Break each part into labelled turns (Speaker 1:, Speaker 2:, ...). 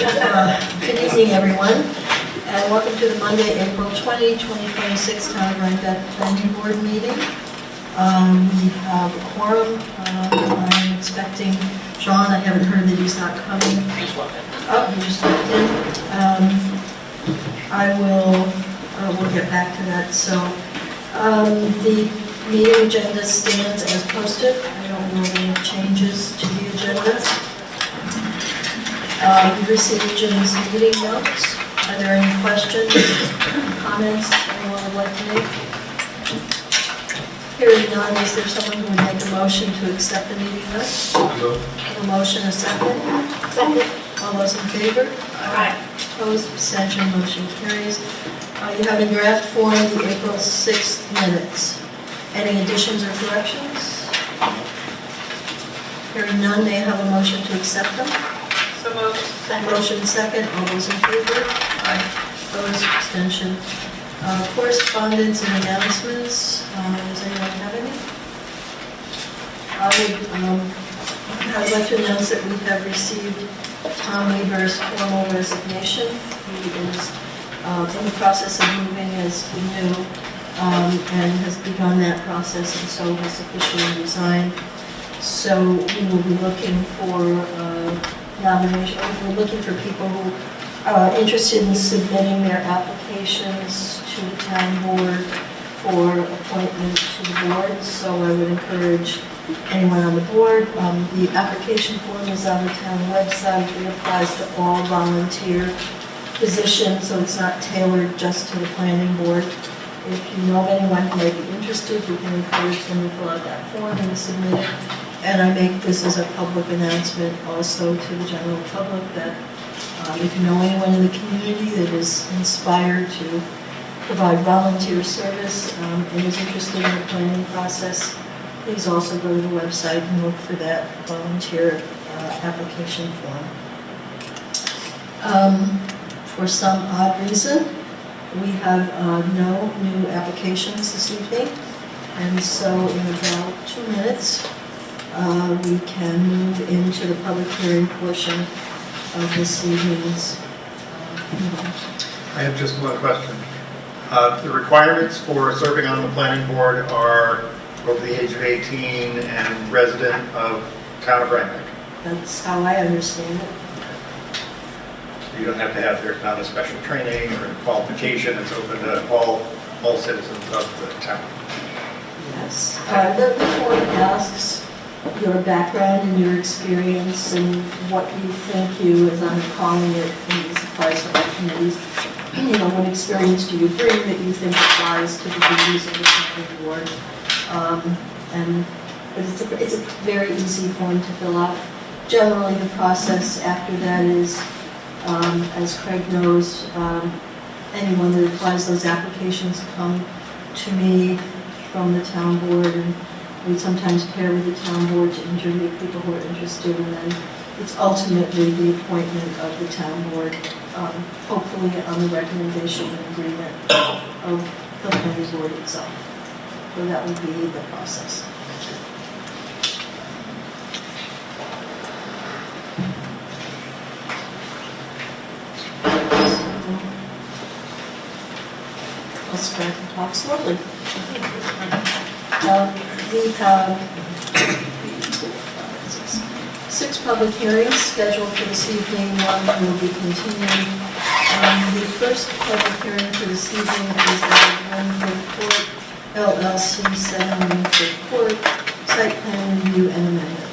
Speaker 1: Good evening, everyone, and welcome to the Monday, April 20, 2026 Town of Rhinebeck Planning Board meeting. We have a quorum. I'm expecting Sean. I haven't heard that he's not coming.
Speaker 2: He's walking.
Speaker 1: Oh, he just walked in. We'll get back to that. So the meeting agenda stands as posted. I don't know any changes to the agenda. You've received Jim's meeting notes. Are there any questions, comments anyone would like to make? Hearing none, is there someone who would make a motion to accept the meeting notes? A motion, a second? Second. All those in favor?
Speaker 2: Aye.
Speaker 1: Opposed, abstention, motion carries. You have in draft form the April 6th minutes. Any additions or corrections? Hearing none, may I have a motion to accept them?
Speaker 2: So moved. Second.
Speaker 1: Motion second. All those in favor? Aye. Opposed, abstention. Correspondence and announcements. Does anyone have any? I would like to announce that we have received Tom Weaver's formal resignation. He is in the process of moving, as we knew, and has begun that process, and so has officially resigned. So we will be looking for nomination. We're looking for people who are interested in submitting their applications to the town board for appointment to the board. So I would encourage anyone on the board. The application form is on the town website. It applies to all volunteer positions, so it's not tailored just to the planning board. If you know anyone who might be interested, you can encourage them to fill out that form and submit it. And I make this as a public announcement also to the general public that if you know anyone in the community that is inspired to provide volunteer service and is interested in the planning process, please also go to the website and look for that volunteer application form. For some odd reason, we have no new applications this evening, and so in about 2 minutes, we can move into the public hearing portion of this evening's meeting.
Speaker 3: I have just one question. The requirements for serving on the planning board are over the age of 18 and resident of town of Rhinebeck.
Speaker 1: That's how I understand it.
Speaker 3: You don't have to have, there's not a special training or qualification. It's open to all citizens of the town.
Speaker 1: Yes. The form asks your background and your experience and what you think you, as I'm calling it, in these applies to all committees, what experience do you bring that you think applies to the duties of the planning board? But it's a very easy form to fill out. Generally, the process after that is, as Craig knows, anyone that applies those applications come to me from the town board, and we sometimes pair with the town board to interview people who are interested, and then it's ultimately the appointment of the town board, hopefully on the recommendation and agreement of the planning board itself. So that would be the process. I'll start to talk slowly. We have 6 public hearings scheduled for this evening. One will be continued. The first public hearing for this evening is the Rhinebeck Court LLC 7 Rhinebeck Court site plan review and amendment.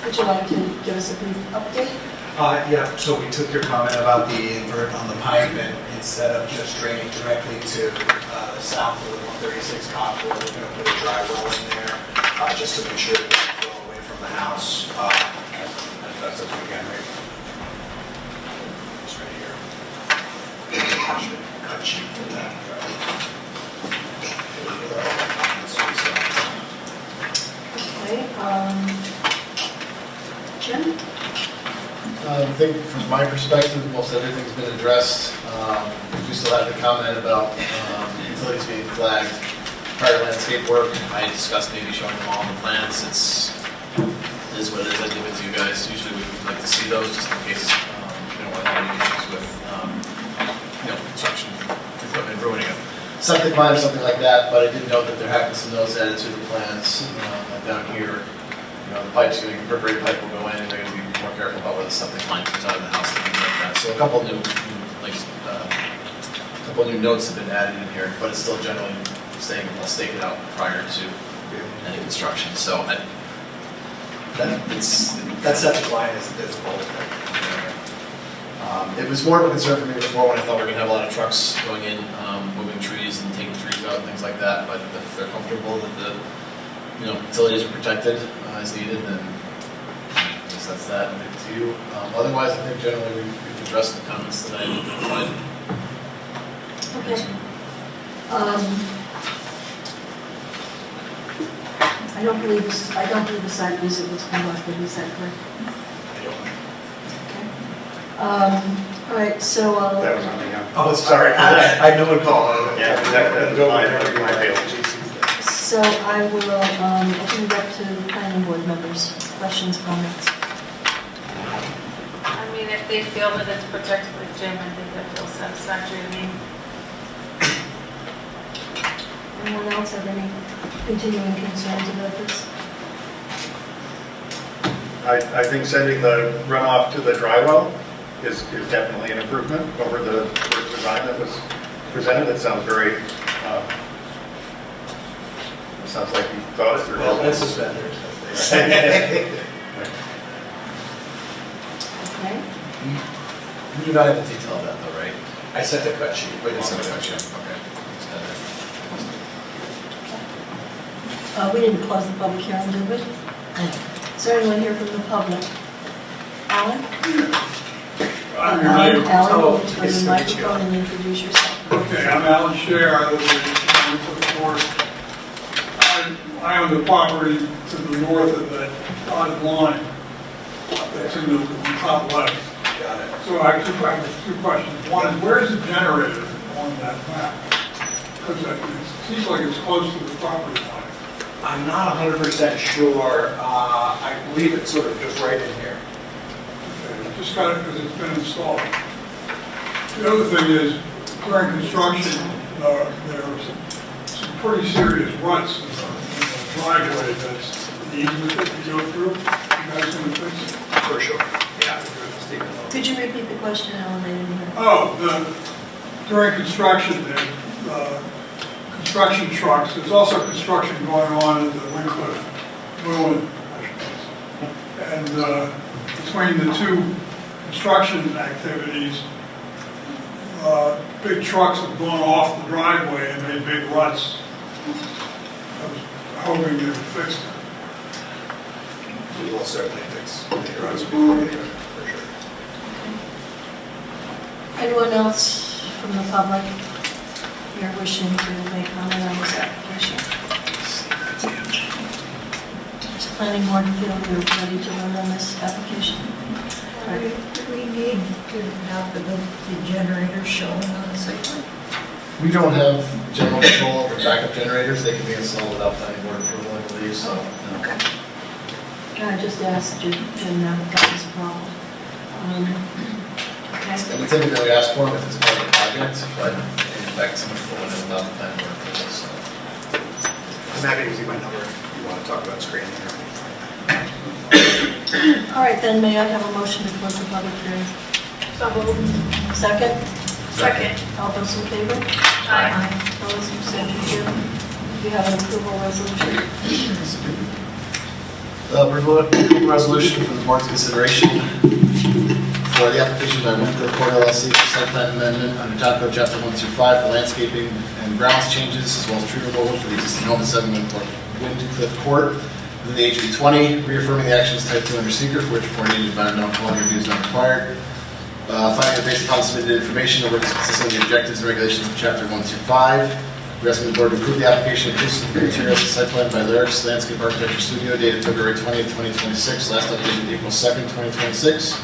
Speaker 1: Would you like to give us a brief update?
Speaker 4: Yeah, so we took your comment about the invert on the pipe, and instead of just draining directly to south of the 136 Concord, we're going to put a dry well in there just to make sure it doesn't flow away from the house. That's up again, right? It's right here. Cut sheet for that. There we go.
Speaker 1: Okay. Jim?
Speaker 5: I think from my perspective, most everything's been addressed. We still have the comment about utilities being flagged. Prior to landscape work, I discussed maybe showing them all on the plans. It is what it is. I give it to you guys. Usually we like to see those just in case we don't want to have any issues with construction equipment ruining a septic line or something like that. But I did note that there have been some notes added to the plans down here. The pipe's going to be perforated pipe will go in, and they're going to be more careful about where the septic line comes out of the house and things like that. So a couple new notes have been added in here, but it's still generally staying well staked out prior to any construction. So
Speaker 4: That septic line is visible.
Speaker 5: it was more of a concern for me before when I thought we were going to have a lot of trucks going in, moving trees and taking trees out and things like that. But if they're comfortable that the utilities are protected as needed, then I guess that's that. And it's to you. Otherwise, I think generally we've addressed the comments that I provided.
Speaker 1: Okay. I don't believe the site visit was conducted, is that correct? Okay. All right, so
Speaker 3: That was on me.
Speaker 4: Oh, sorry. I had no one call.
Speaker 3: Yeah, that was my fault.
Speaker 1: So I will open it up to the planning board members. Questions, comments?
Speaker 2: I mean, if they feel that it's protected with Jim, I think that feels satisfactory to me.
Speaker 1: Anyone else have any continuing concerns about this?
Speaker 3: I think sending the runoff to the dry well is definitely an improvement over the first design that was presented. It sounds very, sounds like you thought it.
Speaker 4: Well, that's suspenders, as they say.
Speaker 1: Okay.
Speaker 5: You do not have the detail of that, though, right?
Speaker 4: I sent a cut sheet.
Speaker 5: Wait, it's not a cut.
Speaker 1: We didn't close the public hearing, did we? Is there anyone here from the public? Alan? Alan, will you turn the microphone and introduce yourself?
Speaker 6: Okay, I'm Alan Scher. I live in the north. I own the property to the north of that dotted line that's in the top left.
Speaker 4: Got it.
Speaker 6: So I have two questions. One is, where's the generator on that map? Because it seems like it's close to the property line.
Speaker 4: I'm not 100% sure. I believe it's sort of just right in here.
Speaker 6: Okay, I just got it because it's been installed. The other thing is, during construction, there are some pretty serious ruts in the driveway that's the easement that you go through. You guys going to fix it?
Speaker 4: For sure. Yeah.
Speaker 1: Could you repeat the question, Alan? I didn't hear.
Speaker 6: Oh, during construction, construction trucks, there's also construction going on at the Wincliffe Ruin, and between the two construction activities, big trucks have gone off the driveway and made big ruts. I was hoping you would fix it.
Speaker 4: We will certainly fix the roads before we do it, for sure.
Speaker 1: Anyone else from the public here wishing to make comment on this application? Does the planning board feel you're ready to vote on this application?
Speaker 7: Do we need to have the generator shown on the site plan?
Speaker 5: We don't have general control over backup generators. They can be installed without planning board approval, I believe, so. No.
Speaker 7: Okay.
Speaker 1: I just asked Jim now if that was a problem. Okay.
Speaker 5: And we typically ask for them if it's part of the project, but in fact, some people wouldn't without the planning board approval, so.
Speaker 4: I'm happy to see my number if you want to talk about screening or anything.
Speaker 1: All right, then may I have a motion to close the public hearing?
Speaker 2: So moved.
Speaker 1: Second?
Speaker 2: Second.
Speaker 1: All those in favor?
Speaker 2: Aye.
Speaker 1: Opposed, abstentions? You have an approval resolution.
Speaker 5: Approval resolution for the board's consideration for the application by Wincliffe Court LLC for site plan amendment under Town Code Chapter 125 for landscaping and grounds changes, as well as tree removal for the existing home at 7 Wincliffe Court within the HB 20, reaffirming the actions type 2 under seeker for which coordinated environmental quality review is not required. Finding that based upon submitted information, the work is consistent with the objectives and regulations of Chapter 125. We're asking the board to approve the application of inclusive materials and site plan by Lyrics Landscape Architecture Studio dated February 20th, 2026, last updated April 2nd, 2026.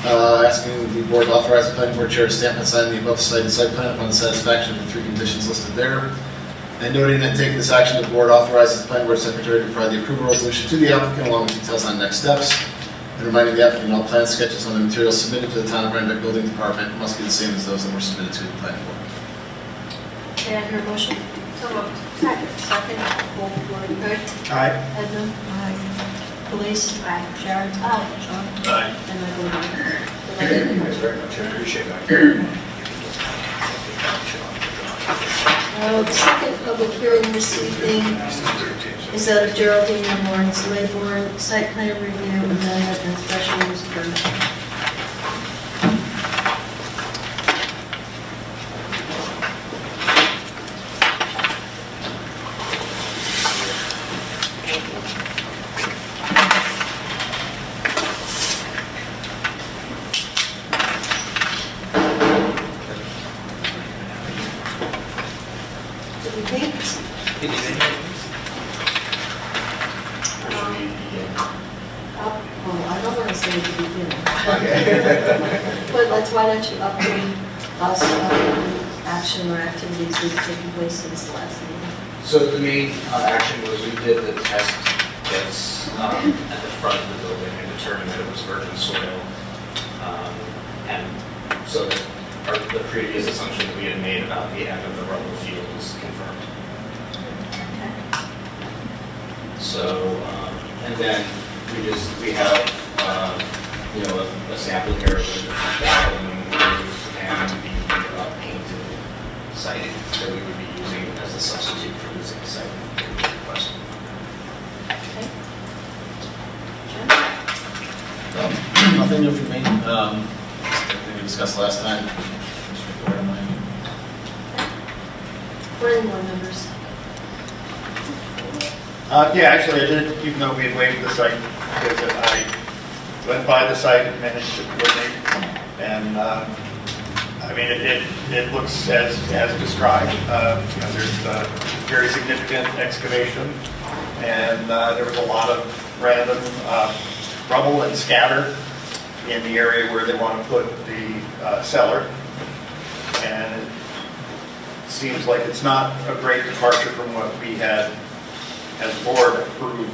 Speaker 5: Asking the board to authorize the planning board chair to stamp and sign the above cited site plan upon the satisfaction of the 3 conditions listed there. And noting that taking this action, the board authorizes the planning board secretary to provide the approval resolution to the applicant along with details on next steps. And reminding the applicant all plan sketches on the materials submitted to the town of Rhinebeck Building Department must be the same as those that were submitted to the planning board.
Speaker 1: May I hear a motion?
Speaker 2: So moved.
Speaker 1: Second. Second, call for the vote.
Speaker 3: Aye.
Speaker 1: Edmund?
Speaker 7: Aye.
Speaker 1: Police?
Speaker 2: Aye.
Speaker 1: Sharon? Aye. John?
Speaker 3: Aye.
Speaker 1: And I vote aye.
Speaker 4: Thanks very much, I appreciate that.
Speaker 1: The second public hearing this evening is out of Geraldine and Lawrence Laybourne, site plan review, amendment, and special use permit. I don't want to say at the beginning. But why don't you update us on action or activities that have taken place since the last meeting?
Speaker 8: So the main action was we did the test pits at the front of the building and determined that it was virgin soil. And so the previous assumption that we had made about the end of the rubble field was confirmed.
Speaker 1: Okay.
Speaker 8: So, and then we have, a sample here of the bathroom roof and the painted siding that we would be using as a substitute for the zinc siding that we requested.
Speaker 1: Okay. Jen?
Speaker 5: Nothing new from me. Everything we discussed last time. Just report on mine.
Speaker 1: Planning board members?
Speaker 3: Yeah, actually, I did, even though we had waived the site visit, I went by the site and managed it with me. And, I mean, it looks as described. There's a very significant excavation, and there was a lot of random rubble and scatter in the area where they want to put the cellar. And it seems like it's not a great departure from what we had as board approved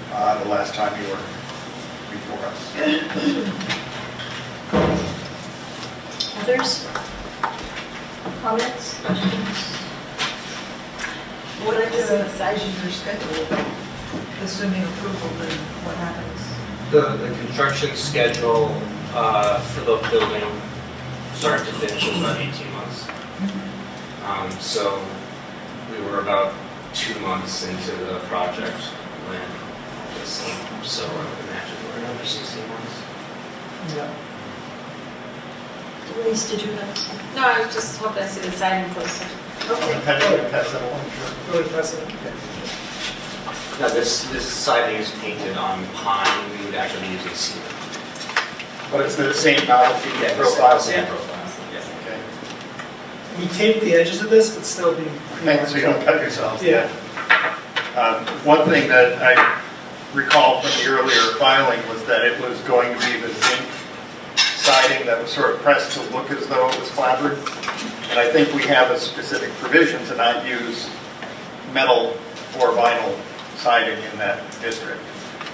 Speaker 3: the last time you were before us.
Speaker 1: Others? Comments? Questions?
Speaker 7: What is the size of your schedule? Assuming approval, then what happens?
Speaker 8: The construction schedule for the building, start to finish, is about 18 months. So we were about 2 months into the project when this came, so I would imagine we're another 16 months.
Speaker 1: Yeah. Denise, did you have?
Speaker 2: No, I was just hoping to see the siding closer.
Speaker 1: Okay.
Speaker 3: Pass that along, sure.
Speaker 8: Now this siding is painted on pine, we would actually be using cedar.
Speaker 3: But it's the same novelty
Speaker 8: Yeah,
Speaker 3: profile.
Speaker 8: same profile, yeah.
Speaker 3: Okay.
Speaker 9: We tape the edges of this, but still be.
Speaker 3: Thanks, so you don't cut yourselves.
Speaker 9: Yeah.
Speaker 3: One thing that I recall from the earlier filing was that it was going to be the zinc siding that was sort of pressed to look as though it was clapboard. And I think we have a specific provision to not use metal or vinyl siding in that district.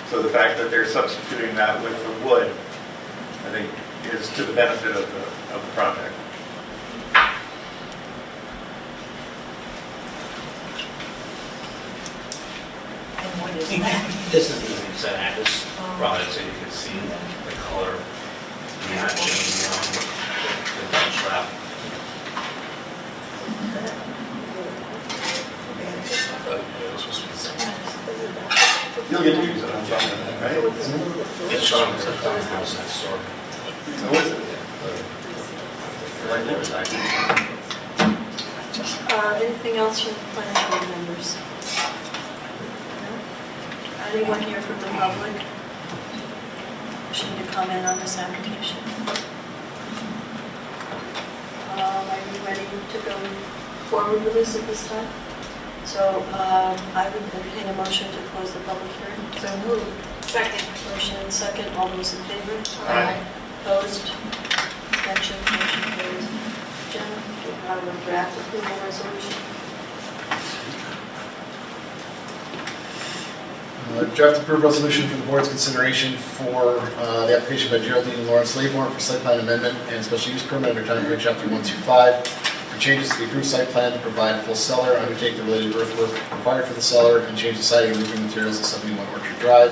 Speaker 3: So the fact that they're substituting that with the wood, I think, is to the benefit of the project.
Speaker 7: And what is that?
Speaker 8: This is the zinc siding, I just brought it so you could see the color matching the Dutch wrap.
Speaker 3: You'll get to use it on top of that, right?
Speaker 8: It's from the house next door.
Speaker 3: So is it?
Speaker 8: Like never died.
Speaker 1: Anything else from the planning board members? No? Anyone here from the public wishing to comment on this application? Are you ready to go forward with this at this time. So I would entertain a motion to close the public hearing.
Speaker 7: So moved.
Speaker 2: Second.
Speaker 1: Motion and second, all those in favor?
Speaker 3: Aye.
Speaker 1: Opposed? Abstentions? Motion carries. Jen, do you have a draft approval resolution?
Speaker 5: Draft approved resolution for the board's consideration for the application by Geraldine and Lawrence Laybourne for site plan amendment and special use permit under Town Code Chapter 125 for changes to the approved site plan to provide full cellar, undertake the related earthwork required for the cellar, and change the siding and roofing materials at 71 Orchard Drive.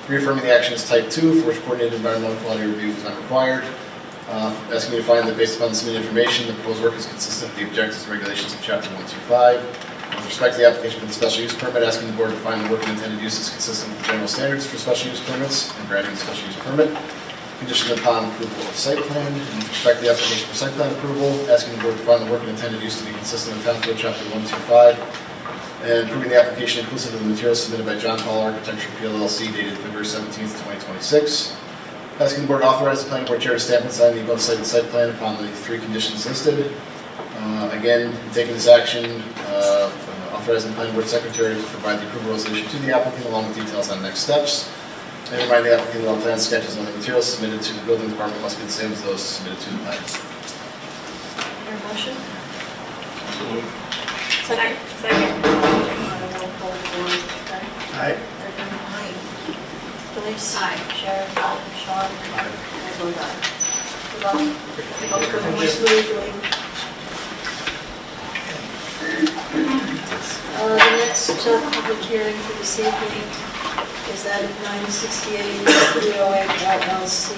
Speaker 5: Reaffirming the action is type 2, for which coordinated environmental quality review is not required. Asking you to find that based upon the submitted information, the proposed work is consistent with the objectives and regulations of Chapter 125. With respect to the application for the special use permit, asking the board to find the work and intended use is consistent with the general standards for special use permits and granting the special use permit. Conditioned upon approval of the site plan. And with respect to the application for site plan approval, asking the board to find the work and intended use to be consistent with Town Code Chapter 125. And approving the application inclusive of the materials submitted by John Paul Architecture PLLC dated February 17th, 2026. Asking the board to authorize the planning board chair to stamp and sign the above cited site plan upon the 3 conditions listed. Again, taking this action, authorizing the planning board secretary to provide the approval resolution to the applicant along with details on next steps. And remind the applicant that all plan sketches and the materials submitted to the building department must be the same as those submitted to the planning.
Speaker 1: Your motion?
Speaker 2: Second. Second.
Speaker 1: Roll call for Frank.
Speaker 3: Aye.
Speaker 7: Aye.
Speaker 1: Denise?
Speaker 2: Aye.
Speaker 1: Sharon? Sean? I vote aye. Good luck. Hope it goes more smoothly. The next public hearing for this evening is that of 968 308 LLC,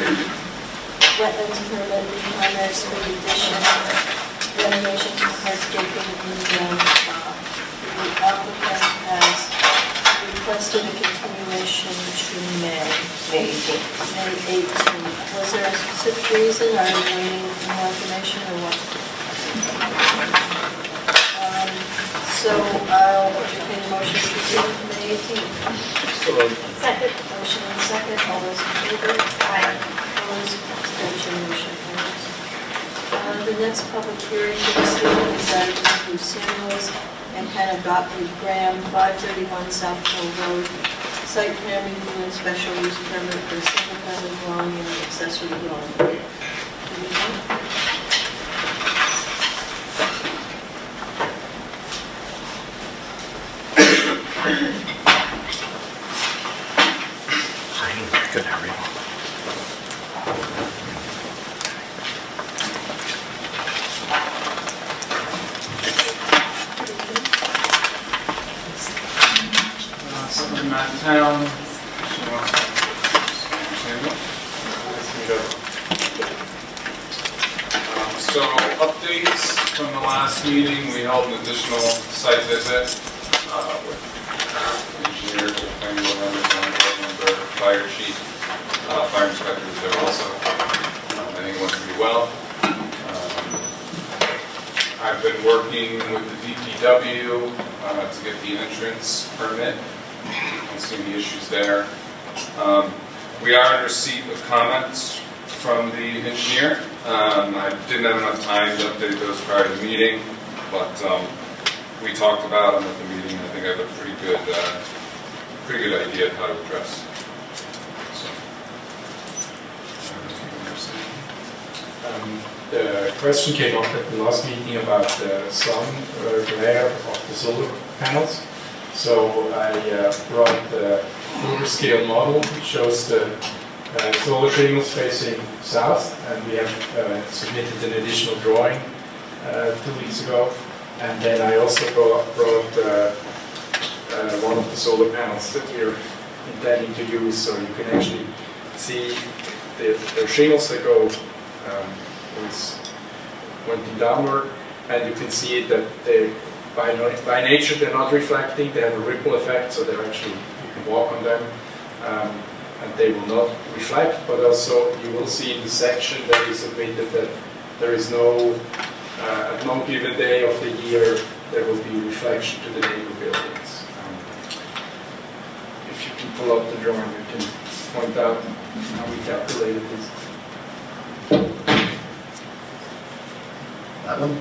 Speaker 1: wetlands permit, primary street addition, renovation to hardscaping in the applicant has requested a continuation to May 18th. Was there a specific reason, or are you waiting for more information, or what? So I'll entertain a motion to proceed to May 18th.
Speaker 2: Second.
Speaker 1: Motion and second, all those in favor?
Speaker 2: Aye.
Speaker 1: Opposed, abstention, motion carries. The next public hearing for this evening is that of Bruce Samuels and Hannah Gottlieb Graham, 531 South Hill Road, site plan review and special use permit for a single-family dwelling and an accessory dwelling. Do we know?
Speaker 5: Good, how are you?
Speaker 10: Someone Matt Town. So updates from the last meeting, we held an additional site visit with engineers, with planning board members, fire chief, fire inspector was there also. I think it went pretty well. I've been working with the DPW to get the entrance permit. I don't see any issues there. We are in receipt of comments from the engineer. I didn't have enough time to update those prior to the meeting, but we talked about them at the meeting. I think I have a pretty good idea of how to address.
Speaker 11: The question came up at the last meeting about the sun glare of the solar panels. So I brought the full scale model which shows the solar shingles facing south, and we have submitted an additional drawing 2 weeks ago. And then I also brought one of the solar panels that we're intending to use, so you can actually see the shingles that go pointing downward, and you can see that they, by nature, they're not reflecting. They have a ripple effect, so they're actually, you can walk on them, and they will not reflect. But also, you will see in the section that is submitted that there is no, at no given day of the year, there will be reflection to the neighbor buildings. If you can pull up the drawing, you can point out how we calculated this.
Speaker 5: That one?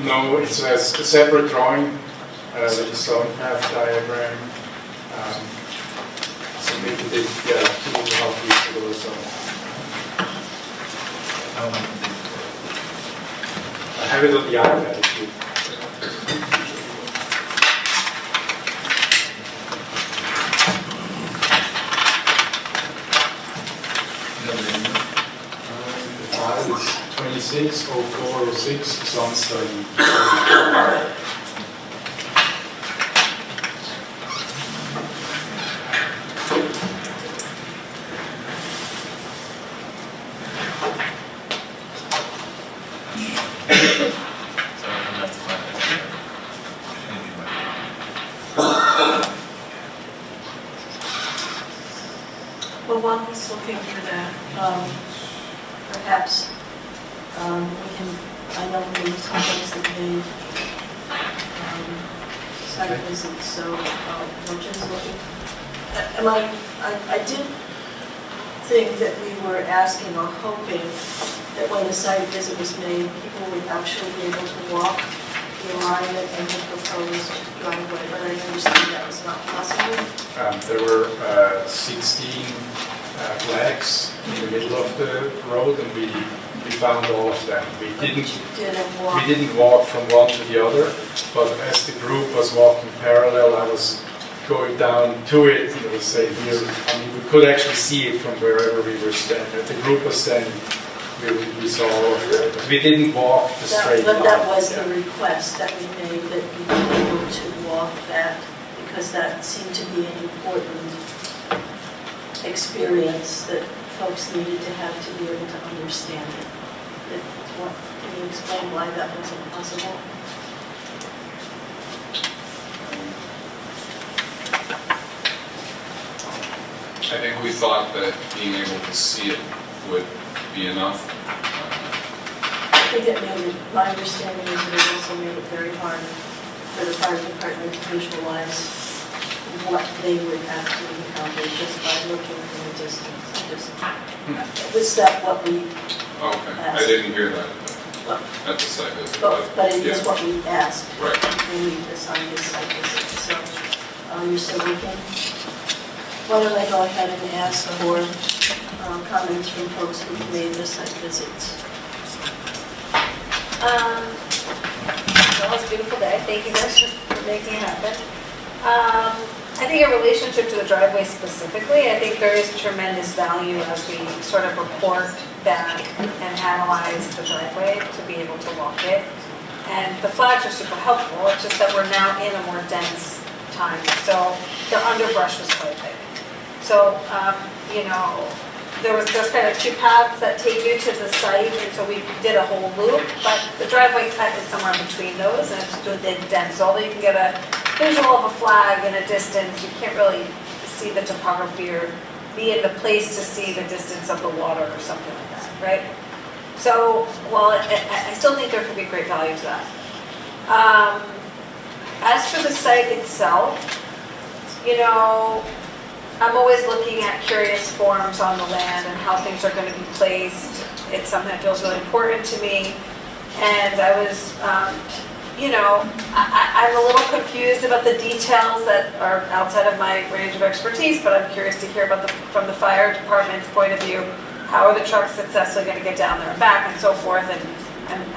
Speaker 11: No, it's a separate drawing with a zone path diagram. Submitted it, 2.5 weeks ago or so. I have it on the iPad if you. The file is 260406 zone study.
Speaker 1: Well, while he's looking for that, perhaps we can, I know we sometimes that they site visits, so we're just looking. I did think that we were asking or hoping that when the site visit was made, people would actually be able to walk the alignment and the proposed driveway, but I understand that was not possible.
Speaker 11: There were 16 flags in the middle of the road, and we found all of them. We didn't walk from one to the other, but as the group was walking parallel, I was going down to it, and it was saying here, I mean, we could actually see it from wherever we were standing. The group was standing, we saw all of them, but we didn't walk the straight line.
Speaker 1: But that was the request that we made, that we be able to walk that, because that seemed to be an important experience that folks needed to have to be able to understand it. Can you explain why that wasn't possible?
Speaker 10: I think we thought that being able to see it would be enough.
Speaker 1: I think it made it, my understanding is that it also made it very hard for the fire department to visualize what they would have to encounter just by looking from a distance. Was that what we
Speaker 10: Okay, I
Speaker 1: asked?
Speaker 10: didn't hear that
Speaker 1: Well,
Speaker 10: at the site visit.
Speaker 1: but it is
Speaker 10: yeah.
Speaker 1: what we asked
Speaker 10: Right.
Speaker 1: when we assigned this site visit. So you're still looking? Why don't I go ahead and ask for comments from folks who made the site visits?
Speaker 12: Well, it's a beautiful day. Thank you guys for making it happen. I think in relationship to the driveway specifically, I think there is tremendous value as we sort of report back and analyze the driveway to be able to walk it. And the flags are super helpful. It's just that we're now in a more dense time. So the underbrush was quite big. So, there's kind of two paths that take you to the site, and so we did a whole loop, but the driveway cut is somewhere in between those, and it's good dense. Although you can get a visual of a flag in a distance, you can't really see the topography or be in the place to see the distance of the water or something like that, right? So, while I still think there could be great value to that. As for the site itself, I'm always looking at curious forms on the land and how things are going to be placed. It's something that feels really important to me. And I was, I'm a little confused about the details that are outside of my range of expertise, but I'm curious to hear about from the fire department's point of view, how are the trucks successfully going to get down there and back and so forth, and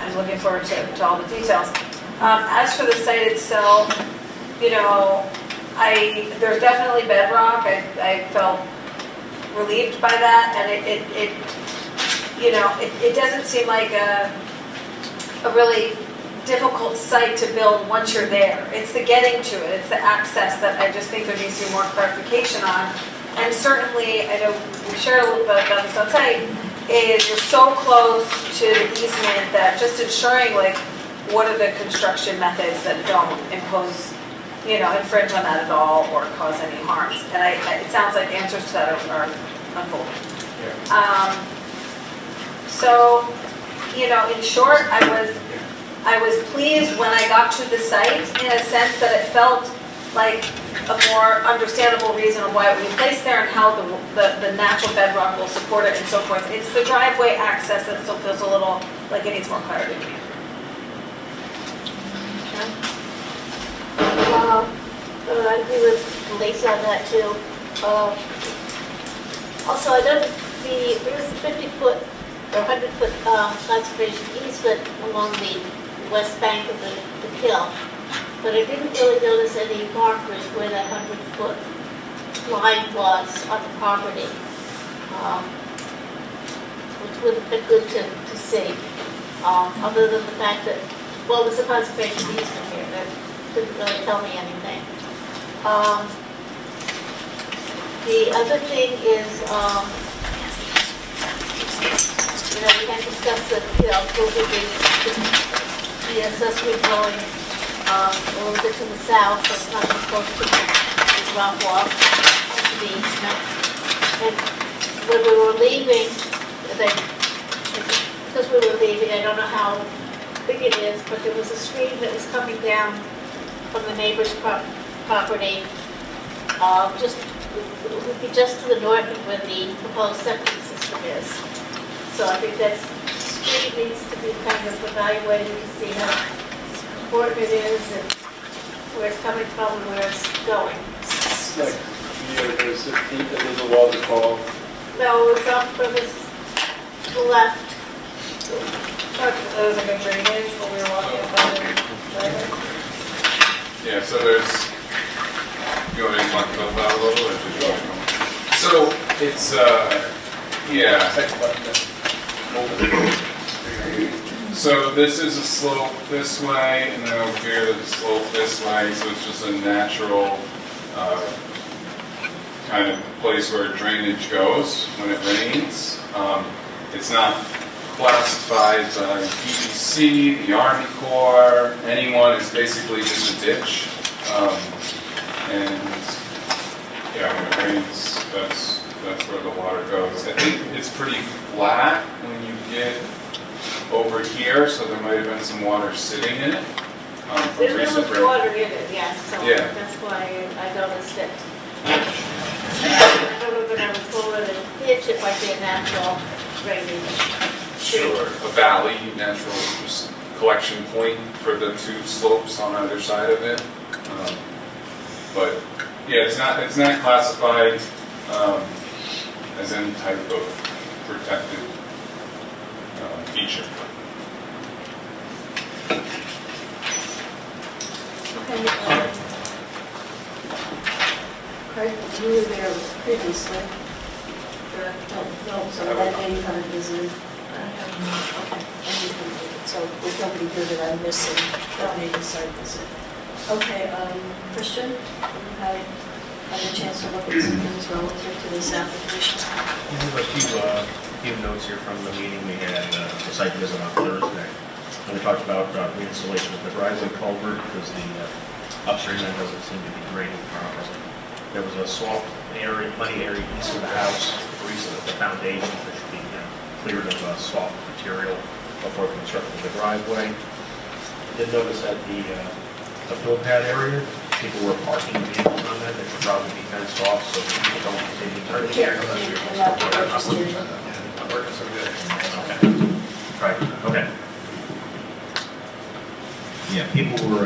Speaker 12: I'm looking forward to all the details. As for the site itself, there's definitely bedrock. I felt relieved by that, and it doesn't seem like a really difficult site to build once you're there. It's the getting to it, it's the access that I just think there needs to be more clarification on. And certainly, I know we shared a little bit about this outside, is you're so close to the easement that just ensuring what are the construction methods that don't impose, infringe on that at all or cause any harms. And it sounds like answers to that are unfolding. Yeah. So, in short, I was pleased when I got to the site in a sense that it felt like a more understandable reason of why it would be placed there and how the natural bedrock will support it and so forth. It's the driveway access that still feels a little like it needs more clarity to me.
Speaker 13: I agree with Lisa on that too. Also, I know there was a 50-foot or 100-foot conservation easement along the west bank of the hill, but I didn't really notice any markers where that 100-foot line was on the property, which would have been good to see, other than the fact that, well, there's a conservation easement here that didn't really tell me anything. The other thing is, we had discussed that, moving the accessory dwelling a little bit to the south, so it's not as close to the drop off to the easement. And when we were leaving, because we were leaving, I don't know how big it is, but there was a stream that was coming down from the neighbor's property, it would be just to the north of where the proposed septic system is. So I think that stream needs to be kind of evaluated to see how important it is and where it's coming from and where it's going.
Speaker 11: Like, there's a waterfall.
Speaker 13: No, it's up from the left.
Speaker 2: There was like a drainage when we were walking up by the driveway.
Speaker 10: Yeah, so there's, you want me to talk about that a little, or did you want to go? So it's, yeah. So this is a slope this way, and then over here there's a slope this way, so it's just a natural kind of place where drainage goes when it rains. It's not classified by DEC, the Army Corps, anyone. It's basically just a ditch. And yeah, when it rains, that's where the water goes. I think it's pretty flat when you get over here, so there might have been some water sitting in it.
Speaker 13: There was water in it, yes, so
Speaker 10: Yeah.
Speaker 13: that's why I noticed it. I don't know if I was over the ditch, it might be a natural drainage.
Speaker 10: Sure, a valley, natural just collection point for the two slopes on either side of it. But yeah, it's not classified as any type of protected feature.
Speaker 1: Okay, Craig, you were there previously. No, so that day you haven't visited. Okay, so there's nobody here that I'm missing that made a site visit. Okay, Christian, you had a chance to look at some things relative to this application?
Speaker 14: I have a few notes here from the meeting we had, the site visit on Thursday. And we talked about reinstallation of the driveway culvert because the upstream end doesn't seem to be grading properly. There was a soft area, muddy area east of the house, east of the foundation that should be cleared of soft material before constructing the driveway. I did notice that the fill pad area, people were parking vehicles on that. They should probably be fenced off so people don't continue turning here. Okay. Yeah, people were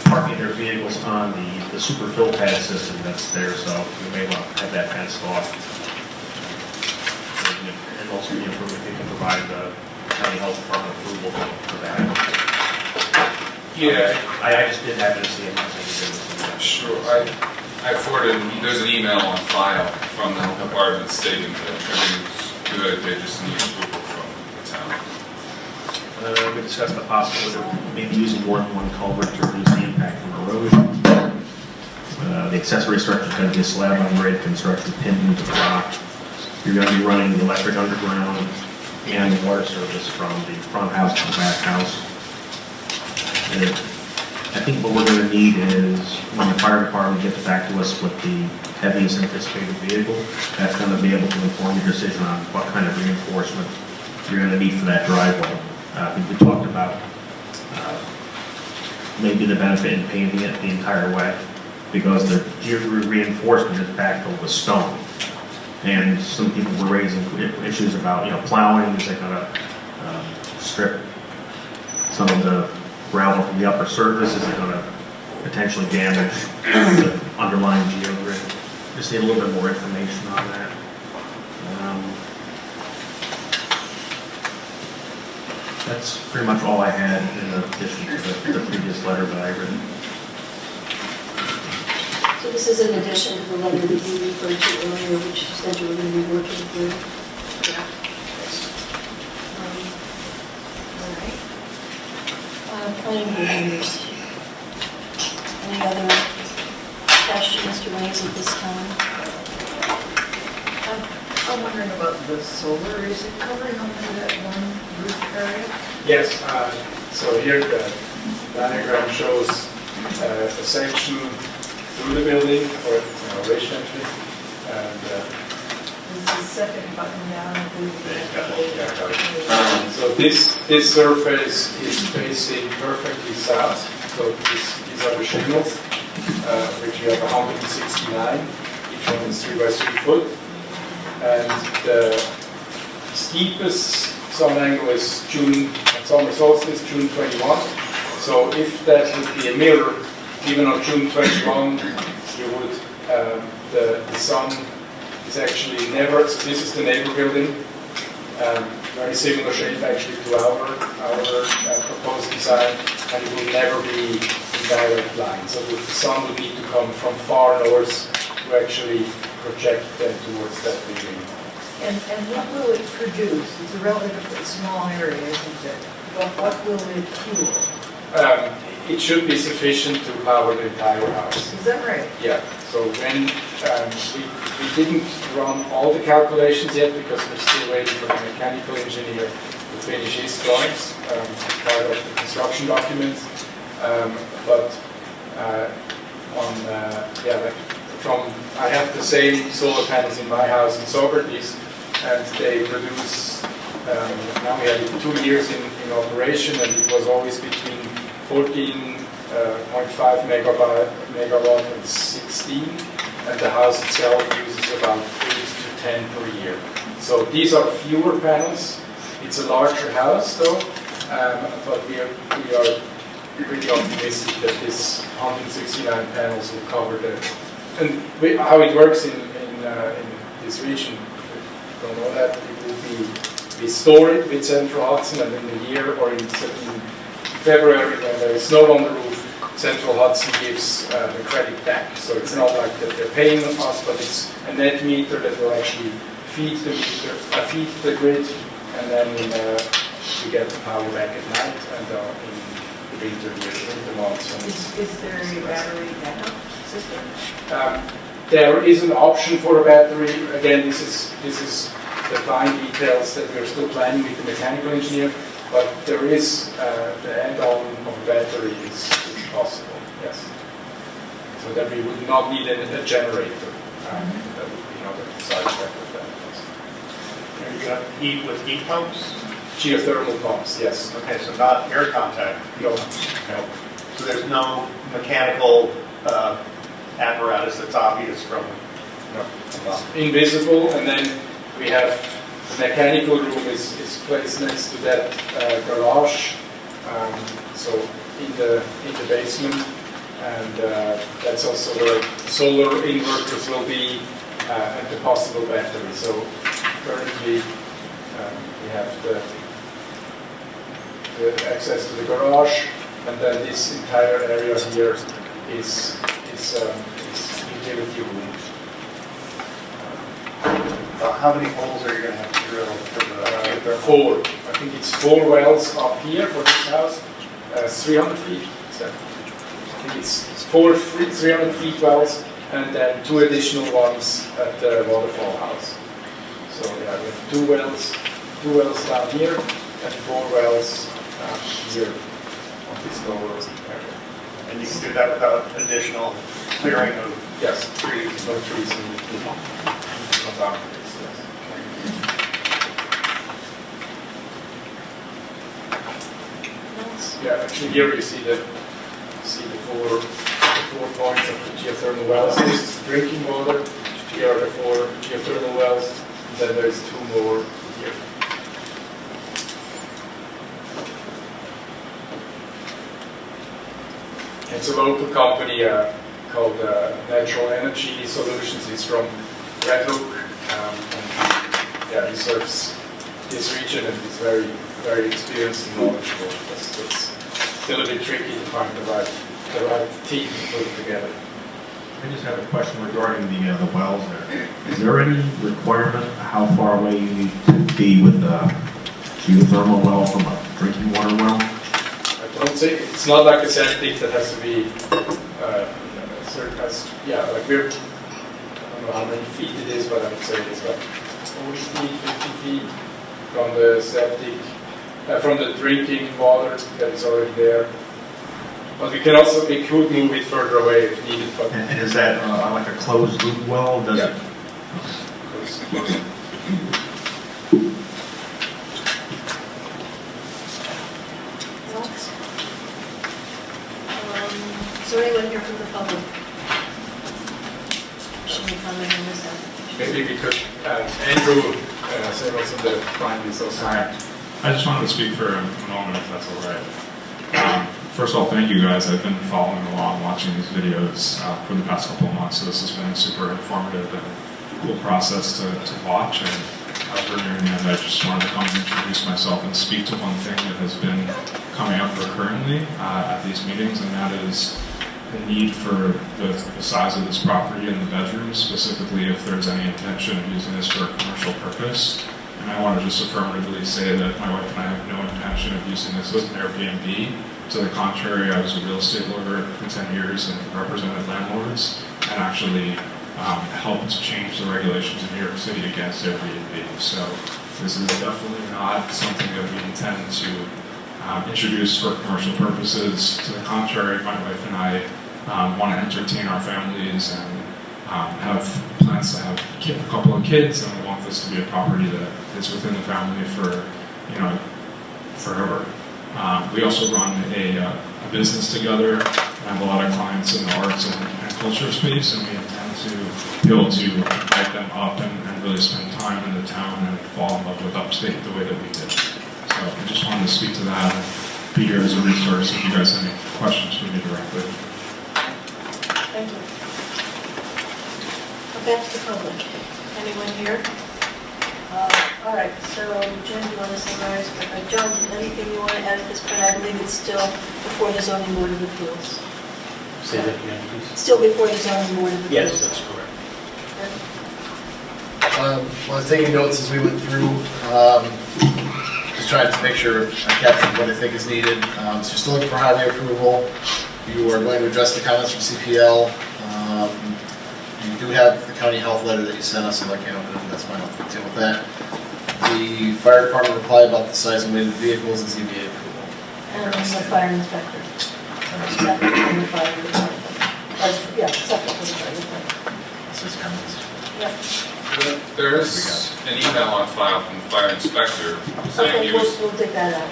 Speaker 14: parking their vehicles on the super fill pad system that's there, so we may want to have that fenced off. And also the improvement, they can provide the county health department approval for that.
Speaker 10: Yeah.
Speaker 14: I just didn't happen to see it.
Speaker 10: Sure. I forwarded, there's an email on file from the department stating that everything's good, they just need approval from the town.
Speaker 14: We discussed the possibility of maybe using more than one culvert to reduce the impact from erosion. The accessory structure is going to be a slab on grade construction pinned into the rock. You're going to be running the electric underground and the water service from the front house to the back house. And I think what we're going to need is when the fire department gets back to us with the heaviest anticipated vehicle, that's going to be able to inform your decision on what kind of reinforcement you're going to need for that driveway. We talked about maybe the benefit in painting it the entire way because the reinforcement is backfilled with stone. And some people were raising issues about, plowing, is they going to strip some of the gravel from the upper surface? Is it going to potentially damage the underlying geogrid? Just need a little bit more information on that. That's pretty much all I had in addition to the previous letter that I written.
Speaker 1: So this is in addition to the letter that you referred to earlier, which you said you were going to be working through. Yeah. All right. Planning board members, any other questions to raise at this time?
Speaker 7: I'm wondering about the solar. Is it covering only that one roof area?
Speaker 11: Yes, so here the diagram shows a section through the building, or ridge actually, and
Speaker 7: This is the second button down.
Speaker 11: so this surface is facing perfectly south. So these are the shingles, which you have 169. Each one is 3 by 3 foot, and the steepest sun angle is summer solstice, June 21. So if that would be a mirror, even on June 21, you would, the sun is actually never, so this is the neighbor building, very similar shape actually to our proposed design, and it will never be in direct line. So the sun would need to come from far north to actually project them towards that building.
Speaker 7: And what will it produce? It's a relatively small area, isn't it? But what will it fuel?
Speaker 11: It should be sufficient to power the entire house.
Speaker 7: Is that right?
Speaker 11: Yeah. So when we didn't run all the calculations yet because we're still waiting for the mechanical engineer to finish his drawings, part of the construction documents. I have the same solar panels in my house in Socrates, and they produce. Now we had it 2 years in operation, and it was always between 14.5 megawatt and 16, and the house itself uses about 8 to 10 per year. So these are fewer panels. It's a larger house though, but we are pretty optimistic that this 169 panels will cover the. And how it works in this region, we don't know that. It will be, we store it with Central Hudson, and in the year or in February when there is snow on the roof, Central Hudson gives the credit back. So it's not like that they're paying us, but it's a net meter that will actually feed the grid, and then we get the power back at night and in the winter months.
Speaker 7: Is there a battery backup system?
Speaker 11: There is an option for a battery. Again, this is the fine details that we're still planning with the mechanical engineer. But there is the add-on of a battery is possible, yes. So that we would not need a generator. That would be another side effect of that.
Speaker 3: Are you going to heat with heat pumps?
Speaker 11: Geothermal pumps, yes.
Speaker 3: Okay, so not air contact.
Speaker 11: No.
Speaker 3: So there's no mechanical apparatus that's obvious from.
Speaker 11: No. Invisible, and then we have. The mechanical room is placed next to that garage, so in the basement, and that's also where solar inverters will be and the possible battery. So currently we have the access to the garage, and then this entire area here is utility room.
Speaker 3: How many holes are you going to have to drill for the
Speaker 11: 4. I think it's 4 wells up here for this house, 300 feet. So I think it's 300 feet wells, and then 2 additional ones at the waterfall house. So yeah, we have 2 wells down here, and 4 wells here on this lower area.
Speaker 3: And you can do that without additional clearing of trees?
Speaker 11: No trees on top of this. Yeah, actually here you see the 4 points of the geothermal wells. This is drinking water. Here are the 4 geothermal wells. And then there's 2 more here. It's a local company called Natural Energy Solutions. It's from Red Hook. And yeah, he serves this region and he's very, very experienced and knowledgeable. It's still a bit tricky to find the right team to put it together.
Speaker 14: I just have a question regarding the wells there. Is there any requirement how far away you need to be with the geothermal well from a drinking water well?
Speaker 11: I don't say it's not like a septic that has to be certain. Like we're, I don't know how many feet it is, but I would say it's like 40 feet, 50 feet from the septic, from the drinking water that is already there. But we could move it further away if needed. But
Speaker 14: And is that like a closed loop well? Does
Speaker 11: yeah.
Speaker 14: it?
Speaker 1: Is there anyone here from the public? Should we comment on this application?
Speaker 11: Maybe we could, Andrew, say what's in the findings also.
Speaker 15: I just wanted to speak for a moment, if that's all right. First of all, thank you guys. I've been following along, watching these videos for the past couple of months, so this has been a super informative and cool process to watch. And for near the end, I just wanted to come and introduce myself and speak to one thing that has been coming up recurrently at these meetings, and that is the need for the size of this property and the bedrooms, specifically if there's any intention of using this for a commercial purpose. And I want to just affirmatively say that my wife and I have no intention of using this as an Airbnb. To the contrary, I was a real estate lawyer for 10 years and represented landlords and actually helped change the regulations in New York City against Airbnb. So this is definitely not something that we intend to introduce for commercial purposes. To the contrary, my wife and I want to entertain our families and have plans to have a couple of kids, and we want this to be a property that is within the family for, forever. We also run a business together and have a lot of clients in the arts and culture space, and we intend to be able to invite them up and really spend time in the town and fall in love with upstate the way that we did. So I just wanted to speak to that and be here as a resource if you guys have any questions for me directly.
Speaker 1: Thank you. Back to the public. Anyone here? All right, so Jim, do you want to summarize? John, anything you want to add at this point? I believe it's still before the zoning board of appeals.
Speaker 16: Say that again, please.
Speaker 1: Still before the zoning board of appeals.
Speaker 16: Yes, that's correct.
Speaker 5: I was taking notes as we went through, just trying to make sure I captured what I think is needed. So you're still looking for highway approval. You are going to address the comments from CPL. You do have the county health letter that you sent us, so I can't open it, that's fine, I'll deal with that. The fire department reply about the size and weight of the vehicles and ZBA approval.
Speaker 1: And the fire inspector. Separate from the fire department. Yeah, separate from the fire department.
Speaker 5: This is comments.
Speaker 1: Yeah.
Speaker 10: There is an email on file from the fire inspector saying
Speaker 1: Okay,
Speaker 10: he was.
Speaker 1: we'll take that out.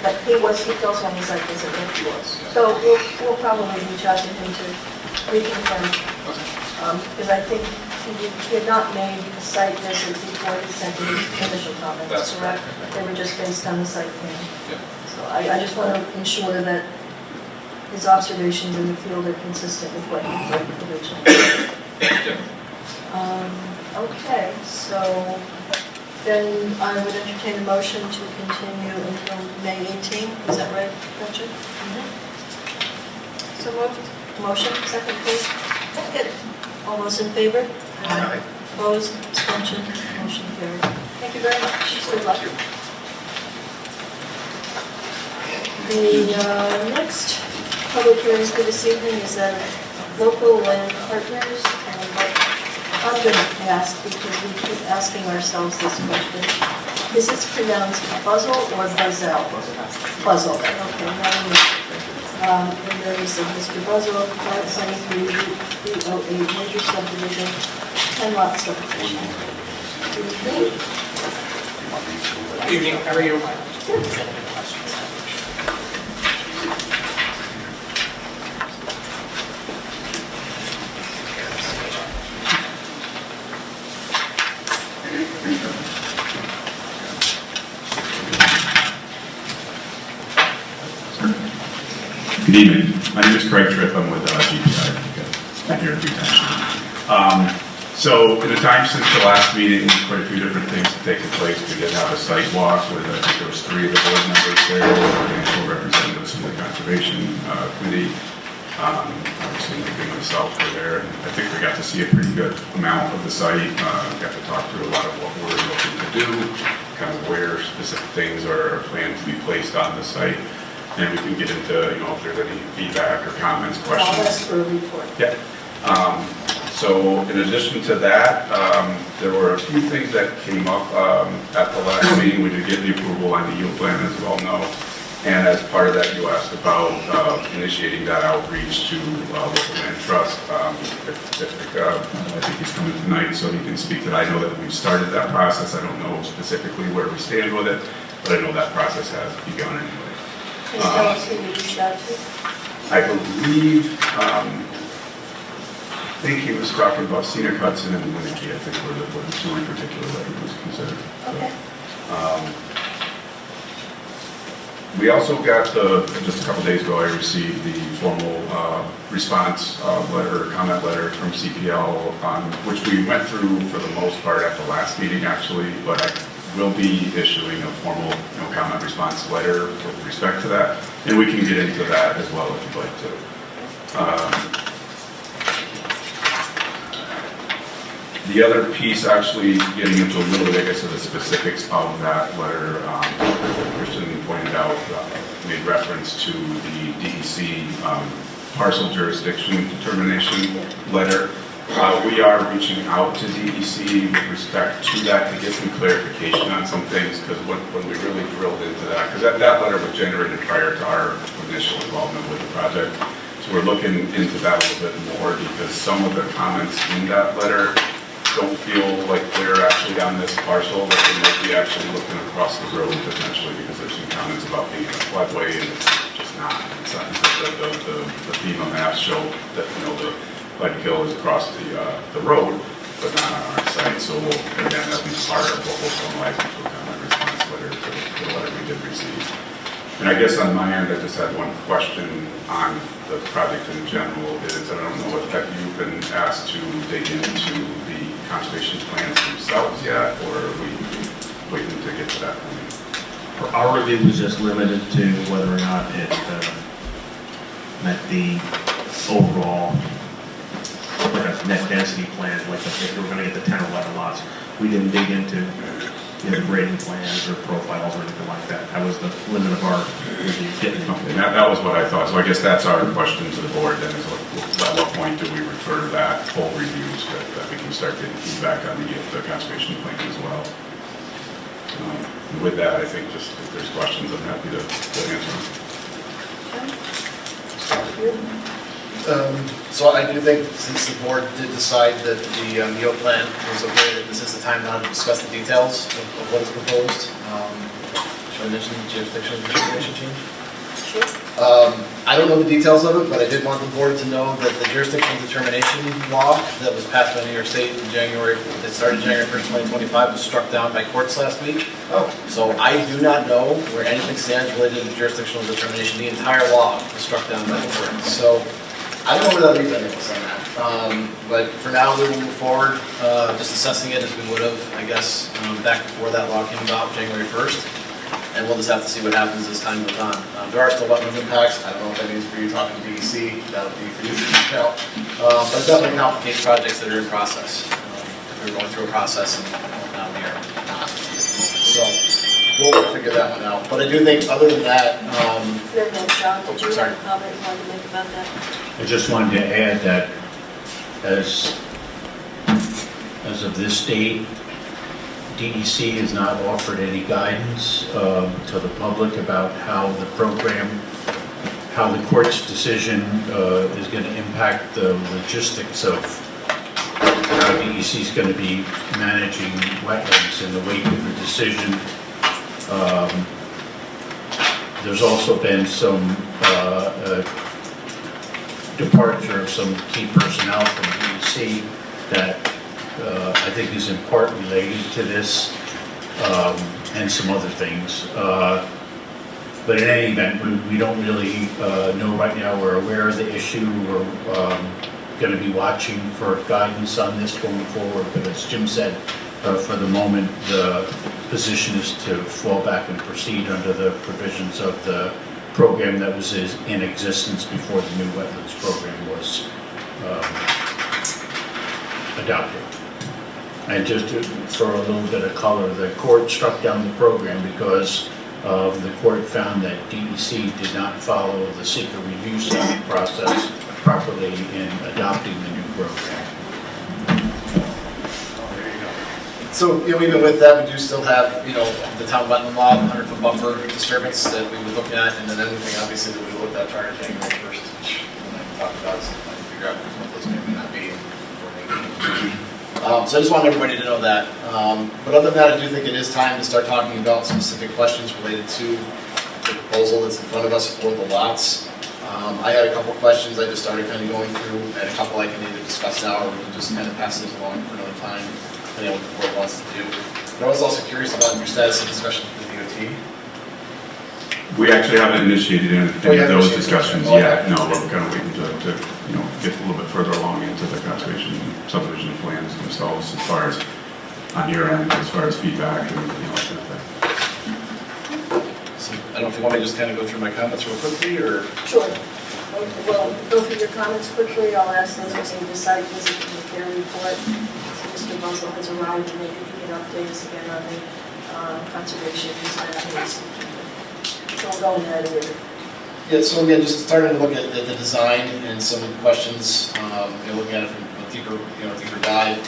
Speaker 1: But he also on his site visit, right?
Speaker 10: He was, yeah.
Speaker 1: So we'll probably reach out to him to reconfirm. Because I think he had not made the site visit before he sent his initial comments,
Speaker 10: That's
Speaker 1: correct? They were just based on the site plan.
Speaker 10: Yeah.
Speaker 1: So I just want to ensure that his observations in the field are consistent with what he wrote originally.
Speaker 10: Yeah.
Speaker 1: Okay, so then I would entertain a motion to continue until May 18th. Is that right, Gretchen? So moved. Motion, second, please. Second. All those in favor?
Speaker 3: Aye.
Speaker 1: Opposed? Abstention? Motion carried. Thank you very much. Good luck. The next public hearings for this evening is at Local Land Partners. I'm going to ask because we keep asking ourselves this question. Is this pronounced Buzzle or Buzzell? Buzzle. Okay. And there is Mr. Buzzle, 573 308 major subdivision, 10 lot subdivision.
Speaker 11: Good evening, how are you?
Speaker 14: Good
Speaker 15: evening. My name is Craig Tripp. I'm with GPI. I've been here a few times. So in the time since the last meeting, quite a few different things have taken place. We did have a site walk with, I think there was 3 of the board members there, financial representatives from the Conservation Committee. Obviously, including myself were there. And I think we got to see a pretty good amount of the site. Got to talk through a lot of what we're looking to do, kind of where specific things are planned to be placed on the site. And we can get into, if there's any feedback or comments, questions.
Speaker 1: I'll ask for a report.
Speaker 15: Yeah. So in addition to that, there were a few things that came up at the last meeting. We did get the approval on the yield plan, as you all know. And as part of that, you asked about initiating that outreach to local land trust. I think he's coming tonight, so he can speak to that. I know that we've started that process. I don't know specifically where we stand with it, but I know that process has begun anyway.
Speaker 1: Can you tell us who you reached out to?
Speaker 15: I believe, I think he was talking about Scenic Hudson and Winnicke, I think were the 2 in particular that he was considered.
Speaker 1: Okay.
Speaker 15: We also got just a couple days ago, I received the formal response letter, comment letter from CPL, which we went through for the most part at the last meeting actually, but I will be issuing a formal comment response letter with respect to that, and we can get into that as well if you'd like to. The other piece, actually getting into a little bit, I guess, of the specifics of that letter, Christian pointed out, made reference to the DEC parcel jurisdiction determination letter. We are reaching out to DEC with respect to that to get some clarification on some things, because when we really drilled into that, because that letter was generated prior to our initial involvement with the project, so we're looking into that a little bit more, because some of the comments in that letter don't feel like they're actually on this parcel, but they might be actually looking across the road potentially, because there's some comments about being in a floodway, and it's just not. It's not. The FEMA maps show that the flood kill is across the road, but not on our site. So again, that'll be part of what we'll formalize into a comment response letter to the letter we did receive. And I guess on my end, I just had one question on the project in general. I don't know if you've been asked to dig into the conservation plans themselves yet, or are we waiting to get to that point?
Speaker 14: Our review was just limited to whether or not it met the overall net density plan, like if we were going to get the 10 or 11 lots. We didn't dig into grading plans or profiles or anything like that. That was the limit of our review.
Speaker 15: Okay, that was what I thought. So I guess that's our question to the board then, is at what point do we refer to that full review so that we can start getting feedback on the conservation plan as well. With that, I think just if there's questions, I'm happy to answer them.
Speaker 5: So I do think, since the board did decide that the yield plan was okay, that this is the time now to discuss the details of what is proposed. Should I mention the jurisdiction determination change?
Speaker 1: Sure.
Speaker 5: I don't know the details of it, but I did want the board to know that the jurisdiction determination law that was passed by New York State in January, that started January 1st, 2025, was struck down by courts last week. Oh. So I do not know where anything stands related to jurisdictional determination. The entire law was struck down by the courts. So I don't know where that leaves any of us on that. But for now, we will move forward, just assessing it as we would have, I guess, back before that law came about, January 1st. And we'll just have to see what happens as time goes on. There are still wetlands impacts. I don't know what that means for you talking to DEC. That would be for you to tell. But it definitely complicates projects that are in process. We're going through a process, and now we are not. So we'll figure that one out. But I do think, other than that,
Speaker 1: John, did you have a comment you wanted to make about that?
Speaker 17: I just wanted to add that as of this date, DEC has not offered any guidance to the public about how the program, how the court's decision is going to impact the logistics of how DEC is going to be managing wetlands in the wake of the decision. There's also been some departure of some key personnel from DEC that I think is in part related to this, and some other things. But in any event, we don't really know right now. We're aware of the issue. We're going to be watching for guidance on this going forward. But as Jim said, for the moment, the position is to fall back and proceed under the provisions of the program that was in existence before the new wetlands program was adopted. And just for a little bit of color, the court struck down the program because the court found that DEC did not follow the seeker review process properly in adopting the new program.
Speaker 5: So, even with that, we do still have, the town wetland law, the 100-foot buffer disturbance that we would look at, and then anything obviously that we looked at prior to January 1st, which we talked about, so I can figure out what those may or may not be. So I just want everybody to know that. But other than that, I do think it is time to start talking about specific questions related to the proposal that's in front of us for the lots. I had a couple of questions I just started kind of going through, and a couple I can either discuss now or we can just kind of pass those along for another time, depending on what the board wants to do. But I was also curious about your status of discussion with the DOT.
Speaker 15: We actually haven't initiated any of those discussions yet. No, we're kind of waiting to get a little bit further along into the conservation subdivision plans themselves, as far as on your end, as far as feedback and that kind of thing.
Speaker 5: So I don't know if you want me to just kind of go through my comments real quickly, or
Speaker 1: Sure. Well, go through your comments quickly. I'll ask those who need the site visit to the fair report. So Mr. Buzzell has arrived, and maybe he can update us again on the conservation design updates. So we'll go in that order.
Speaker 5: yeah, so again, just starting to look at the design and some questions, looking at it from a deeper dive.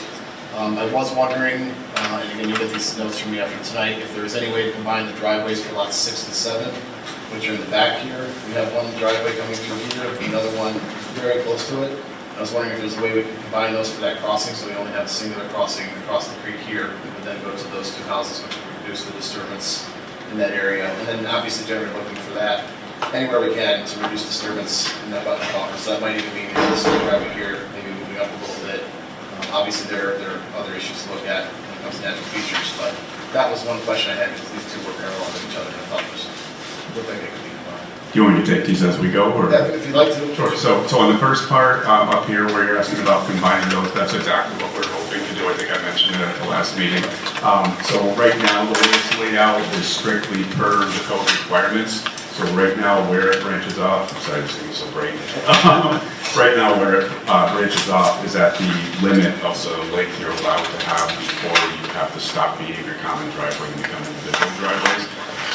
Speaker 5: I was wondering, and again, you get these notes from me after tonight, if there was any way to combine the driveways for lots 6 and 7, which are in the back here. We have one driveway coming through here, another one very close to it. I was wondering if there's a way we could combine those for that crossing, so we only have a singular crossing across the creek here, that would then go to those two houses, which would reduce the disturbance in that area. And then obviously generally looking for that anywhere we can to reduce disturbance in that wetland buffer. So that might even mean this driveway here, maybe moving up a little bit. Obviously there are other issues to look at when it comes to natural features, but that was one question I had, because these two were parallel with each other, and I thought this looked like it could be combined.
Speaker 15: Do you want me to take these as we go, or?
Speaker 5: Yeah, if you'd like to.
Speaker 15: Sure. So on the first part, up here where you're asking about combining those, that's exactly what we're hoping to do. I think I mentioned it at the last meeting. So right now, the way it's laid out is strictly per the code requirements. So right now, where it branches off, I'm sorry, this thing is so bright. Right now, where it branches off is at the limit of the length you're allowed to have before you have to stop being your common driveway and become individual driveways.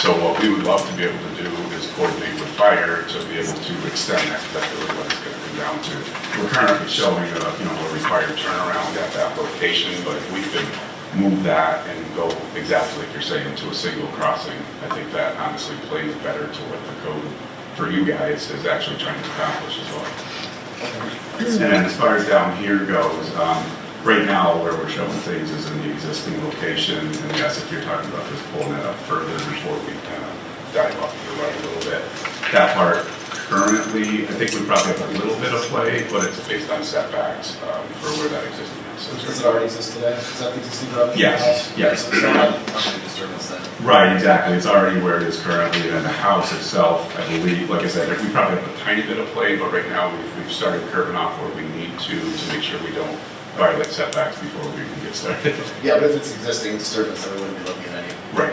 Speaker 15: So what we would love to be able to do is coordinate with fire to be able to extend that. That's really what it's going to come down to. We're currently showing a required turnaround at that location, but if we could move that and go exactly like you're saying to a single crossing, I think that honestly plays better to what the code for you guys is actually trying to accomplish as well. And then as far as down here goes, right now where we're showing things is in the existing location, and yes, if you're talking about just pulling that up further before we kind of dive off to the right a little bit, that part currently, I think we probably have a little bit of play, but it's based on setbacks for where that existing house is.
Speaker 5: Does it already exist today? Is that the existing driveway?
Speaker 15: Yes, yes.
Speaker 5: So it's not any disturbance then?
Speaker 15: Right, exactly. It's already where it is currently, and the house itself, I believe, like I said, we probably have a tiny bit of play, but right now we've started curving off where we need to make sure we don't violate setbacks before we can get started.
Speaker 5: Yeah, but if it's existing disturbance, then we wouldn't be looking at any
Speaker 15: Right.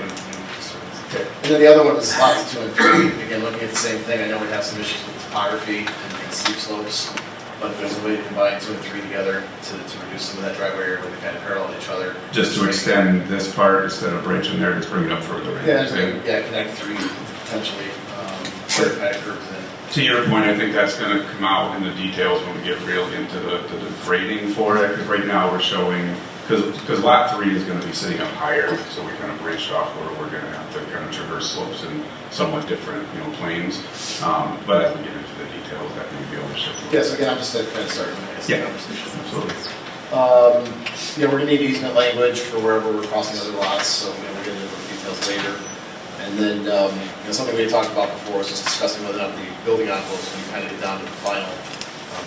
Speaker 5: disturbance. Okay. And then the other one is lots 2 and 3. Again, looking at the same thing. I know we have some issues with topography and steep slopes, but if there's a way to combine 2 and 3 together to reduce some of that driveway area where they kind of parallel each other.
Speaker 15: Just to extend this part instead of branching there, just bring it up further.
Speaker 5: Yeah, connect 3 potentially, where it kind of curves in.
Speaker 15: To your point, I think that's going to come out in the details when we get real into the grading for it. Because right now we're showing, because lot 3 is going to be sitting up higher, so we kind of branched off where we're going to have to kind of traverse slopes in somewhat different, planes. But as we get into the details, that may be able to shift.
Speaker 5: Yeah, so again, I'm just kind of starting the conversation.
Speaker 15: Absolutely.
Speaker 5: We're going to need easement language for wherever we're crossing other lots, so we'll get into the details later. And then, something we had talked about before was just discussing whether or not the building envelopes, when you kind of get down to the final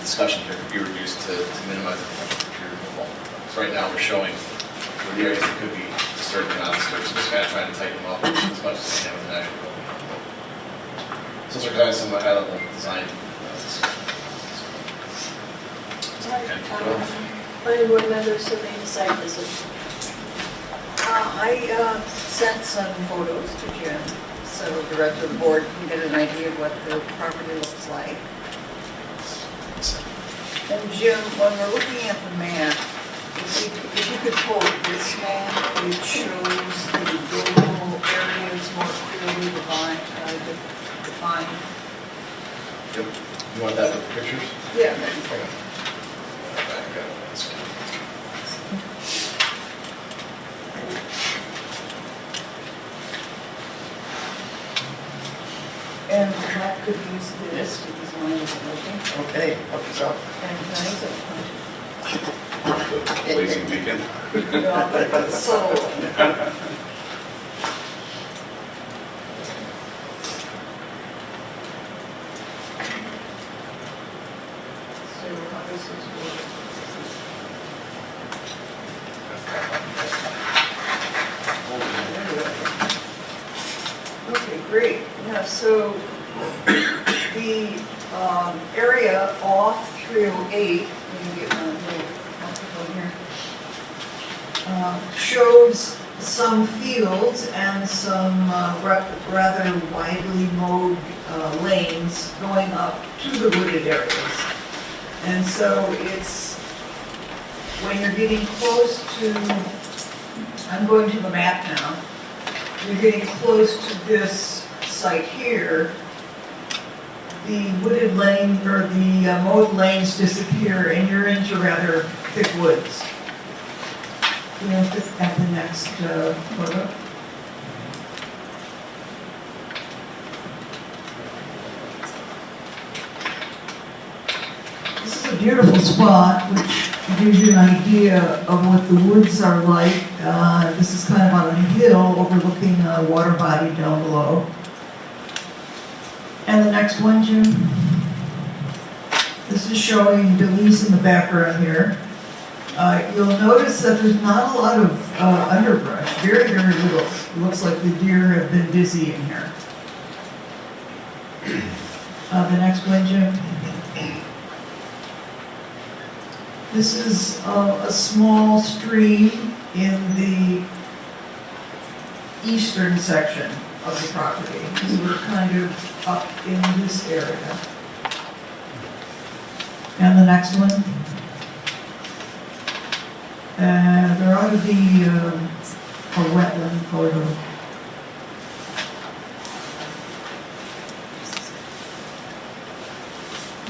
Speaker 5: discussion here, could be reduced to minimize the potential for tree removal. So right now we're showing where the areas that could be disturbed and not disturbed, so just kind of trying to tighten them up as much as we can with the natural building envelope. those are kind of some of the high-level design.
Speaker 1: Planning board members surveying the site visit.
Speaker 7: I sent some photos to Jim, so the rest of the board can get an idea of what the property looks like. And Jim, when we're looking at the map, if you could quote this map, it shows the buildable areas more clearly defined.
Speaker 5: Yep. You want that with pictures?
Speaker 7: Yeah. And Matt could use this because mine isn't working.
Speaker 3: Okay, help yourself.
Speaker 7: And nice.
Speaker 10: Lazy weekend.
Speaker 7: So. Okay, great. Yeah, so the area off 308, let me get my little microphone here, shows some fields and some rather widely mowed lanes going up to the wooded areas. And so it's, when you're getting close to, I'm going to the map now, you're getting close to this site here, the wooded lane, or the mowed lanes disappear and you're into rather thick woods. You know, at the next photo. This is a beautiful spot, which gives you an idea of what the woods are like. This is kind of on a hill overlooking a water body down below. And the next one, Jim. This is showing Belize in the background here. You'll notice that there's not a lot of underbrush, very, very little. It looks like the deer have been busy in here. The next one, Jim. This is a small stream in the eastern section of the property. So we're kind of up in this area. And the next one. There ought to be a wetland photo.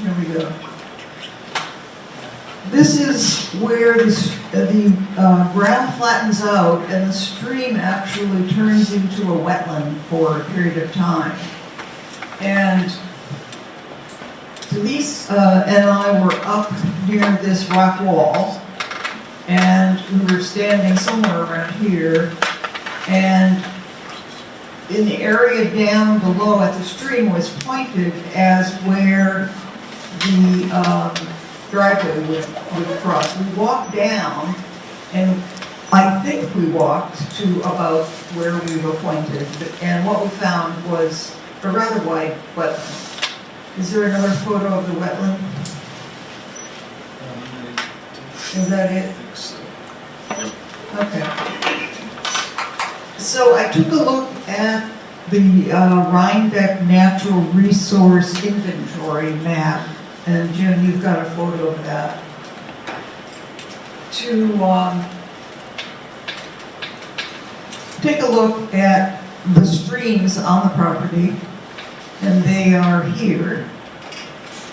Speaker 7: Here we go. This is where the ground flattens out and the stream actually turns into a wetland for a period of time. And Denise and I were up near this rock wall, and we were standing somewhere around here, and in the area down below at the stream was pointed as where the driveway would cross. We walked down, and I think we walked to about where we were pointed, and what we found was a rather wide wetland. Is there another photo of the wetland? Is that it? Okay. So I took a look at the Rhinebeck Natural Resource Inventory map, and Jim, you've got a photo of that, to take a look at the streams on the property, and they are here.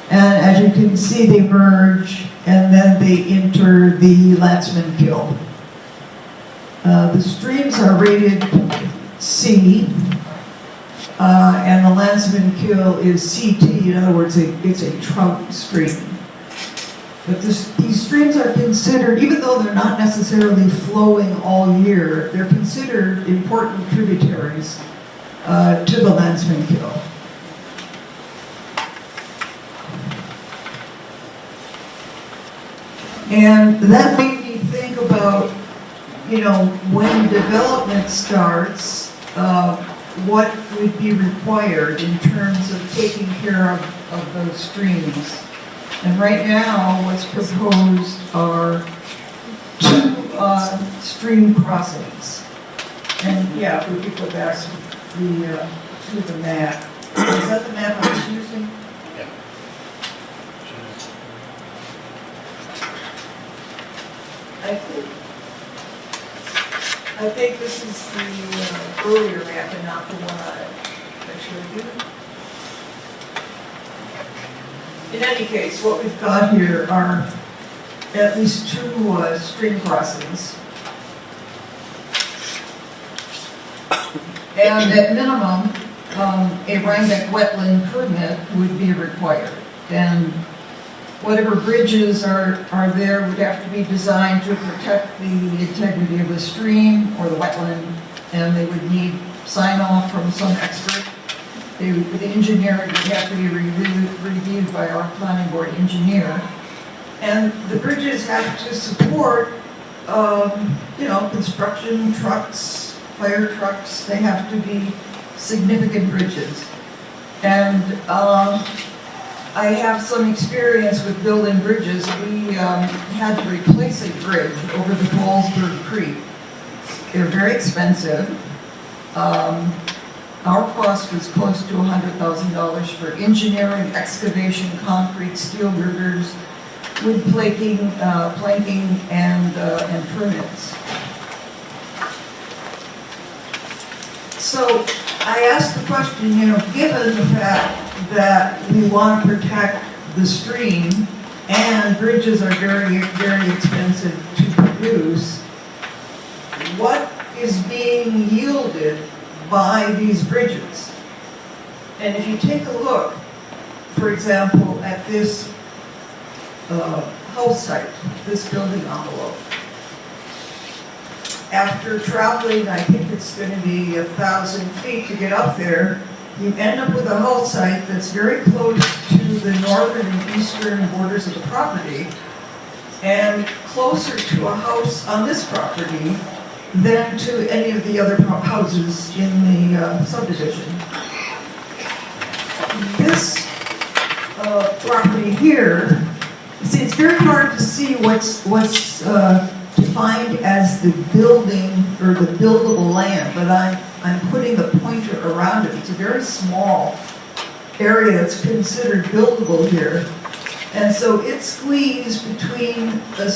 Speaker 7: And as you can see, they merge, and then they enter the Landsman Kill. The streams are rated C, and the Landsman Kill is CT. In other words, it's a trout stream. But these streams are considered, even though they're not necessarily flowing all year, they're considered important tributaries to the Landsman Kill. And that made me think about, you know, when development starts, what would be required in terms of taking care of those streams. And right now, what's proposed are 2 stream crossings. And yeah, if we could go back to the map. Is that the map I was using? I think this is the earlier map and not the one I showed you. In any case, what we've got here are at least 2 stream crossings. And at minimum, a Rhinebeck wetland permit would be required. And whatever bridges are there would have to be designed to protect the integrity of the stream or the wetland, and they would need sign off from some expert. The engineering would have to be reviewed by our planning board engineer. And the bridges have to support, construction trucks, fire trucks. They have to be significant bridges. And I have some experience with building bridges. We had to replace a bridge over the Fallsburg Creek. They're very expensive. Our cost was close to $100,000 for engineering, excavation, concrete, steel girders, wood planking, and permits. So I asked the question, given the fact that we want to protect the stream and bridges are very, very expensive to produce, what is being yielded by these bridges? And if you take a look, for example, at this house site, this building envelope, after traveling, I think it's going to be 1,000 feet to get up there, you end up with a house site that's very close to the northern and eastern borders of the property and closer to a house on this property than to any of the other houses in the subdivision. This property here, see, it's very hard to see what's defined as the building or the buildable land, but I'm putting the pointer around it. It's a very small area that's considered buildable here. And so it's squeezed between 2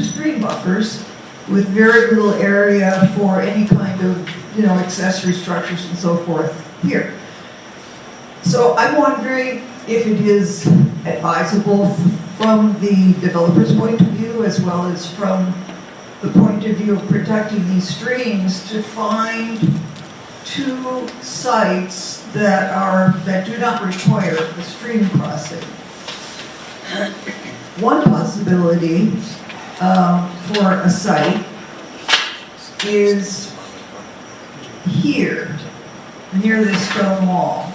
Speaker 7: stream buffers with very little area for any kind of, accessory structures and so forth here. So I'm wondering if it is advisable from the developer's point of view as well as from the point of view of protecting these streams to find 2 sites that do not require a stream crossing. One possibility for a site is here, near this stone wall.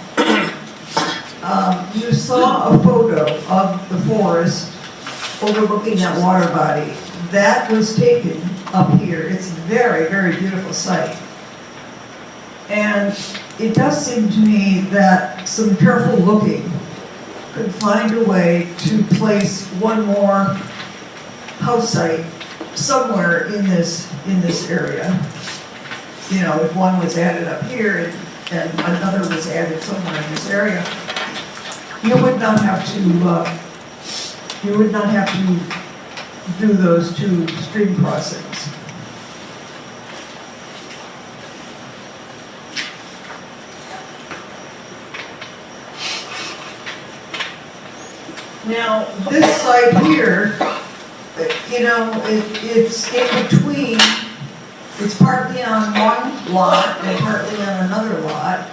Speaker 7: You saw a photo of the forest overlooking that water body. That was taken up here. It's a very, very beautiful site. And it does seem to me that some careful looking could find a way to place one more house site somewhere in this area. If one was added up here and another was added somewhere in this area, you would not have to do those 2 stream crossings. Now, this site here, it's in between. It's partly on one lot and partly on another lot.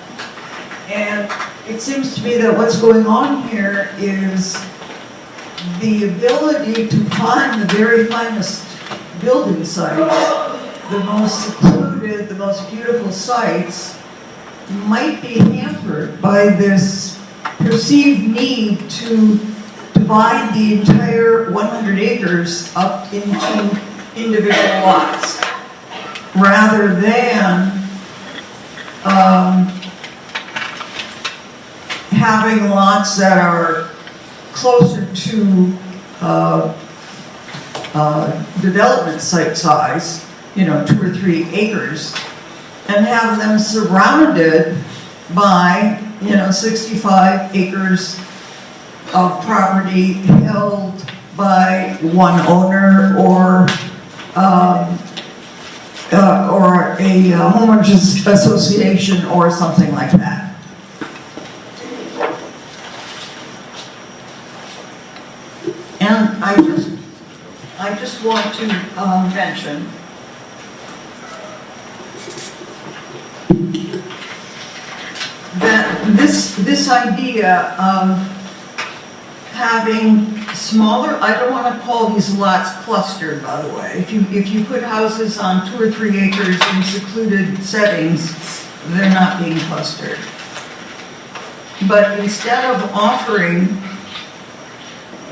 Speaker 7: And it seems to me that what's going on here is the ability to find the very finest building sites, the most secluded, the most beautiful sites, might be hampered by this perceived need to divide the entire 100 acres up into individual lots, rather than having lots that are closer to development site size, 2 or 3 acres, and have them surrounded by, 65 acres of property held by one owner or a homeowners association or something like that. And I just want to mention that this idea of having smaller, I don't want to call these lots clustered, by the way. If you put houses on 2 or 3 acres in secluded settings, they're not being clustered. But instead of offering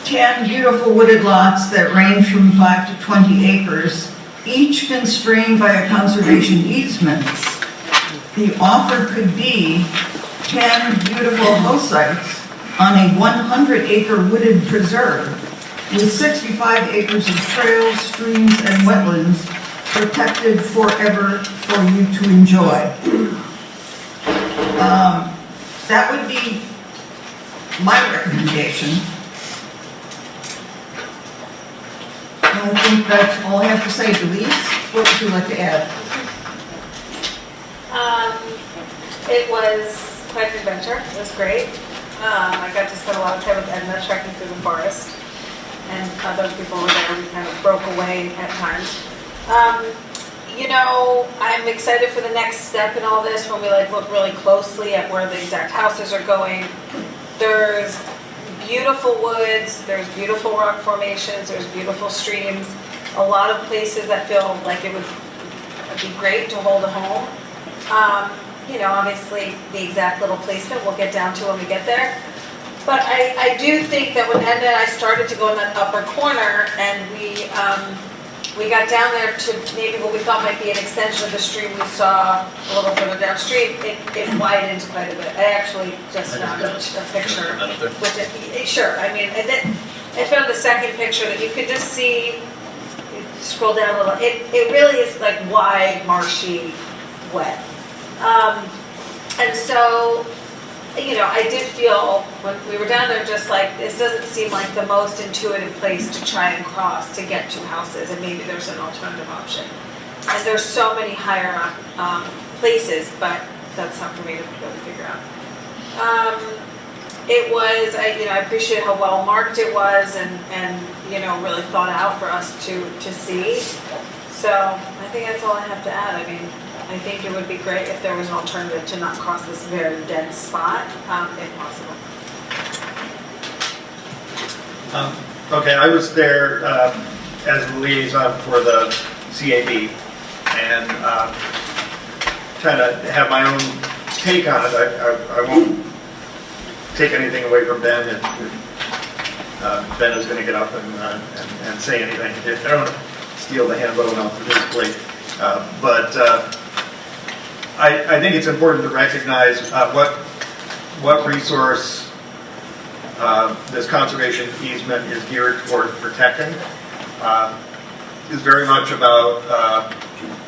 Speaker 7: 10 beautiful wooded lots that range from 5 to 20 acres, each constrained by a conservation easement, the offer could be 10 beautiful house sites on a 100-acre wooded preserve with 65 acres of trails, streams, and wetlands protected forever for you to enjoy. That would be my recommendation. I think that's all I have to say. Denise, what would you like to add?
Speaker 12: It was quite an adventure. It was great. I got to spend a lot of time with Edna trekking through the forest, and other people were there. We kind of broke away at times. I'm excited for the next step in all this when we look really closely at where the exact houses are going. There's beautiful woods, there's beautiful rock formations, there's beautiful streams, a lot of places that feel like it would be great to hold a home. Obviously the exact little placement we'll get down to when we get there. But I do think that when Edna and I started to go in that upper corner and we got down there to maybe what we thought might be an extension of the stream we saw a little further downstream, it widens quite a bit. I actually just found a picture. Sure, I found the second picture that you could just see, scroll down a little, it really is like wide, marshy, wet. And so, I did feel when we were down there just like, this doesn't seem like the most intuitive place to try and cross to get to houses, and maybe there's an alternative option. And there's so many higher up places, but that's not for me to really figure out. It was, I appreciate how well marked it was and really thought out for us to see. So I think that's all I have to add. I think it would be great if there was an alternative to not cross this very dense spot, if possible.
Speaker 3: Okay, I was there as the liaison for the CAB and kind of have my own take on it. I won't take anything away from Ben if Ben is going to get up and say anything. I don't steal the handle off of his plate. But I think it's important to recognize what resource this conservation easement is geared toward protecting. Is very much about,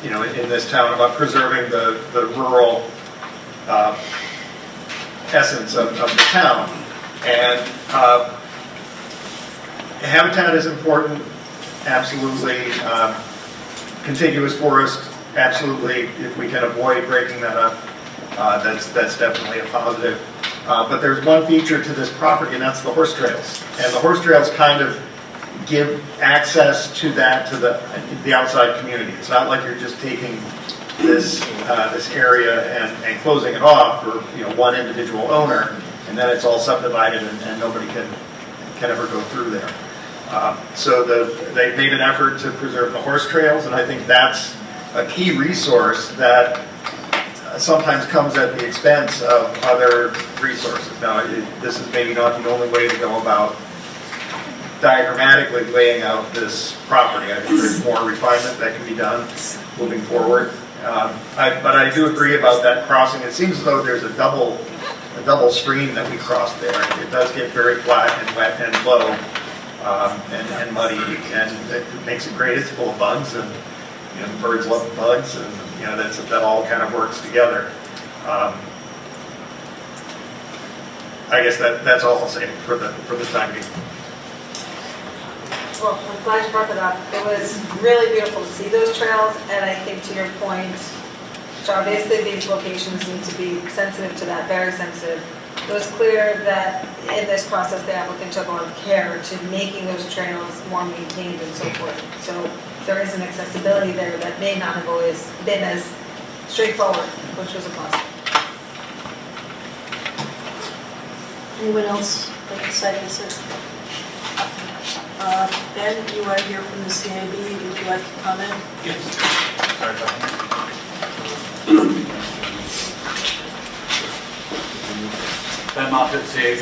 Speaker 3: in this town, about preserving the rural essence of the town. And habitat is important, absolutely. Contiguous forest, absolutely. If we can avoid breaking that up, that's definitely a positive. But there's one feature to this property, and that's the horse trails. And the horse trails kind of give access to that to the outside community. It's not like you're just taking this area and closing it off for one individual owner, and then it's all subdivided and nobody can ever go through there. So they've made an effort to preserve the horse trails, and I think that's a key resource that sometimes comes at the expense of other resources. Now, this is maybe not the only way to go about diagrammatically laying out this property. I think there's more refinement that can be done moving forward. But I do agree about that crossing. It seems as though there's a double stream that we crossed there. It does get very flat and wet and low and muddy, and it makes it great. It's full of bugs, and birds love bugs, and that all kind of works together. I guess that's all I'll say for the time being.
Speaker 12: Well, I'm glad you brought that up. It was really beautiful to see those trails, and I think to your point, obviously these locations need to be sensitive to that, very sensitive. It was clear that in this process, the applicant took a lot of care to making those trails more maintained and so forth. So there is an accessibility there that may not have always been as straightforward, which was a plus.
Speaker 1: Anyone else like to cite this? Ben, you are here from the CAB. Would you like to comment?
Speaker 18: Yes. Sorry about that. Ben Moffitt, CAB.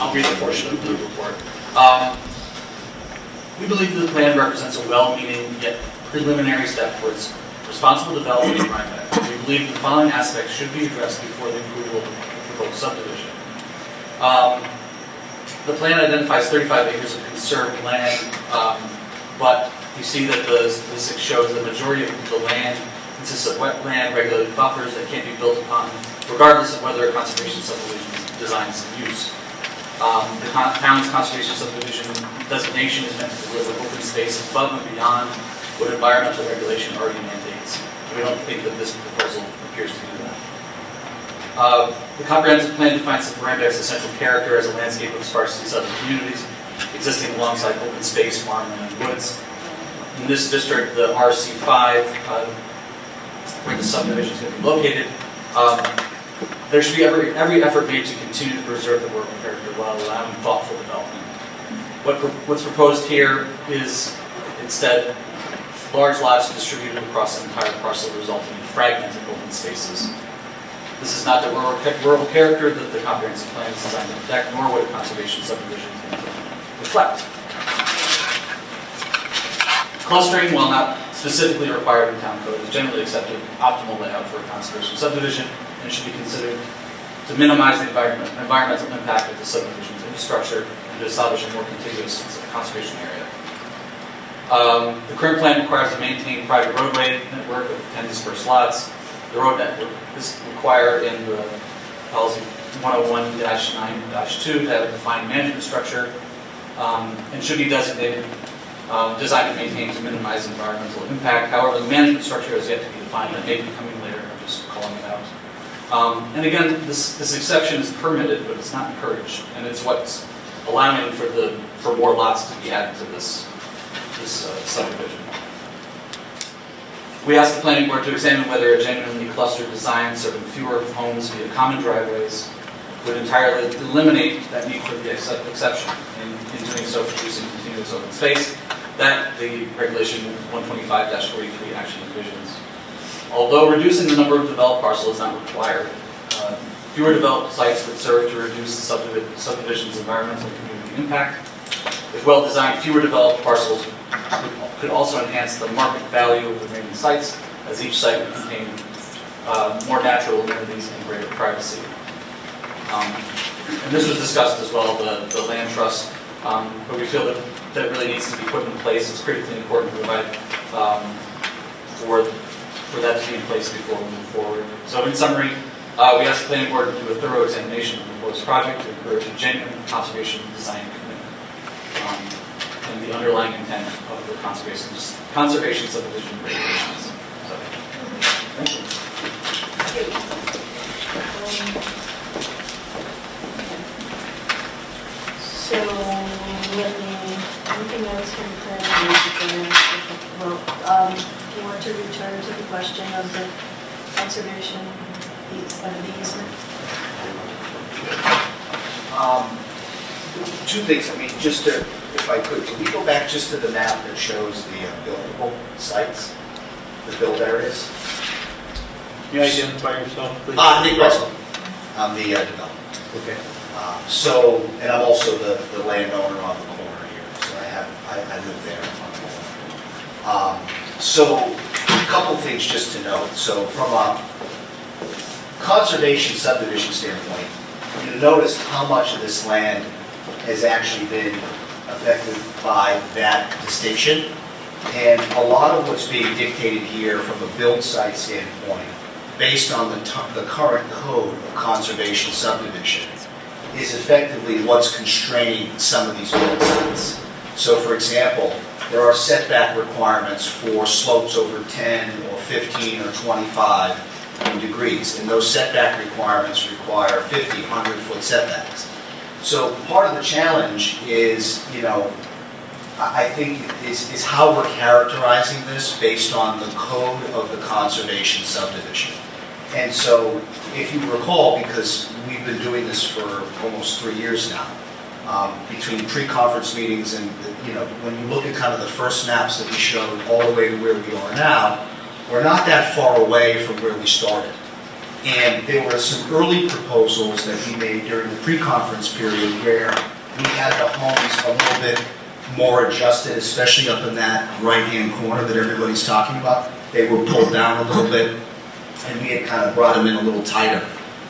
Speaker 18: I'll read a portion of the report. We believe the plan represents a well-meaning yet preliminary step towards responsible development in Rhinebeck. We believe the following aspects should be addressed before the approval of the proposed subdivision. The plan identifies 35 acres of conserved land, but you see that the statistic shows the majority of the land consists of wetland regulated buffers that can't be built upon, regardless of whether a conservation subdivision designs and use. The town's conservation subdivision designation is meant to deliver open space above and beyond what environmental regulation already mandates. We don't think that this proposal appears to do that. The comprehensive plan defines the Rhinebeck's essential character as a landscape of sparsely settled communities existing alongside open space, farmland, and woods. In this district, the RC5, where the subdivision is going to be located, there should be every effort made to continue to preserve the rural character while allowing thoughtful development. What's proposed here is instead large lots distributed across an entire parcel, resulting in fragmented open spaces. This is not the rural character that the comprehensive plan is designed to protect, nor would a conservation subdivision reflect. Clustering, while not specifically required in town code, is generally accepted optimal layout for a conservation subdivision and should be considered to minimize the environmental impact of the subdivision's infrastructure and to establish a more contiguous conservation area. The current plan requires to maintain private roadway network of 10 dispersed lots. The road network is required in the policy 101-9-2 to have a defined management structure and should be designated, designed and maintained to minimize environmental impact. However, the management structure has yet to be defined. That may be coming later. I'm just calling it out. And again, this exception is permitted, but it's not encouraged, and it's what's allowing for more lots to be added to this subdivision. We asked the planning board to examine whether a genuinely clustered design serving fewer homes via common driveways would entirely eliminate that need for the exception. In doing so, producing continuous open space that the regulation 125-43 actually envisions. Although reducing the number of developed parcels is not required, fewer developed sites would serve to reduce the subdivision's environmental and community impact. If well designed, fewer developed parcels could also enhance the market value of the remaining sites, as each site would contain more natural amenities and greater privacy. And this was discussed as well, the land trust, but we feel that really needs to be put in place. It's critically important to provide for that to be in place before we move forward. So in summary, we asked the planning board to do a thorough examination of the proposed project to encourage a genuine conservation design commitment and the underlying intent of the conservation subdivision regulations. So, thank you.
Speaker 1: So, anything else from the planning board? Well, do you want to return to the question of the conservation of the easement?
Speaker 4: Two things. I mean, just to, if I could we go back just to the map that shows the buildable sites, the build areas?
Speaker 16: Can you identify yourself, please?
Speaker 4: Nick Russell. I'm the developer.
Speaker 16: Okay.
Speaker 4: And I'm also the landowner on the corner here, so I live there on the corner. So, a couple things just to note. So, from a conservation subdivision standpoint, you notice how much of this land has actually been affected by that distinction. And a lot of what's being dictated here from a build site standpoint, based on the current code of conservation subdivision, is effectively what's constraining some of these build sites. So for example, there are setback requirements for slopes over 10 or 15 or 25 degrees, and those setback requirements require 50, 100-foot setbacks. So part of the challenge is, I think is how we're characterizing this based on the code of the conservation subdivision. And so if you recall, because we've been doing this for almost 3 years now, between pre-conference meetings and, when you look at kind of the first maps that we showed all the way to where we are now, we're not that far away from where we started. And there were some early proposals that we made during the pre-conference period where we had the homes a little bit more adjusted, especially up in that right-hand corner that everybody's talking about. They were pulled down a little bit, and we had kind of brought them in a little tighter.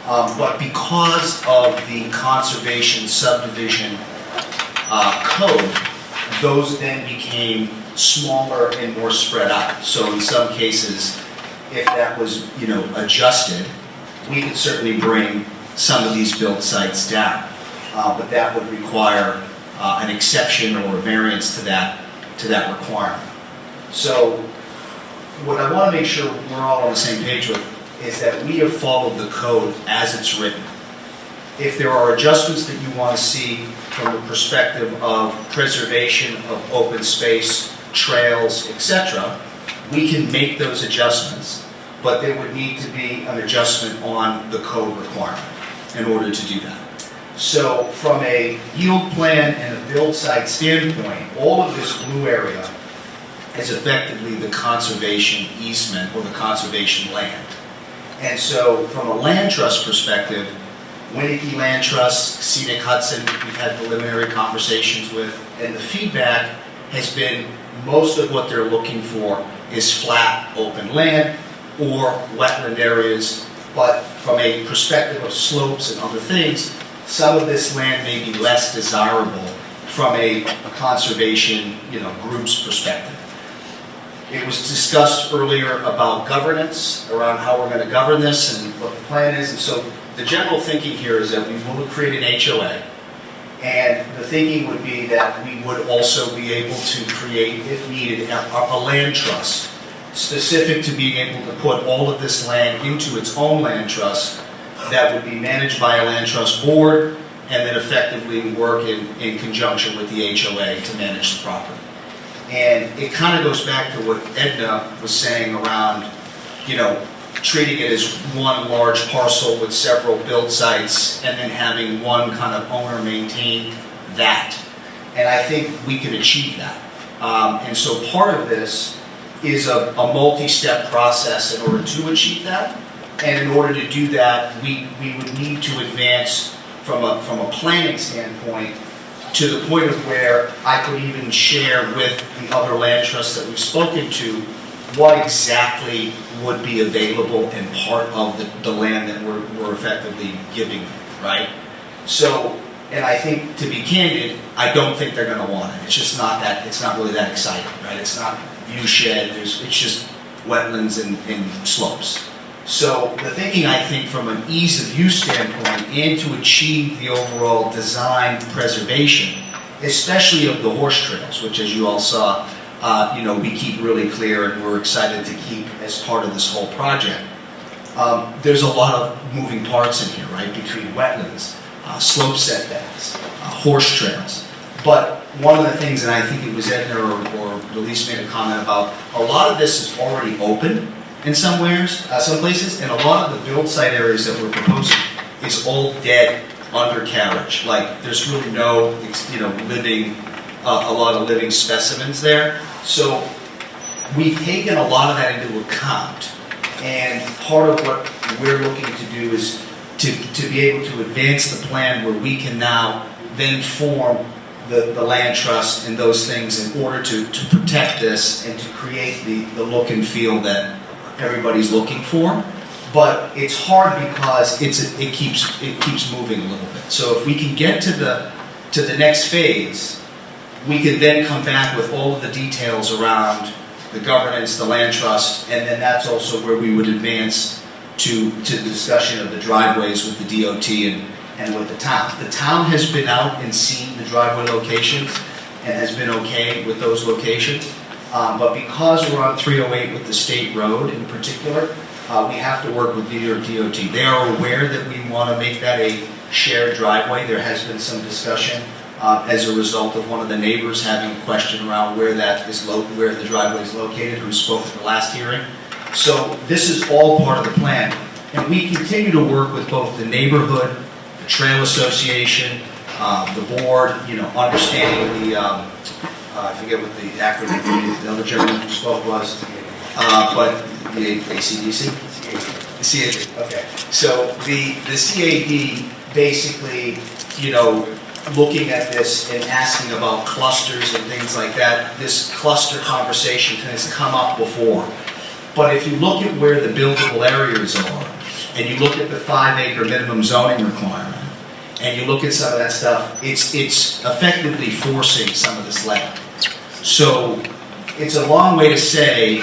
Speaker 4: But because of the conservation subdivision code, those then became smaller and more spread out. So in some cases, if that was adjusted, we could certainly bring some of these build sites down. But that would require an exception or a variance to that requirement. So what I want to make sure we're all on the same page with is that we have followed the code as it's written. If there are adjustments that you want to see from the perspective of preservation of open space, trails, etc., we can make those adjustments, but there would need to be an adjustment on the code requirement in order to do that. So from a yield plan and a build site standpoint, all of this blue area is effectively the conservation easement or the conservation land. And so from a land trust perspective, Winnicke Land Trust, Scenic Hudson, we've had preliminary conversations with, and the feedback has been most of what they're looking for is flat, open land or wetland areas, but from a perspective of slopes and other things, some of this land may be less desirable from a conservation group's perspective. It was discussed earlier about governance, around how we're going to govern this and what the plan is. And so the general thinking here is that we will create an HOA. And the thinking would be that we would also be able to create, if needed, a land trust specific to being able to put all of this land into its own land trust that would be managed by a land trust board and then effectively work in conjunction with the HOA to manage the property. And it kind of goes back to what Edna was saying around, treating it as one large parcel with several build sites and then having one kind of owner maintain that. And I think we can achieve that. And so part of this is a multi-step process in order to achieve that. And in order to do that, we would need to advance from a planning standpoint to the point of where I could even share with the other land trusts that we've spoken to what exactly would be available and part of the land that we're effectively giving them, right? So, and I think, to be candid, I don't think they're going to want it. It's just not that, it's not really that exciting, right? It's not view shed, it's just wetlands and slopes. So the thinking, I think, from an ease of use standpoint and to achieve the overall design preservation, especially of the horse trails, which as you all saw, we keep really clear and we're excited to keep as part of this whole project. There's a lot of moving parts in here, right, between wetlands, slope setbacks, horse trails. But one of the things, and I think it was Edna or Elise made a comment about, a lot of this is already open in some places, and a lot of the build site areas that we're proposing is all dead undercarriage. Like there's really no, living, a lot of living specimens there. So we've taken a lot of that into account, and part of what we're looking to do is to be able to advance the plan where we can now then form the land trust and those things in order to protect this and to create the look and feel that everybody's looking for. but it's hard because it keeps moving a little bit. So if we can get to the next phase, we can then come back with all of the details around the governance, the land trust, and then that's also where we would advance to the discussion of the driveways with the DOT and with the town. The town has been out and seen the driveway locations and has been okay with those locations. But because we're on 308 with the state road in particular, we have to work with New York DOT. They are aware that we want to make that a shared driveway. There has been some discussion as a result of one of the neighbors having a question around where where the driveway is located, who spoke at the last hearing. So this is all part of the plan. And we continue to work with both the neighborhood, the trail association, the board, understanding the, I forget what the acronym the other gentleman who spoke was, but the ACDC? The CAD, okay. So the CAD basically, looking at this and asking about clusters and things like that, this cluster conversation has come up before. But if you look at where the buildable areas are, and you look at the 5-acre minimum zoning requirement, and you look at some of that stuff, it's effectively forcing some of this land. So it's a long way to say,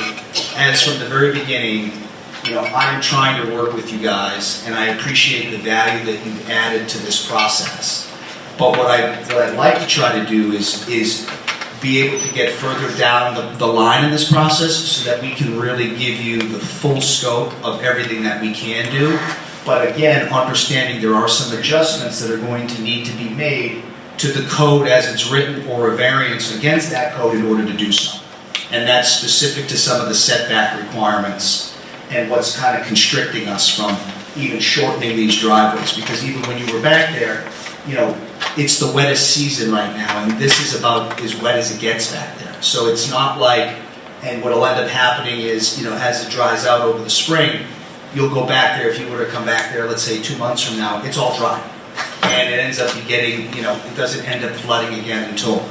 Speaker 4: as from the very beginning, I'm trying to work with you guys, and I appreciate the value that you've added to this process. But what I'd like to try to do is be able to get further down the line in this process so that we can really give you the full scope of everything that we can do. But again, understanding there are some adjustments that are going to need to be made to the code as it's written or a variance against that code in order to do so. And that's specific to some of the setback requirements and what's kind of constricting us from even shortening these driveways. Because even when you were back there, it's the wettest season right now, and this is about as wet as it gets back there. So it's not like, and what'll end up happening is, as it dries out over the spring, you'll go back there, if you were to come back there, let's say 2 months from now, it's all dry. And it ends up getting, it doesn't end up flooding again until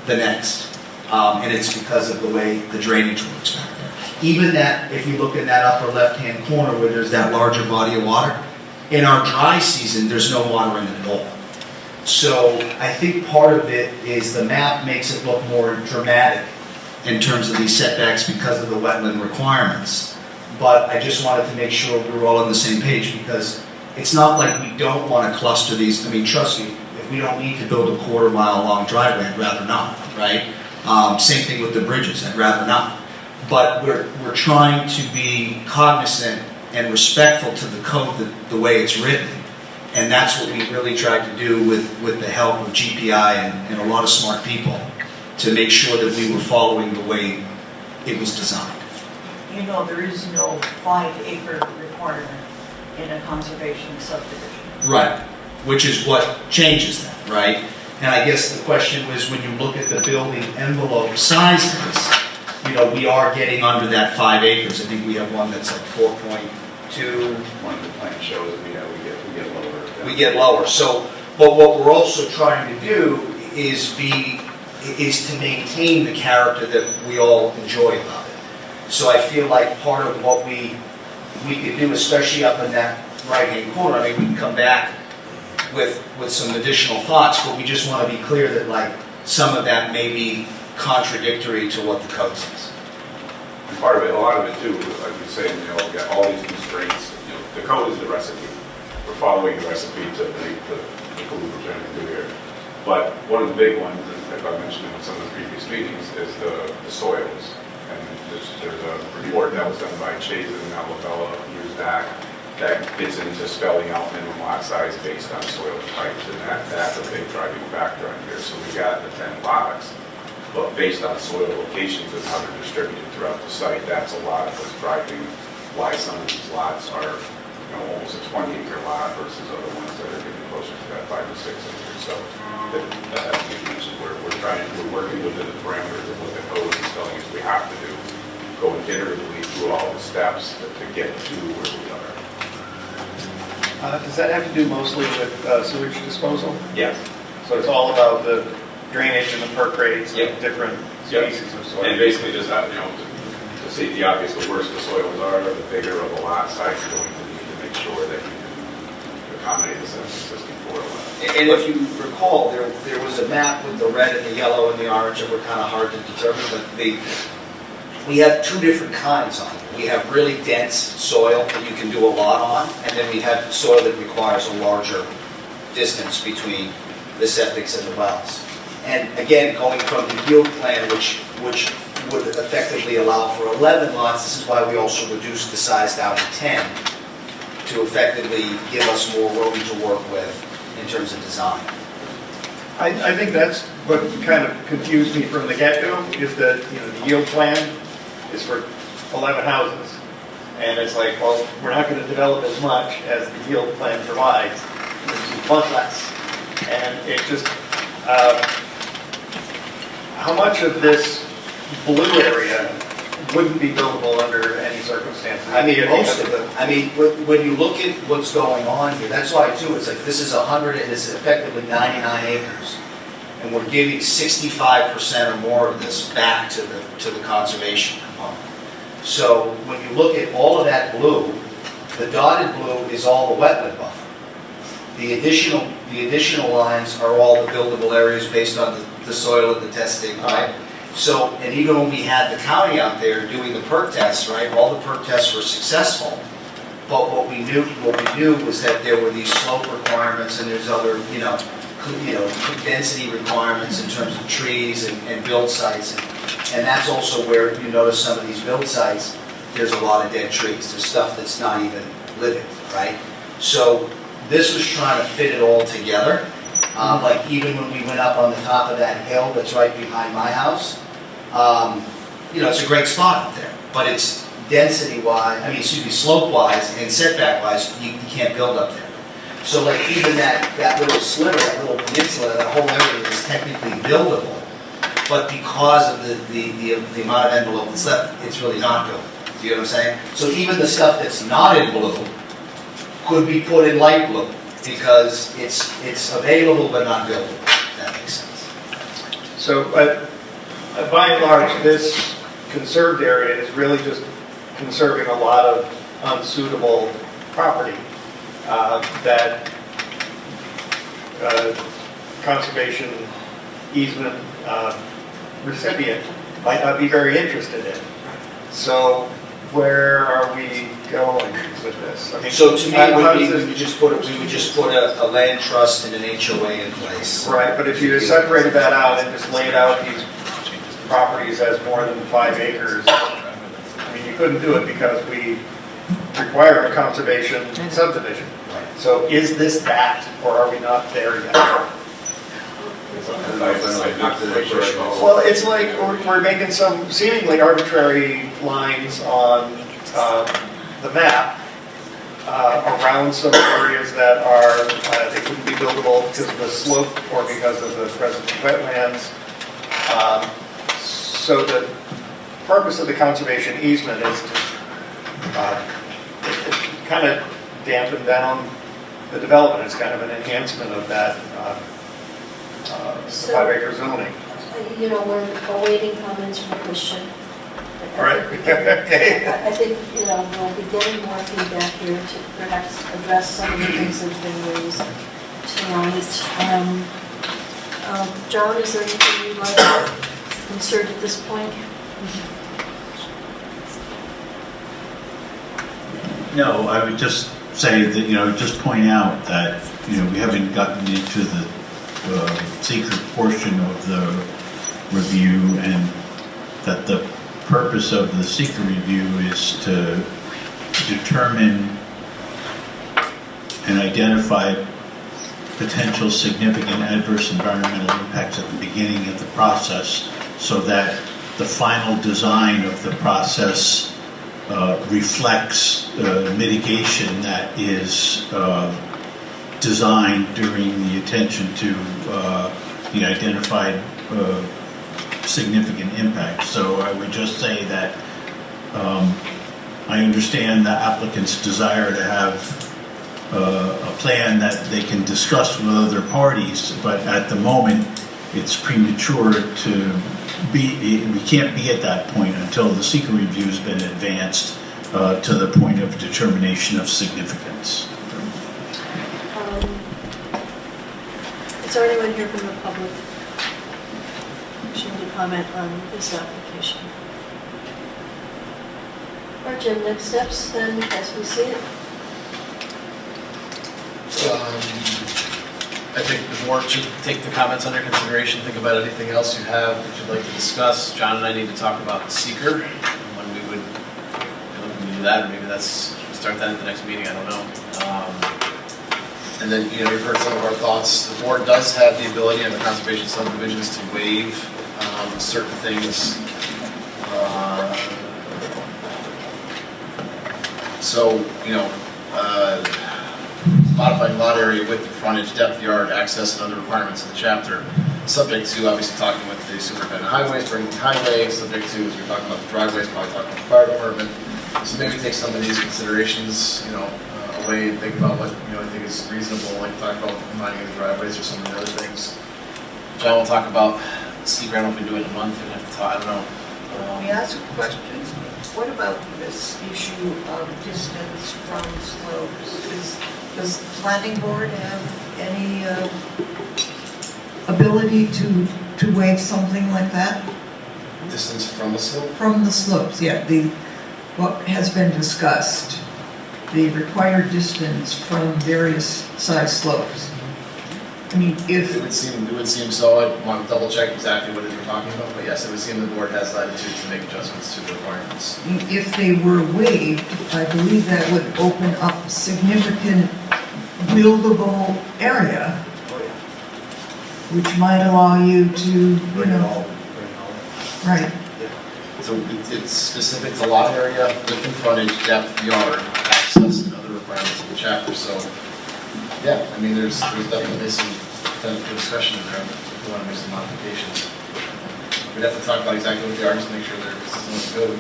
Speaker 4: the next. And it's because of the way the drainage works back there. Even that, if you look in that upper left-hand corner where there's that larger body of water, in our dry season, there's no water in it at all. So I think part of it is the map makes it look more dramatic in terms of these setbacks because of the wetland requirements. But I just wanted to make sure we were all on the same page, because it's not like we don't want to cluster these. I mean, trust me, if we don't need to build a quarter-mile long driveway, I'd rather not, right? Same thing with the bridges, I'd rather not. But we're trying to be cognizant and respectful to the code the way it's written. And that's what we really tried to do with the help of GPI and a lot of smart people to make sure that we were following the way it was designed.
Speaker 7: There is no 5-acre requirement in a conservation subdivision.
Speaker 4: Right, which is what changes that, right? And I guess the question was, when you look at the building envelope sizes, we are getting under that 5 acres. I think we have one that's like 4.2.
Speaker 19: One of the plan shows we get lower.
Speaker 4: We get lower. So, but what we're also trying to do is to maintain the character that we all enjoy about it. So I feel like part of what we could do, especially up in that right-hand corner, I mean, we can come back with some additional thoughts, but we just want to be clear that some of that may be contradictory to what the code says.
Speaker 19: And part of it, a lot of it too, like you say, we've got all these constraints. The code is the recipe. We're following the recipe to make the food we're trying to do here. But one of the big ones, as I mentioned in some of the previous meetings, is the soils. And there's a report that was done by Chase and Alabella years back that gets into spelling out minimum lot size based on soil types, and that's a big driving factor on here. So we got the 10 lots, but based on soil locations and how they're distributed throughout the site, that's a lot of what's driving why some of these lots are almost a 20-acre lot versus other ones that are getting closer to that 5 to 6 acres. So that's the reason we're working within the parameters of what the code is telling us we have to do, going iteratively through all the steps to get to where we are.
Speaker 3: Does that have to do mostly with sewage disposal?
Speaker 19: Yes.
Speaker 3: So it's all about the drainage and the perk rates of different species of soil?
Speaker 19: And basically just have, to state the obvious, the worse the soils are, the bigger of a lot size you're going to need to make sure that you can accommodate the existing 411.
Speaker 20: And if you recall, there was a map with the red and the yellow and the orange that were kind of hard to determine, but we have two different kinds on it. We have really dense soil that you can do a lot on, and then we have soil that requires a larger distance between the septics and the wells. And again, going from the yield plan, which would effectively allow for 11 lots, this is why we also reduced the size down to 10, to effectively give us more room to work with in terms of design.
Speaker 3: I think that's what kind of confused me from the get-go, is that, the yield plan is for 11 houses. And it's like, well, we're not going to develop as much as the yield plan provides. It's much less. And it just, how much of this blue area wouldn't be buildable under any circumstances?
Speaker 20: I mean, most of it. I mean, when you look at what's going on here, that's why too, it's like this is 100, it's effectively 99 acres. And we're giving 65% or more of this back to the conservation component. So when you look at all of that blue, the dotted blue is all the wetland buffer. The additional lines are all the buildable areas based on the soil and the testing, right? So, and even when we had the county out there doing the perk tests, right, all the perk tests were successful. But what we knew was that there were these slope requirements and there's other, density requirements in terms of trees and build sites. And that's also where you notice some of these build sites, there's a lot of dead trees. There's stuff that's not even living, right? So this was trying to fit it all together. Like even when we went up on the top of that hill that's right behind my house, it's a great spot up there. But it's density-wise, slope-wise and setback-wise, you can't build up there. So like even that little sliver, that little peninsula, that whole area is technically buildable. But because of the amount of envelope that's left, it's really not buildable. Do you know what I'm saying? So even the stuff that's not in blue could be put in light blue because it's available but not buildable, if that makes sense.
Speaker 3: So by and large, this conserved area is really just conserving a lot of unsuitable property that conservation easement recipient might not be very interested in. So where are we going with this?
Speaker 20: So to me, we would just put a land trust and an HOA in place.
Speaker 3: Right, but if you separated that out and just laid out these properties as more than 5 acres, you couldn't do it because we require a conservation subdivision.
Speaker 20: Right.
Speaker 3: So is this that, or are we not there yet? Well, it's like we're making some seemingly arbitrary lines on the map around some areas that are, they couldn't be buildable because of the slope or because of the presence of wetlands. So the purpose of the conservation easement is to kind of dampen down the development. It's kind of an enhancement of that 5-acre zoning.
Speaker 1: We're awaiting comments from Christian.
Speaker 3: All right. Okay.
Speaker 1: I think, we'll be getting more feedback here to perhaps address some of the things that have been raised tonight. John, is there anything you'd like to insert at this point?
Speaker 17: No, I would just say that, just point out that, we haven't gotten into the secret portion of the review, and that the purpose of the secret review is to determine and identify potential significant adverse environmental impacts at the beginning of the process so that the final design of the process reflects mitigation that is designed during the attention to the identified significant impact. So I would just say that I understand the applicant's desire to have a plan that they can discuss with other parties, but at the moment it's premature to we can't be at that point until the seeker review's been advanced to the point of determination of significance.
Speaker 1: Is there anyone here from the public wishing to comment on this application? All right, Jim, next steps then as we see it.
Speaker 5: I think the board should take the comments under consideration, think about anything else you have that you'd like to discuss. John and I need to talk about the seeker, and when we would do that, or maybe that's, start that at the next meeting, I don't know. And then, you've heard some of our thoughts. The board does have the ability under conservation subdivisions to waive certain things. Modifying lot area, width, frontage, depth, yard, access, and other requirements of the chapter, subject to obviously talking with the superintendent of highways, bringing the highway, subject to, as we're talking about the driveways, probably talking about the fire department. So maybe take some of these considerations, away and think about what, I think is reasonable, like talk about combining the driveways or some of the other things. John will talk about secret, I don't know if we do it in a month, and have to talk, I don't know.
Speaker 7: Let me ask a question. What about this issue of distance from slopes? Does the planning board have any ability to waive something like that?
Speaker 5: Distance from the slope?
Speaker 7: From the slopes, yeah. What has been discussed, the required distance from various size slopes. I mean, if...
Speaker 5: It would seem so. I'd want to double check exactly what it is we're talking about, but yes, it would seem the board has latitude to make adjustments to the requirements.
Speaker 7: If they were waived, I believe that would open up significant buildable area, which might allow you to, right.
Speaker 5: So it's specific to lot area, width and frontage, depth, yard, access, and other requirements of the chapter. So, yeah, I mean, there's definitely some potential for discussion in there if you want to make some modifications. We'd have to talk about exactly what they are, just to make sure they're consistent with code.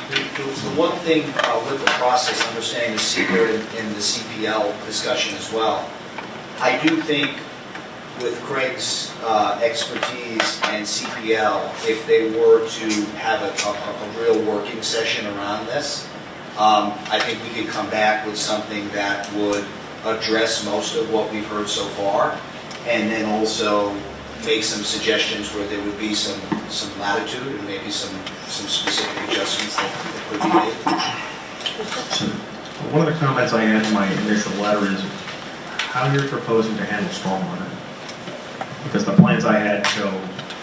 Speaker 20: The one thing with the process, understanding the seeker in the CPL discussion as well, I do think with Craig's expertise and CPL, if they were to have a real working session around this, I think we could come back with something that would address most of what we've heard so far, and then also make some suggestions where there would be some latitude and maybe some specific adjustments that could be made.
Speaker 14: So, one of the comments I had in my initial letter is how you're proposing to handle stormwater. Because the plans I had show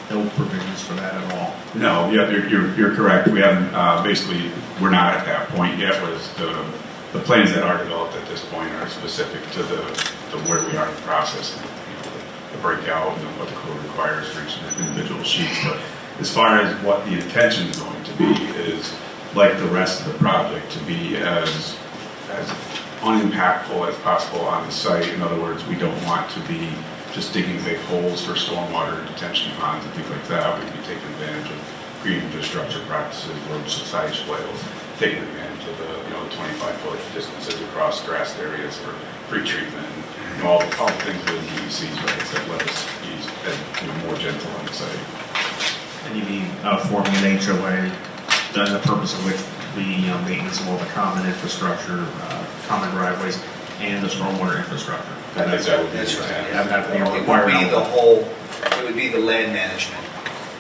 Speaker 14: no provisions for that at all.
Speaker 21: No, yeah, you're correct. We haven't, basically, we're not at that point yet. Was the plans that are developed at this point are specific to where we are in the process, the breakout and what the code requires for each individual sheets. But as far as what the intention is going to be is, like the rest of the project, to be as unimpactful as possible on the site. In other words, we don't want to be just digging big holes for stormwater detention ponds and things like that. We'd be taking advantage of green infrastructure practices, road side swales, taking advantage of the 25-foot distances across grassed areas for pre-treatment, all the things that DEC's regs that let us be more gentle on the site.
Speaker 14: And you'd be forming an HOA, the purpose of which would be maintenance of all the common infrastructure, common driveways, and the stormwater infrastructure.
Speaker 20: That's right. It would be the land management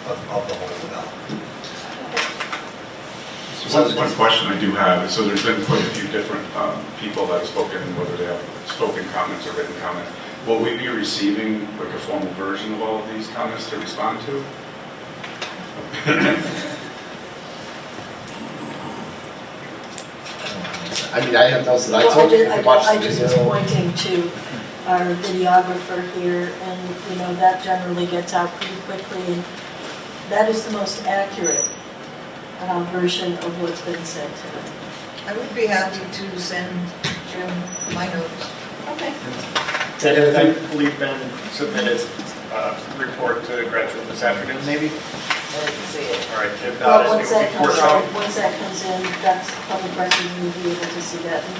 Speaker 20: of the whole development.
Speaker 21: One question I do have is, so there's been quite a few different people that have spoken, whether they have spoken comments or written comments. Will we be receiving like a formal version of all of these comments to respond to?
Speaker 5: I mean, I have notes that I told you.
Speaker 1: I just was pointing to our videographer here, and that generally gets out pretty quickly, and that is the most accurate version of what's been said today.
Speaker 7: I would be happy to send Jim my notes.
Speaker 1: Okay.
Speaker 3: I believe Ben submitted a report to Gretchen this afternoon, maybe?
Speaker 1: I didn't see it.
Speaker 3: All right, if
Speaker 1: Well,
Speaker 3: not,
Speaker 1: once that comes in, that's public record, you'll be able to see that. And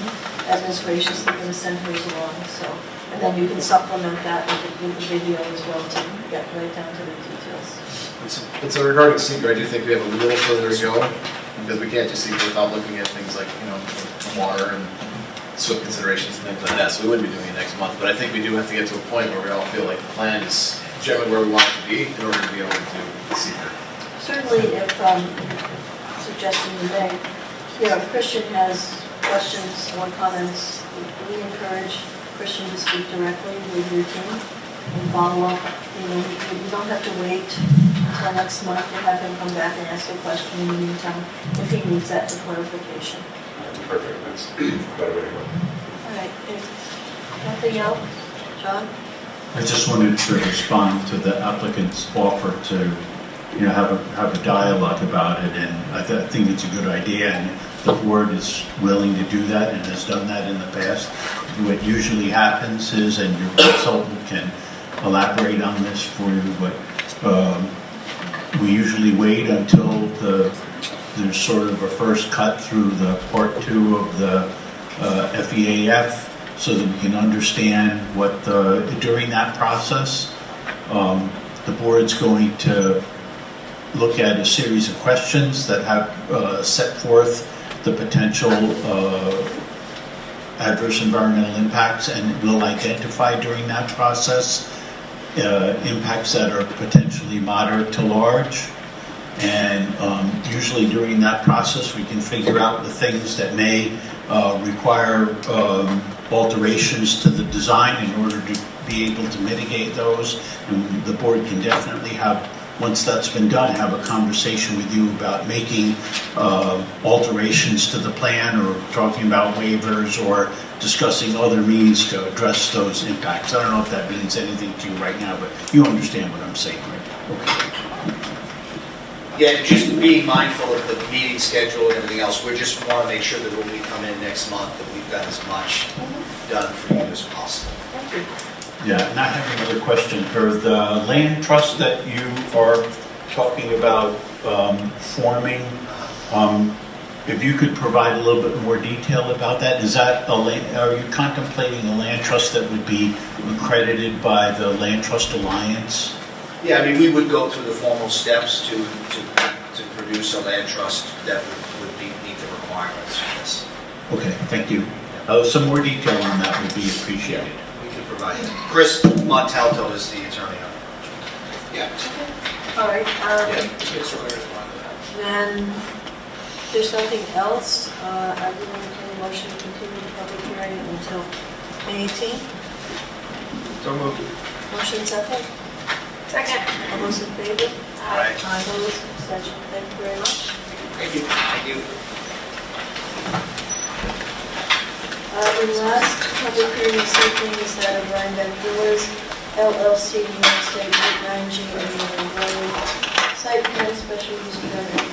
Speaker 1: Ed was graciously going to send hers along, so I And then you can supplement that with the video as well to get right down to the details.
Speaker 5: And so regarding seeker, I do think we have a little further to go, because we can't just seeker without looking at things like, water and SWIP considerations and things like that, so we wouldn't be doing it next month, but I think we do have to get to a point where we all feel like the plan is generally where we want it to be in order to be able to do the seeker.
Speaker 1: Certainly, if suggesting you may, if Christian has questions or comments, we encourage Christian to speak directly with your team and follow up. You don't have to wait until next month to have him come back and ask a question in the meantime if he needs that for clarification.
Speaker 19: Perfect, that's a better way to go.
Speaker 1: All right, if nothing else, John?
Speaker 17: I just wanted to respond to the applicant's offer to, have a dialogue about it, and I think it's a good idea, and the board is willing to do that and has done that in the past. What usually happens is, and your consultant can elaborate on this for you, but we usually wait until there's sort of a first cut through the part 2 of the FEAF, so that we can understand what during that process, the board's going to look at a series of questions that have set forth the potential adverse environmental impacts, and will identify during that process impacts that are potentially moderate to large. And usually during that process, we can figure out the things that may require alterations to the design in order to be able to mitigate those. And the board can definitely have, once that's been done, have a conversation with you about making alterations to the plan, or talking about waivers, or discussing other means to address those impacts. I don't know if that means anything to you right now, but you understand what I'm saying, right? Okay.
Speaker 20: Yeah, just being mindful of the meeting schedule and everything else, we just want to make sure that when we come in next month, that we've got as much done for you as possible.
Speaker 1: Thank you.
Speaker 17: Yeah, and I have another question. For the land trust that you are talking about forming, if you could provide a little bit more detail about that, are you contemplating a land trust that would be accredited by the Land Trust Alliance?
Speaker 20: Yeah, I mean, we would go through the formal steps to produce a land trust that would meet the requirements for this.
Speaker 17: Okay, thank you. Some more detail on that would be appreciated.
Speaker 20: We can provide it. Chris Montalto is the attorney on the project.
Speaker 1: Yeah. All right. Then there's nothing else. I would entertain a motion to continue the public hearing until May 18th.
Speaker 9: So moved.
Speaker 1: Motion second.
Speaker 12: Second.
Speaker 1: All those in favor?
Speaker 20: Aye.
Speaker 1: Opposed? Abstention? Thank you very much.
Speaker 20: Thank you. Thank you.
Speaker 1: The last public hearing this evening is that of Rhinebeck Villas, LLC, New York State, Route 9G, Indiana Road, site plan, special use permit,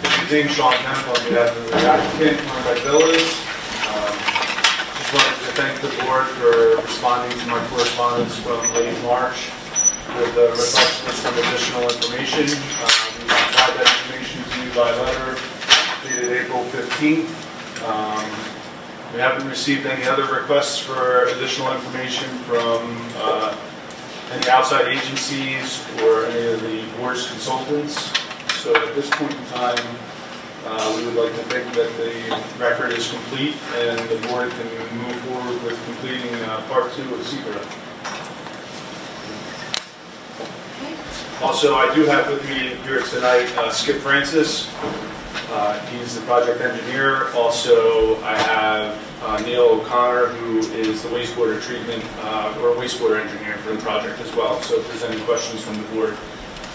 Speaker 6: Good evening, Sean Kemp on behalf of the applicant, Rhinebeck Villas. Just wanted to thank the board for responding to my correspondence from late March with the request for some additional information. We provided that information to you by letter dated April 15th. We haven't received any other requests for additional information from any outside agencies or any of the board's consultants. So at this point in time, we would like to think that the record is complete and the board can move forward with completing part 2 of SECRET. Also, I do have with me here tonight Skip Francis. He's the project engineer. Also, I have Neil O'Connor, who is the wastewater treatment or wastewater engineer for the project as well. So if there's any questions from the board,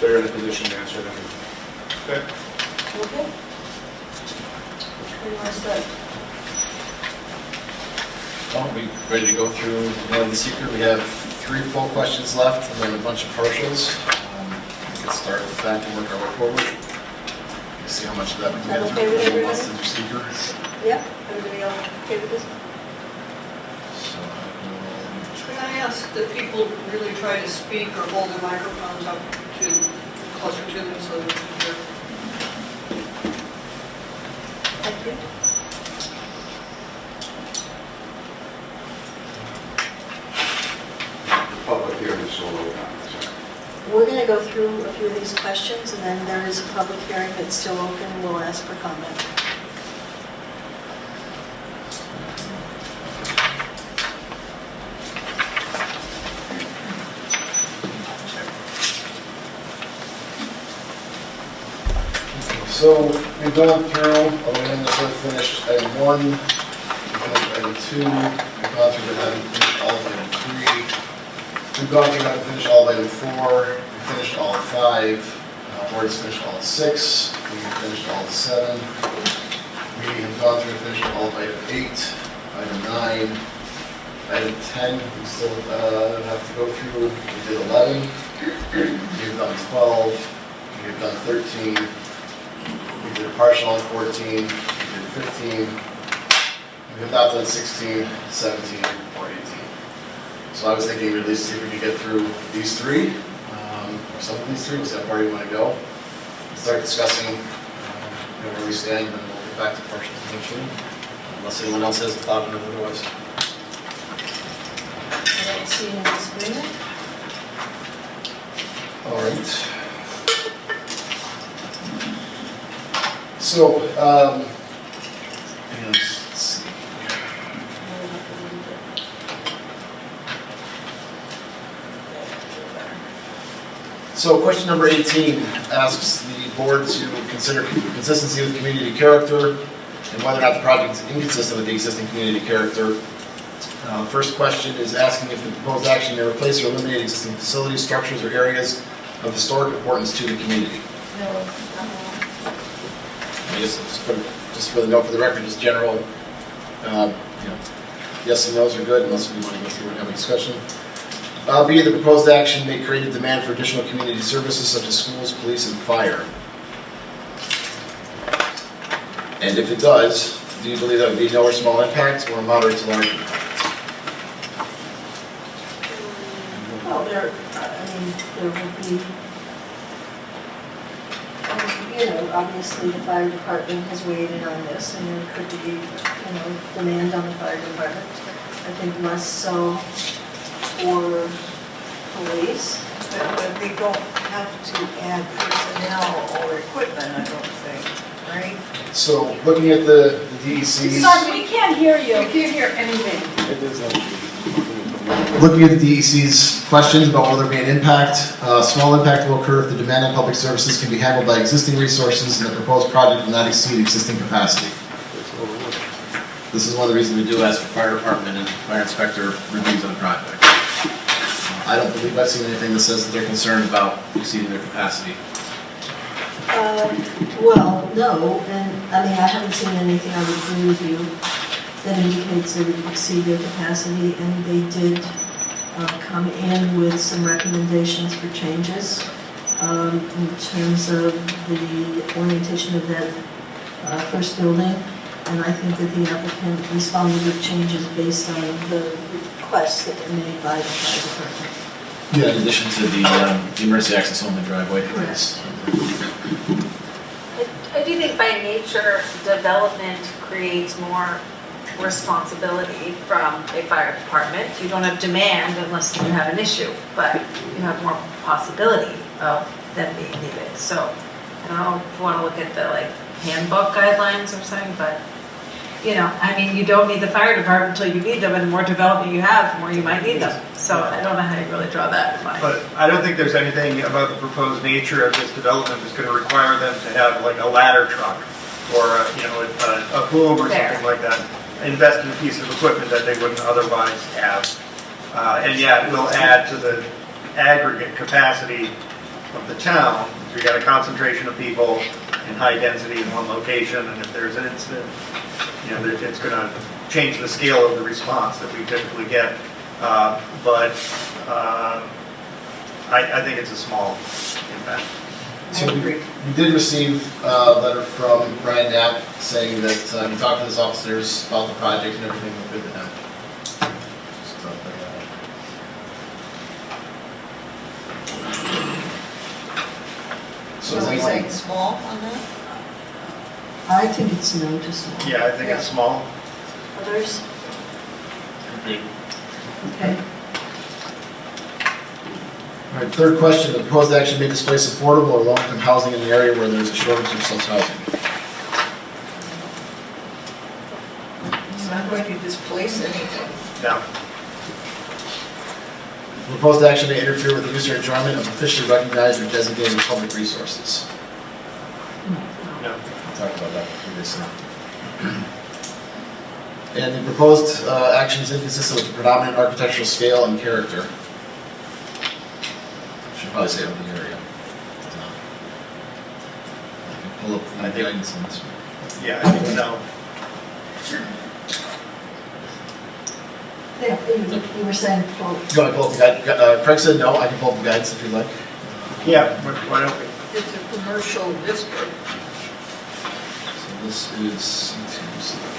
Speaker 6: they're in a position to answer them. Okay?
Speaker 1: Okay. Who wants to start?
Speaker 5: Well, we ready to go through the secret? We have 3 full questions left and then a bunch of partials. We can start with that and work our way forward. See how much of that we can get
Speaker 1: Okay with
Speaker 5: through.
Speaker 1: everybody?
Speaker 5: The procedure.
Speaker 1: Yep. Everybody else okay with this?
Speaker 5: So,
Speaker 22: Can I ask that people really try to speak or hold their microphones up to closer to them so that they can hear?
Speaker 1: Thank you. We're going to go through a few of these questions, and then there is a public hearing that's still open. We'll ask for comment.
Speaker 5: So we've gone through, and this is finished item 1, we finished item 2, we've gone through but haven't finished all of item 3, we've gone through and haven't finished all of item 4, we finished all of 5, board has finished all of 6, we have finished all of 7, we have gone through and finished all of item 8, item 9, item 10, we still have to go through, we did 11, we've done 12, we've done 13, we did a partial on 14, we did 15, we have not done 16, 17, or 18. So I was thinking at least see if we could get through these 3, or some of these 3, we'll see how far you want to go. Start discussing where we stand, and then we'll get back to partials eventually, unless anyone else has a thought on it otherwise.
Speaker 1: I don't see any disagreement.
Speaker 5: All right. So, let's see. So question number 18 asks the board to consider consistency with community character and whether or not the project is inconsistent with the existing community character. First question is asking if the proposed action may replace or eliminate existing facilities, structures, or areas of historic importance to the community.
Speaker 1: No.
Speaker 5: I guess just for the note for the record, just general, yes and no's are good unless we want to go through and have a discussion. B, the proposed action may create a demand for additional community services such as schools, police, and fire. And if it does, do you believe that would be no or small impact or moderate to large impact?
Speaker 1: Well, there would be, obviously the fire department has weighed in on this, and there could be, demand on the fire department. I think less so for police.
Speaker 2: But they don't have to add personnel or equipment, I don't think, right?
Speaker 5: So looking at the DECs.
Speaker 2: Son, we can't hear you. We can't hear anything.
Speaker 5: Looking at the DEC's questions about will there be an impact, small impact will occur if the demand on public services can be handled by existing resources and the proposed project will not exceed existing capacity. This is one of the reasons we do ask for fire department and fire inspector reviews on the project. I don't believe I've seen anything that says that they're concerned about exceeding their capacity.
Speaker 1: Well, no, and I haven't seen anything, I would agree with you, that indicates that it would exceed their capacity, and they did come in with some recommendations for changes in terms of the orientation of that first building, and I think that the applicant responded with changes based on the requests that were made by the fire department.
Speaker 5: Yeah, in addition to the emergency access only driveway.
Speaker 1: Correct.
Speaker 12: I do think by nature, development creates more responsibility from a fire department. You don't have demand unless you have an issue, but you have more possibility of them being needed. So I don't know if you want to look at the handbook guidelines or something, but you don't need the fire department until you need them, and the more development you have, the more you might need them. So I don't know how you really draw that line.
Speaker 9: But I don't think there's anything about the proposed nature of this development that's going to require them to have a ladder truck or a boom or something like that. Invest in a piece of equipment that they wouldn't otherwise have. And yet it will add to the aggregate capacity of the town. We've got a concentration of people in high density in one location, and if there's an incident, it's going to change the scale of the response that we typically get. But I think it's a small impact.
Speaker 5: So we did receive a letter from Brian Knapp saying that he talked to his officers about the project and everything was good to him.
Speaker 2: So are we saying small on that?
Speaker 1: I think it's no to small.
Speaker 9: Yeah, I think it's small.
Speaker 1: Others?
Speaker 14: Agreed.
Speaker 1: Okay.
Speaker 5: All right, third question, the proposed action may displace affordable or low-income housing in the area where there's a shortage of such housing.
Speaker 2: It's not going to displace anything.
Speaker 9: No.
Speaker 5: The proposed action may interfere with the use or enjoyment of officially recognized or designated public resources.
Speaker 9: No.
Speaker 5: We talked about that previously. And the proposed action is inconsistent with the predominant architectural scale and character. Should probably say of the area. I can pull up my guidance on this one.
Speaker 9: Yeah, I think no.
Speaker 1: Yeah, you were saying, well,
Speaker 5: You want to pull up the guidance? Craig said no, I can pull up the guidance if you'd like.
Speaker 9: Yeah, why don't we?
Speaker 2: It's a commercial district.
Speaker 5: So this is C2.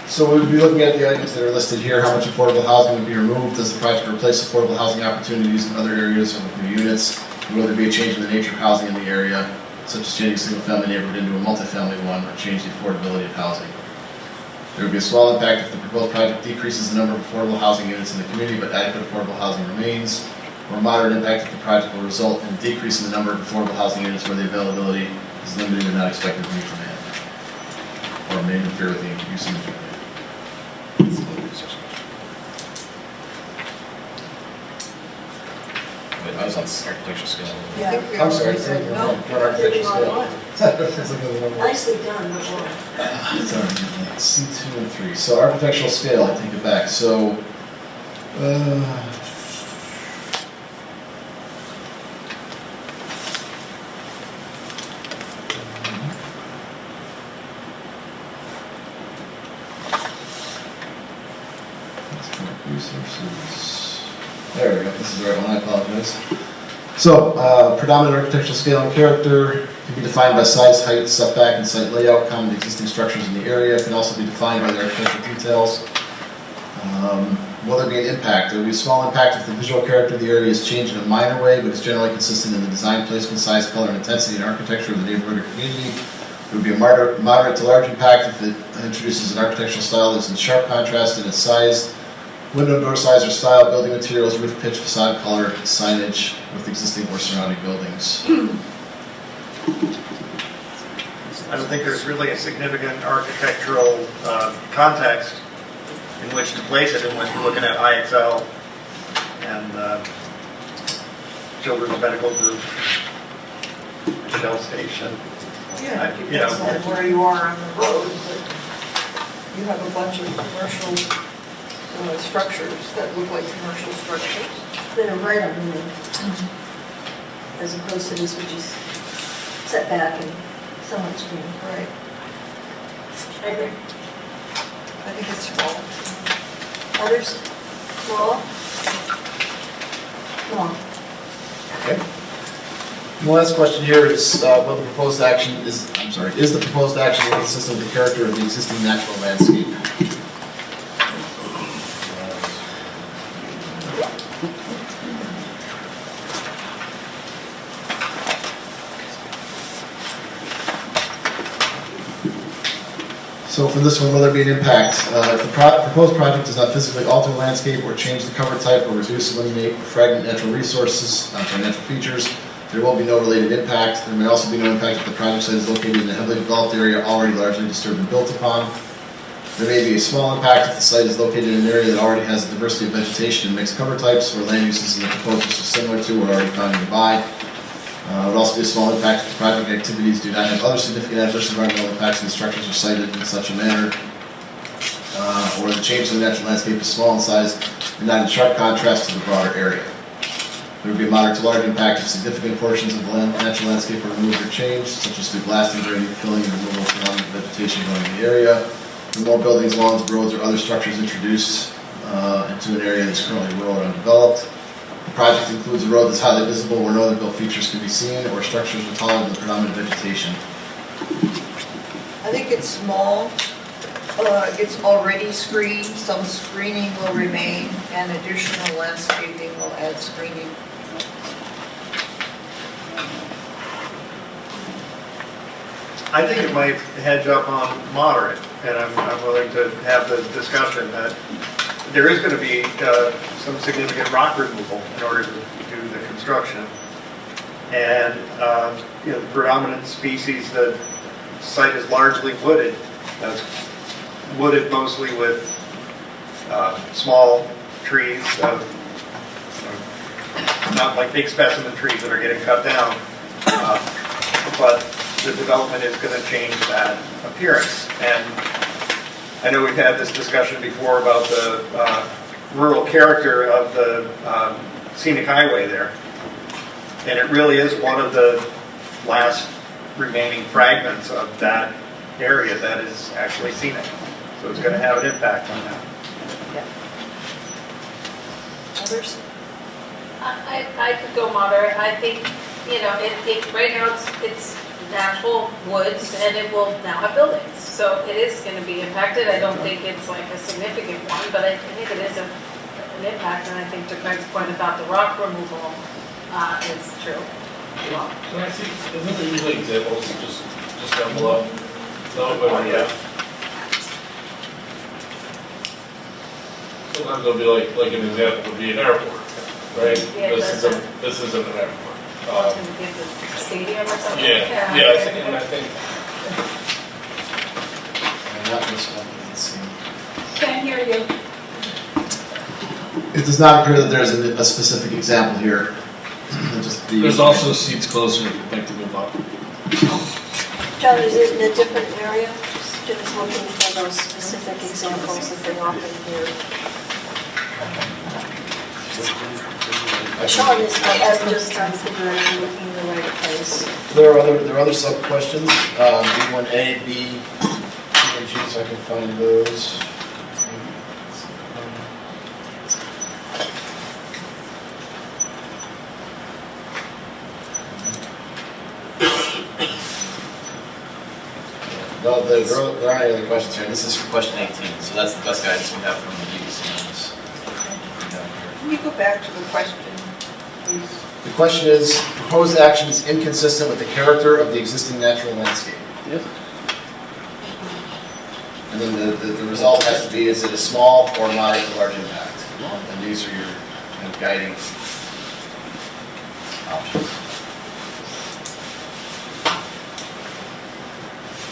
Speaker 5: So we would be looking at the items that are listed here. How much affordable housing would be removed? Does the project replace affordable housing opportunities in other areas or with new units? And will there be a change in the nature of housing in the area, such as changing a single-family neighborhood into a multifamily one, or change the affordability of housing? There would be a small impact if the proposed project decreases the number of affordable housing units in the community, but adequate affordable housing remains. Or a moderate impact if the project will result in a decrease in the number of affordable housing units where the availability is limited and not expected to meet demand, or may interfere with the use of the demand.
Speaker 8: Wait, I was on architectural scale.
Speaker 2: I think we
Speaker 5: I'm sorry,
Speaker 2: already said no.
Speaker 5: architectural scale.
Speaker 1: nicely done, but wrong.
Speaker 5: Sorry, C2 and 3. So architectural scale, I take it back. So, resources. There we go. This is the right one. I apologize. So, predominant architectural scale and character can be defined by size, height, setback, and site layout, common to existing structures in the area. It can also be defined by the architectural details. Will there be an impact? There will be a small impact if the visual character of the area is changed in a minor way, but is generally consistent in the design, placement, size, color, and intensity and architecture of the neighborhood or community. There would be a moderate to large impact if it introduces an architectural style that is in sharp contrast in its size, window, door size, or style, building materials, roof pitch, facade color, signage with existing or surrounding buildings.
Speaker 9: I don't think there's really a significant architectural context in which to place it unless you're looking at IXL and Children's Medical Group, Shell Station.
Speaker 2: Yeah, it
Speaker 9: You know.
Speaker 2: depends on where you are on the road, but you have a bunch of commercial structures that look like commercial structures.
Speaker 1: That are right on the road, as opposed to this, which is set back and somewhat screened.
Speaker 2: Right.
Speaker 1: I agree.
Speaker 2: I think it's small.
Speaker 1: Others? Small? Small.
Speaker 5: Okay. The last question here is whether the proposed action is the proposed action consistent with the character of the existing natural landscape? So for this one, will there be an impact? If the proposed project does not physically alter the landscape or change the cover type or reduce, eliminate, or fragment natural resources, natural features, there will be no related impact. There may also be no impact if the project site is located in a heavily developed area already largely disturbed and built upon. There may be a small impact if the site is located in an area that already has a diversity of vegetation and mixed cover types, where land uses in the proposed are similar to or already found nearby. It would also be a small impact if the project activities do not have other significant adverse environmental impacts and the structures are sited in such a manner, or the change in the natural landscape is small in size and not in sharp contrast to the broader area. There would be a moderate to large impact if significant portions of the natural landscape are removed or changed, such as through blasting, grading, filling, and removal of surrounding vegetation growing in the area. The more buildings, lawns, roads, or other structures introduced into an area that is currently rural or undeveloped. The project includes a road that's highly visible where no other built features can be seen, or structures are taller than the predominant vegetation.
Speaker 2: I think it's small. It's already screened. Some screening will remain, and additional landscaping will add screening.
Speaker 9: I think it might hedge up on moderate, and I'm willing to have the discussion that there is going to be some significant rock removal in order to do the construction. And the predominant species, the site is largely wooded. It's wooded mostly with small trees, not like big specimen trees that are getting cut down, but the development is going to change that appearance. And I know we've had this discussion before about the rural character of the scenic highway there. And it really is one of the last remaining fragments of that area that is actually scenic. So it's going to have an impact on that.
Speaker 1: Others?
Speaker 12: I could go moderate. I think, right now it's natural woods and it will now have buildings. So it is going to be impacted. I don't think it's like a significant one, but I think it is an impact. And I think to Craig's point about the rock removal is true.
Speaker 5: Can I see, isn't there usually examples just down below? No, but yeah. Sometimes it'll be like an example would be an airport, right?
Speaker 12: Yeah,
Speaker 5: this isn't an airport.
Speaker 12: Give the stadium or something.
Speaker 5: Yeah, I think. Not this one. Let's see.
Speaker 12: Can't hear you.
Speaker 5: It does not appear that there's a specific example here. There's also seats closer if you'd like to move up.
Speaker 1: John, is it in a different area? Just looking for those specific examples that they often hear. Sean is just trying to figure out if you're looking in the right place.
Speaker 5: There are other sub questions. B1A, B, C, and G, so I can find those. No, there aren't any other questions here. This is for question 18, so that's the best guidance we have from the BBC on this.
Speaker 2: Can you go back to the question, please?
Speaker 5: The question is, proposed action is inconsistent with the character of the existing natural landscape.
Speaker 16: Yes.
Speaker 5: And then the result has to be, is it a small or moderate to large impact? And these are your kind of guiding options.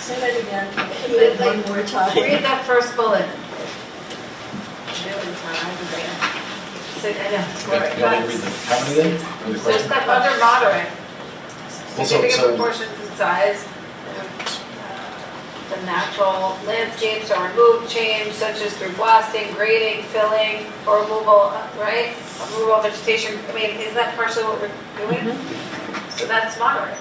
Speaker 1: Say that again. Read it one more time.
Speaker 12: Read that first bullet.
Speaker 5: You want me to read the comment again? Or the
Speaker 12: So
Speaker 5: question?
Speaker 12: step under moderate.
Speaker 5: Well,
Speaker 12: Significant proportions in size. The natural landscapes are removed, changed, such as through blasting, grading, filling, or removal, right? Removal of vegetation. I mean, is that partially what we're doing? So that's moderate.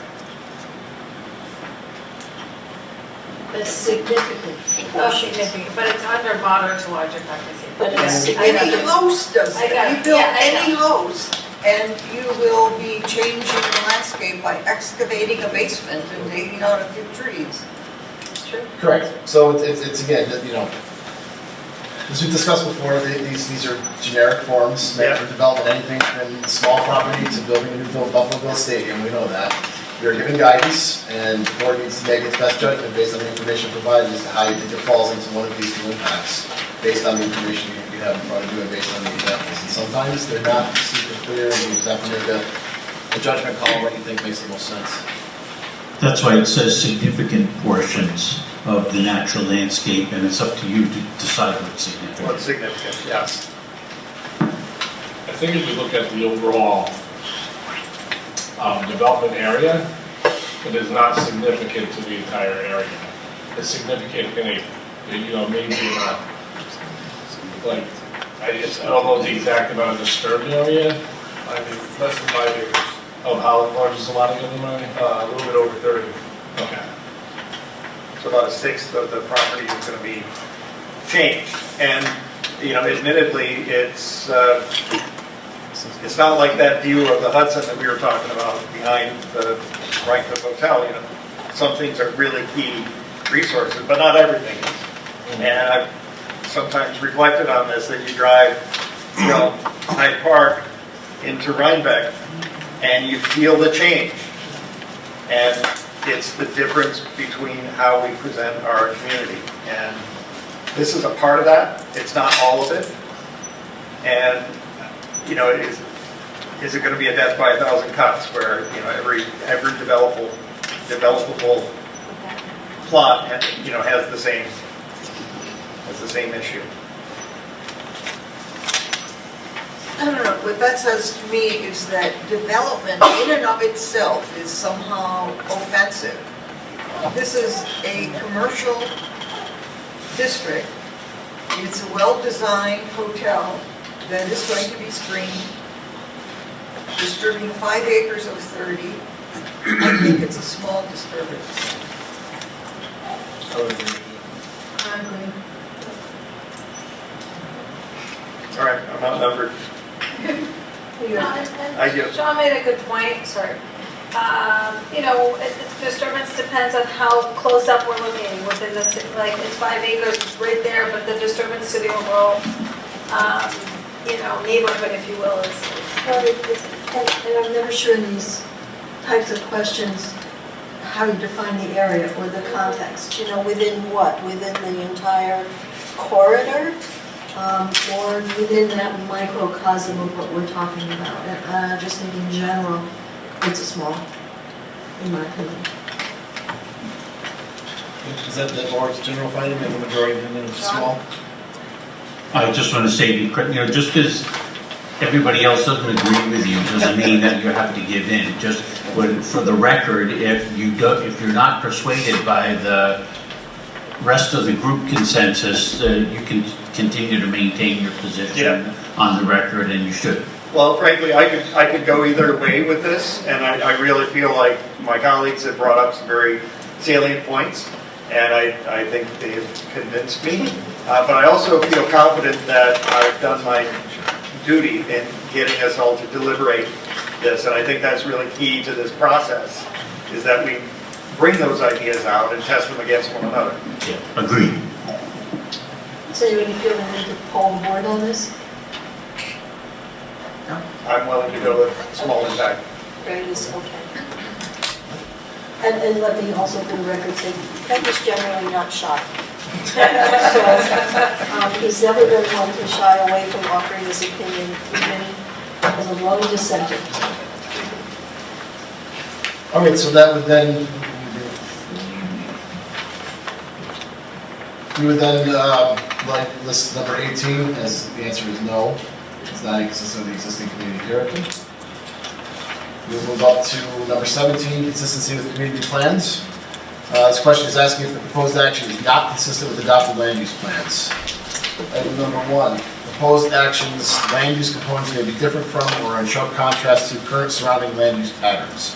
Speaker 1: But significant.
Speaker 12: Oh, significant, but it's under moderate to large impact.
Speaker 1: But it's
Speaker 2: Any host does
Speaker 12: I got
Speaker 2: that.
Speaker 12: it.
Speaker 2: You build
Speaker 12: Yeah, I
Speaker 2: any
Speaker 12: know.
Speaker 2: host, and you will be changing the landscape by excavating a basement and taking out a few trees.
Speaker 12: True.
Speaker 5: Correct. So it's again, as we've discussed before, these are generic forms meant for development, anything from small property to building a new Buffalo Bill Stadium, we know that. You're given guidance, and the board needs to make its best judgment based on the information provided as to how you think it falls into one of these two impacts, based on the information you have in front of you and based on the examples. And sometimes they're not super clear, and you just have to make a judgment call on what you think makes the most sense.
Speaker 17: That's why it says significant portions of the natural landscape, and it's up to you to decide what's significant.
Speaker 9: What's significant, yes.
Speaker 11: I think if you look at the overall development area, it is not significant to the entire area. It's significant in a, maybe in a, like, I don't know the exact amount of disturbed area.
Speaker 6: I mean, less than 5 acres.
Speaker 11: Of how large is the lot again, Ryan?
Speaker 6: A little bit over 30.
Speaker 11: Okay.
Speaker 9: So about a sixth of the property is going to be changed. And, admittedly, it's not like that view of the Hudson that we were talking about behind the Rhinebeck Hotel. Some things are really key resources, but not everything is. And I've sometimes reflected on this, that you drive, Hyde Park into Rhinebeck, and you feel the change. And it's the difference between how we present our community. And this is a part of that. It's not all of it. And, you know, is it going to be a death by 1,000 cuts where, you know, every developable plot, you know, has the same issue?
Speaker 2: I don't know, what that says to me is that development in and of itself is somehow offensive. This is a commercial district. It's a well-designed hotel that is going to be screened, disturbing 5 acres of 30. I think it's a small disturbance.
Speaker 9: I would agree.
Speaker 1: I agree.
Speaker 9: All right, I'm outnumbered. I do.
Speaker 12: Sean made a good point, sorry. You know, disturbance depends on how close up we're looking within the, like, it's 5 acres, it's right there, but the disturbance to the overall, you know, neighborhood, if you will, is.
Speaker 1: Well, and I'm never sure in these types of questions how you define the area or the context. You know, within what? Within the entire corridor? Or within that microcosm of what we're talking about. And I just think in general, it's a small, in my opinion.
Speaker 5: Is that the board's general finding, that the majority opinion is small?
Speaker 17: I just want to say, you know, just because everybody else doesn't agree with you doesn't mean that you have to give in. Just for the record, if you're not persuaded by the rest of the group consensus, you can continue to maintain your position on the record, and you should.
Speaker 9: Well, frankly, I could go either way with this, and I really feel like my colleagues have brought up some very salient points, and I think they've convinced me. But I also feel confident that I've done my duty in getting us all to deliberate this, and I think that's really key to this process, is that we bring those ideas out and test them against one another.
Speaker 17: Yeah, agreed.
Speaker 1: So you feel the need to poll the board on this? No?
Speaker 9: I'm willing to go with small impact.
Speaker 1: Greg is okay. And let me also for the record say, Greg is generally not shy. So he's never been one to shy away from offering his opinion, even as a lone dissenter.
Speaker 5: All right, so that would then, we would then like list number 18 as the answer is no. It's not inconsistent with the existing community character. We'll move up to number 17, consistency with community plans. This question is asking if the proposed action is not consistent with adopted land use plans. Item number 1, proposed actions, land use components may be different from or in sharp contrast to current surrounding land use patterns.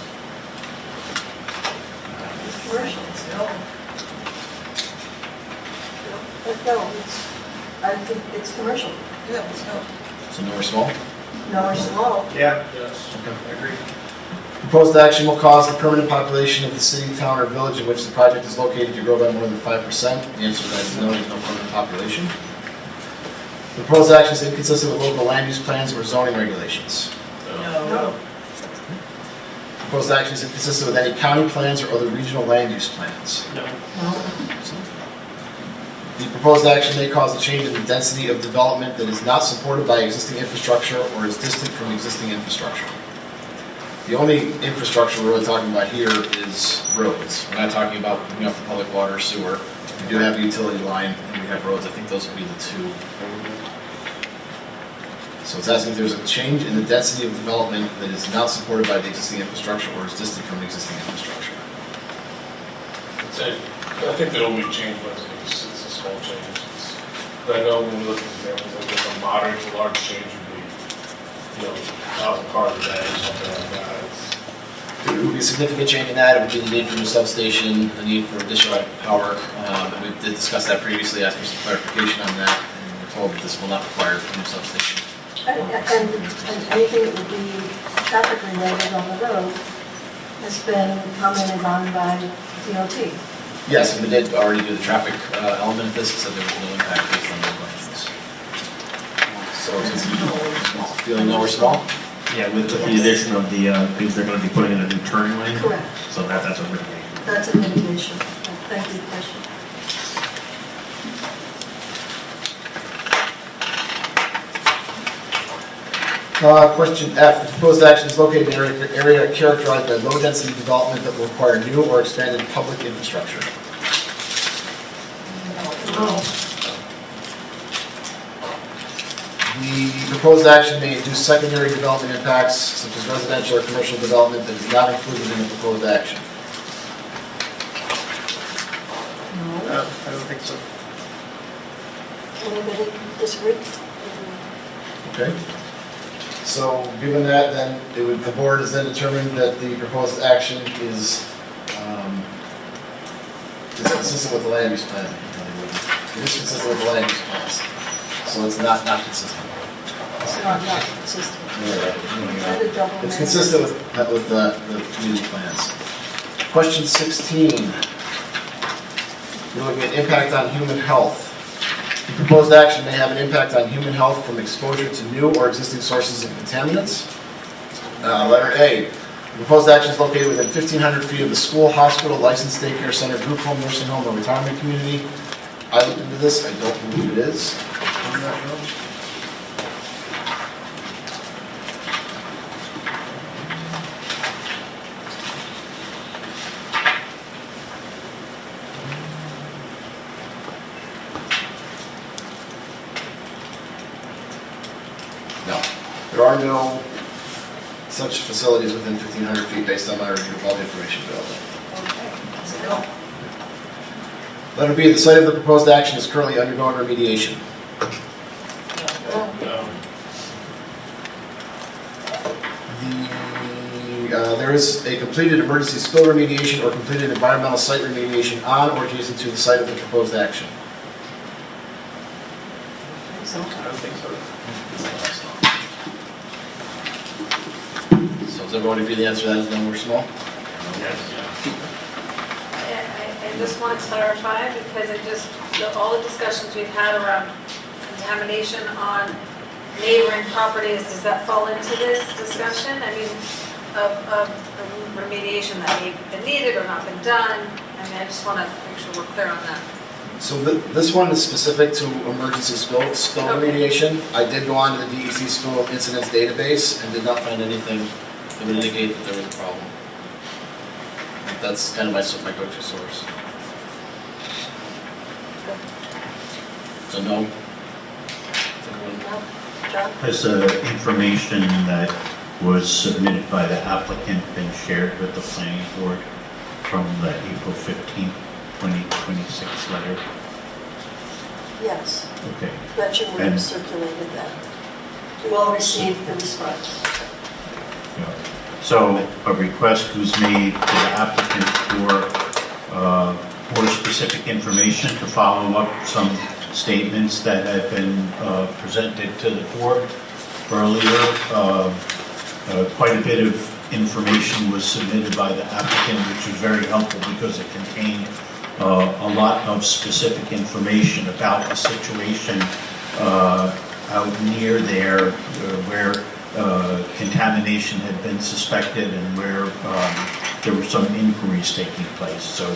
Speaker 1: Commercial. No, I think it's commercial.
Speaker 2: Yeah, it's no.
Speaker 5: So no or small?
Speaker 1: No or small.
Speaker 9: Yeah. Yes. Okay. I agree.
Speaker 5: Proposed action will cause the permanent population of the city, town, or village in which the project is located to grow by more than 5%. The answer to that is no, there's no permanent population. The proposed action is inconsistent with local land use plans or zoning regulations.
Speaker 1: No.
Speaker 5: Proposed action is inconsistent with any county plans or other regional land use plans.
Speaker 9: No.
Speaker 5: The proposed action may cause a change in the density of development that is not supported by existing infrastructure or is distant from existing infrastructure. The only infrastructure we're really talking about here is roads. We're not talking about hooking up the public water or sewer. We do have a utility line and we have roads. I think those would be the two. So it's asking if there's a change in the density of development that is not supported by the existing infrastructure or is distant from the existing infrastructure.
Speaker 11: I think the only change was it's a small change. But I know when we look at examples, like a moderate to large change would be, you know, 1,000 cars a day or something like that.
Speaker 5: It would be a significant change in that. It would be the need for a new substation, the need for additional power. And we did discuss that previously, asked for some clarification on that. And we're told that this will not require a new substation.
Speaker 1: And anything that would be traffic related on the road has been commented on by DOT.
Speaker 5: Yes, and we did already do the traffic element of this, so there was no impact based on those questions. So it's feeling no or small?
Speaker 14: Yeah, with the addition of the, because they're going to be putting in a new turning lane.
Speaker 1: Correct.
Speaker 14: So that's a mitigation.
Speaker 1: that's a mitigation. Thank you, question.
Speaker 5: Question F, the proposed action is located in an area characterized by low-density development that will require new or expanded public infrastructure. The proposed action may induce secondary development impacts, such as residential or commercial development, that is not included in the proposed action.
Speaker 9: I don't think so.
Speaker 1: Anybody disagree?
Speaker 5: Okay. So, given that, then the board has then determined that the proposed action is consistent with the land use plan. It is consistent with the land use plans, so it's not consistent.
Speaker 1: It's not consistent.
Speaker 5: It's consistent with the community plans. Question 16. We're looking at impact on human health. The proposed action may have an impact on human health from exposure to new or existing sources of contaminants. Letter A. The proposed action is located within 1,500 feet of the school, hospital, licensed daycare center, group home, nursing home, or retirement community. I looked into this. I don't believe it is. On that note. No, there are no such facilities within 1,500 feet based on my review of all the information available. Letter B, the site of the proposed action is currently undergoing remediation. There is a completed emergency spill remediation or completed environmental site remediation on or adjacent to the site of the proposed action.
Speaker 9: I don't think so.
Speaker 5: So does everybody agree the answer to that is no or small?
Speaker 9: Yes.
Speaker 12: I just want to clarify, because all the discussions we've had around contamination on neighboring properties, does that fall into this discussion? I mean, of remediation that may have been needed or not been done? I mean, I just want to make sure we're clear on that.
Speaker 5: So this one is specific to emergency spill remediation. I did go on to the DEC spill incidents database and did not find anything that would indicate that there was a problem. That's kind of my go-to source. So no.
Speaker 17: Has the information that was submitted by the applicant been shared with the planning board from the April 15th, 2026 letter?
Speaker 1: Yes.
Speaker 17: Okay.
Speaker 1: Gretchen would have circulated that. You all received the response.
Speaker 17: Yeah. So a request was made to the applicant for more specific information to follow up some statements that had been presented to the board earlier. Quite a bit of information was submitted by the applicant, which was very helpful because it contained a lot of specific information about the situation out near there where contamination had been suspected and where there were some inquiries taking place. So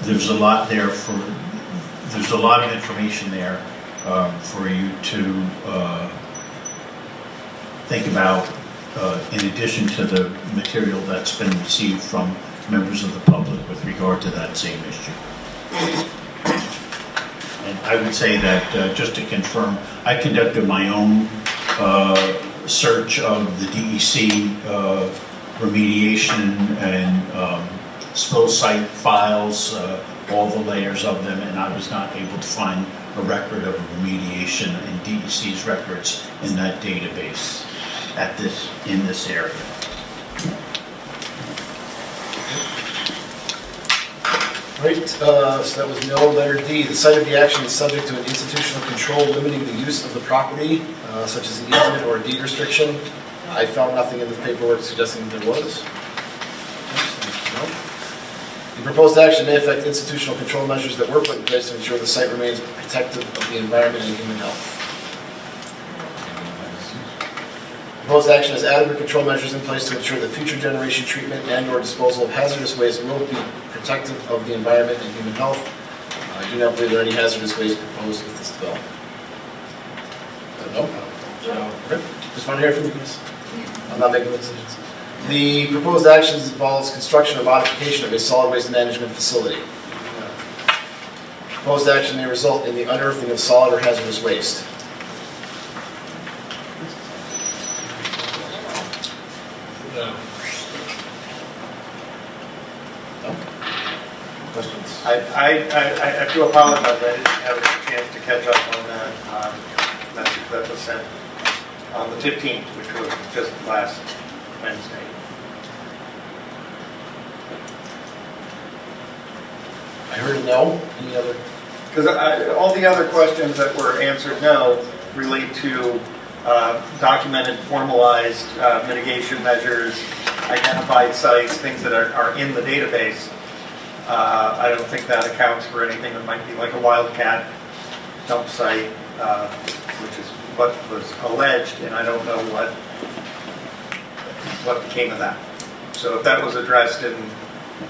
Speaker 17: there's a lot there there's a lot of information there for you to think about in addition to the material that's been received from members of the public with regard to that same issue. And I would say that, just to confirm, I conducted my own search of the DEC remediation and spill site files, all the layers of them, and I was not able to find a record of remediation in DEC's records in that database in this area.
Speaker 5: Right, so that was no. Letter D, the site of the action is subject to an institutional control limiting the use of the property, such as an easement or a deed restriction. I found nothing in the paperwork suggesting that there was. No. The proposed action may affect institutional control measures that were put in place to ensure the site remains protective of the environment and human health. Proposed action has adequate control measures in place to ensure that future generation treatment and/or disposal of hazardous waste will be protective of the environment and human health. I do not believe there are any hazardous waste proposed with this development. No? Okay. Just want to hear from you guys. I'm not making decisions. The proposed actions involves construction or modification of a solid waste management facility. Proposed action may result in the unearthing of solid or hazardous waste.
Speaker 11: No.
Speaker 5: No? Questions?
Speaker 9: I do apologize, I didn't have a chance to catch up on that message that was sent on the 15th, which was just last Wednesday.
Speaker 5: I heard a no. Any other?
Speaker 9: Because all the other questions that were answered no relate to documented, formalized mitigation measures, identified sites, things that are in the database. I don't think that accounts for anything that might be like a wildcat dump site, which is what was alleged, and I don't know what became of that. So if that was addressed in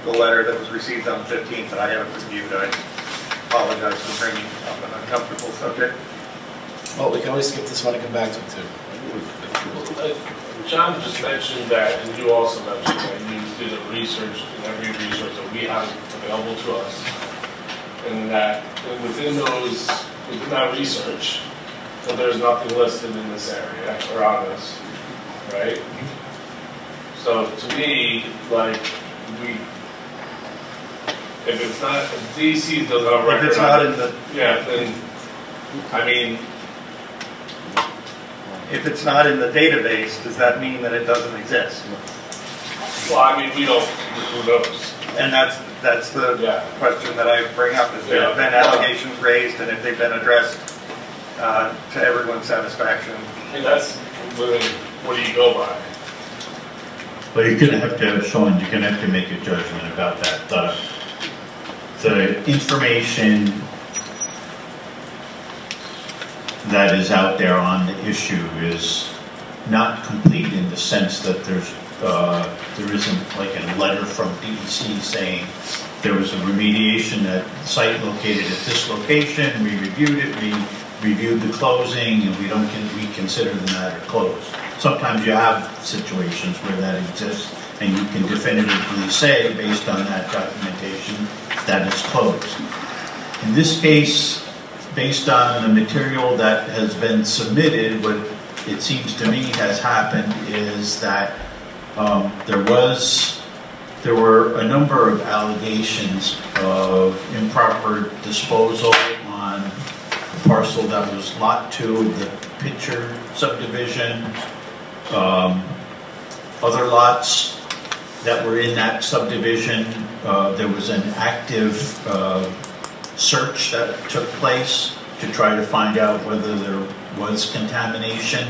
Speaker 9: the letter that was received on the 15th that I haven't reviewed, I apologize for bringing up an uncomfortable subject.
Speaker 5: Well, we can always skip this one and come back to it too.
Speaker 11: John just mentioned that, and you also mentioned that you did a research, and every research that we have available to us, and that within that research, that there's nothing listed in this area or on this, right? So to me, like, if it's not, if DC doesn't have a record,
Speaker 9: if it's not in the,
Speaker 11: yeah, then I mean,
Speaker 9: if it's not in the database, does that mean that it doesn't exist?
Speaker 11: well, I mean, we don't, who knows?
Speaker 9: And that's the question that I bring up, is there have been allegations raised, and if they've been addressed to everyone's satisfaction.
Speaker 11: And that's, what do you go by?
Speaker 17: Well, you're going to have to, Sean, you're going to have to make a judgment about that. The information that is out there on the issue is not complete in the sense that there isn't like a letter from DEC saying there was a remediation at the site located at this location, we reviewed it, we reviewed the closing, and we consider the matter closed. Sometimes you have situations where that exists, and you can definitively say, based on that documentation, that it's closed. In this case, based on the material that has been submitted, what it seems to me has happened is that there were a number of allegations of improper disposal on the parcel that was Lot 2 of the Pitcher subdivision. Other lots that were in that subdivision, there was an active search that took place to try to find out whether there was contamination.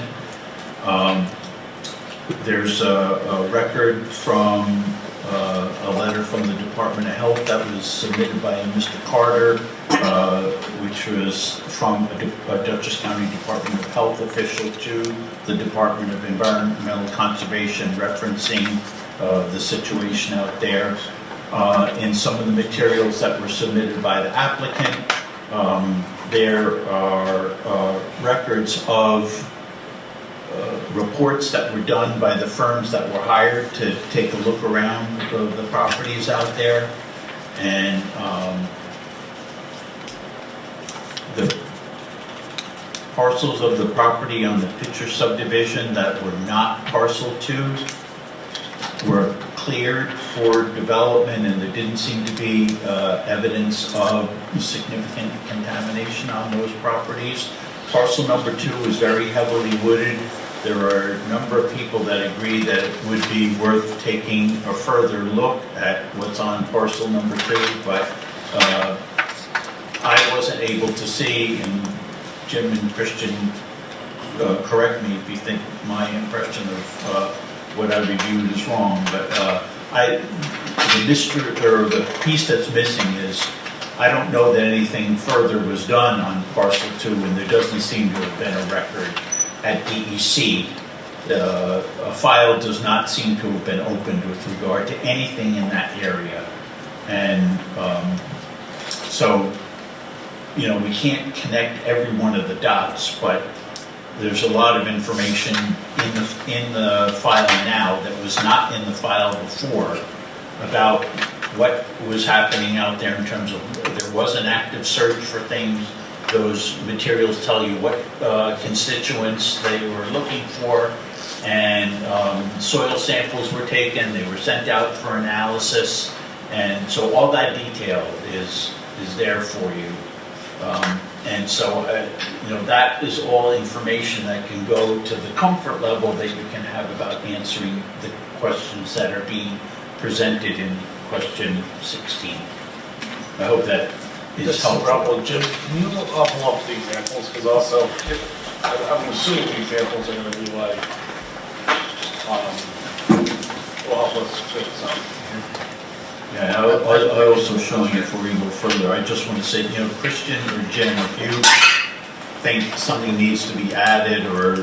Speaker 17: There's a record from a letter from the Department of Health that was submitted by Mr. Carter, which was from a Dutchess County Department of Health official to the Department of Environmental Conservation, referencing the situation out there. In some of the materials that were submitted by the applicant, there are records of reports that were done by the firms that were hired to take a look around the properties out there, and the parcels of the property on the Pitcher subdivision that were not parcel 2 were cleared for development, and there didn't seem to be evidence of significant contamination on those properties. Parcel number 2 is very heavily wooded. There are a number of people that agree that it would be worth taking a further look at what's on parcel number 2, but I wasn't able to see, and Jim and Christian, correct me if you think my impression of what I reviewed is wrong, but the piece that's missing is I don't know that anything further was done on parcel 2, and there doesn't seem to have been a record at DEC a file does not seem to have been opened with regard to anything in that area. And so, you know, we can't connect every one of the dots, but there's a lot of information in the file now that was not in the file before about what was happening out there in terms of, there was an active search for things. Those materials tell you what constituents they were looking for, and soil samples were taken, they were sent out for analysis, and so all that detail is there for you. And so, you know, that is all information that can go to the comfort level that you can have about answering the questions that are being presented in question 16. I hope that is helpful.
Speaker 11: Jim, can you pull up the examples? Because also, I'm assuming the examples are going to be like, will help us with some.
Speaker 17: Yeah, I also showing it before we go further. I just want to say, you know, Christian or Jen, if you think something needs to be added, or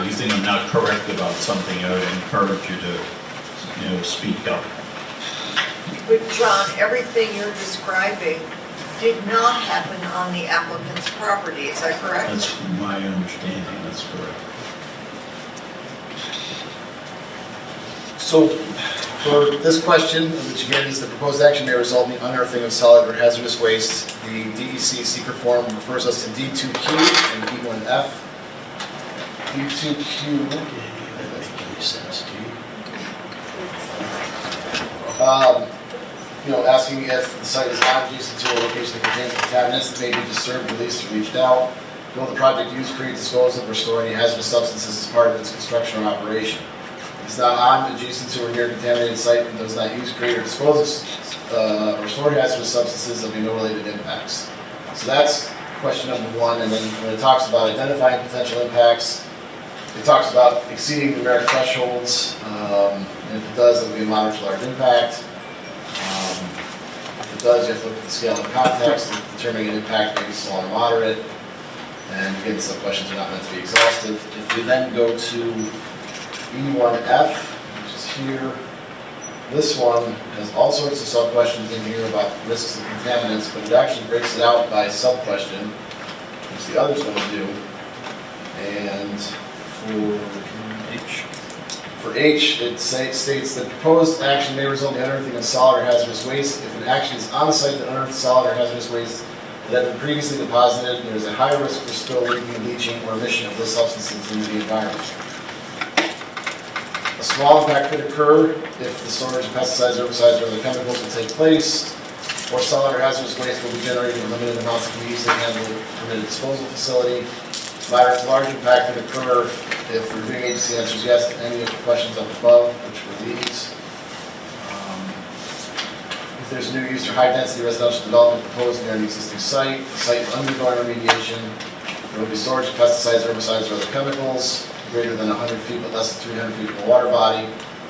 Speaker 17: you think I'm not correct about something, I would encourage you to, you know, speak up.
Speaker 2: But John, everything you're describing did not happen on the applicant's property, is that correct?
Speaker 17: That's my understanding, that's correct.
Speaker 5: So, for this question, which again is the proposed action may result in the unearthing of solid or hazardous waste, the DEC secret form refers us to D2Q and D1F. D2Q. Does that make any sense to you? You know, asking if the site is not adjacent to a location that contains contaminants that may be disturbed, released, or leached out. Will the project use, create, dispose of, or store any hazardous substances as part of its construction or operation? If it's not on, adjacent to, or near a contaminated site and does not use, create, or dispose of, or store hazardous substances, there'll be no related impacts. So that's question number one. And then when it talks about identifying potential impacts, it talks about exceeding numeric thresholds. And if it does, it'll be a moderate to large impact. If it does, you have to look at the scale and context, determining an impact may be small or moderate. And again, some questions are not meant to be exhaustive. If we then go to E1F, which is here, this one has all sorts of sub-questions in here about risks and contaminants, but it actually breaks it out by sub-question, which the others don't do. And for H, it states that proposed action may result in the unearthing of solid or hazardous waste. If an action is on a site that unearths solid or hazardous waste that had been previously deposited, there is a high risk for spill, leaking, leaching, or emission of those substances into the environment. A small impact could occur if the storage of pesticides, herbicides, or other chemicals will take place, or solid or hazardous waste will be generated in limited amounts that can be easily handled in a permitted disposal facility. Moderate to large impact could occur if the reviewing agency answers yes to any of the questions up above, which were these. If there's a new use or high-density residential development proposed near an existing site, the site is undergoing remediation, there will be storage of pesticides, herbicides, or other chemicals greater than 100 feet but less than 300 feet from a water body.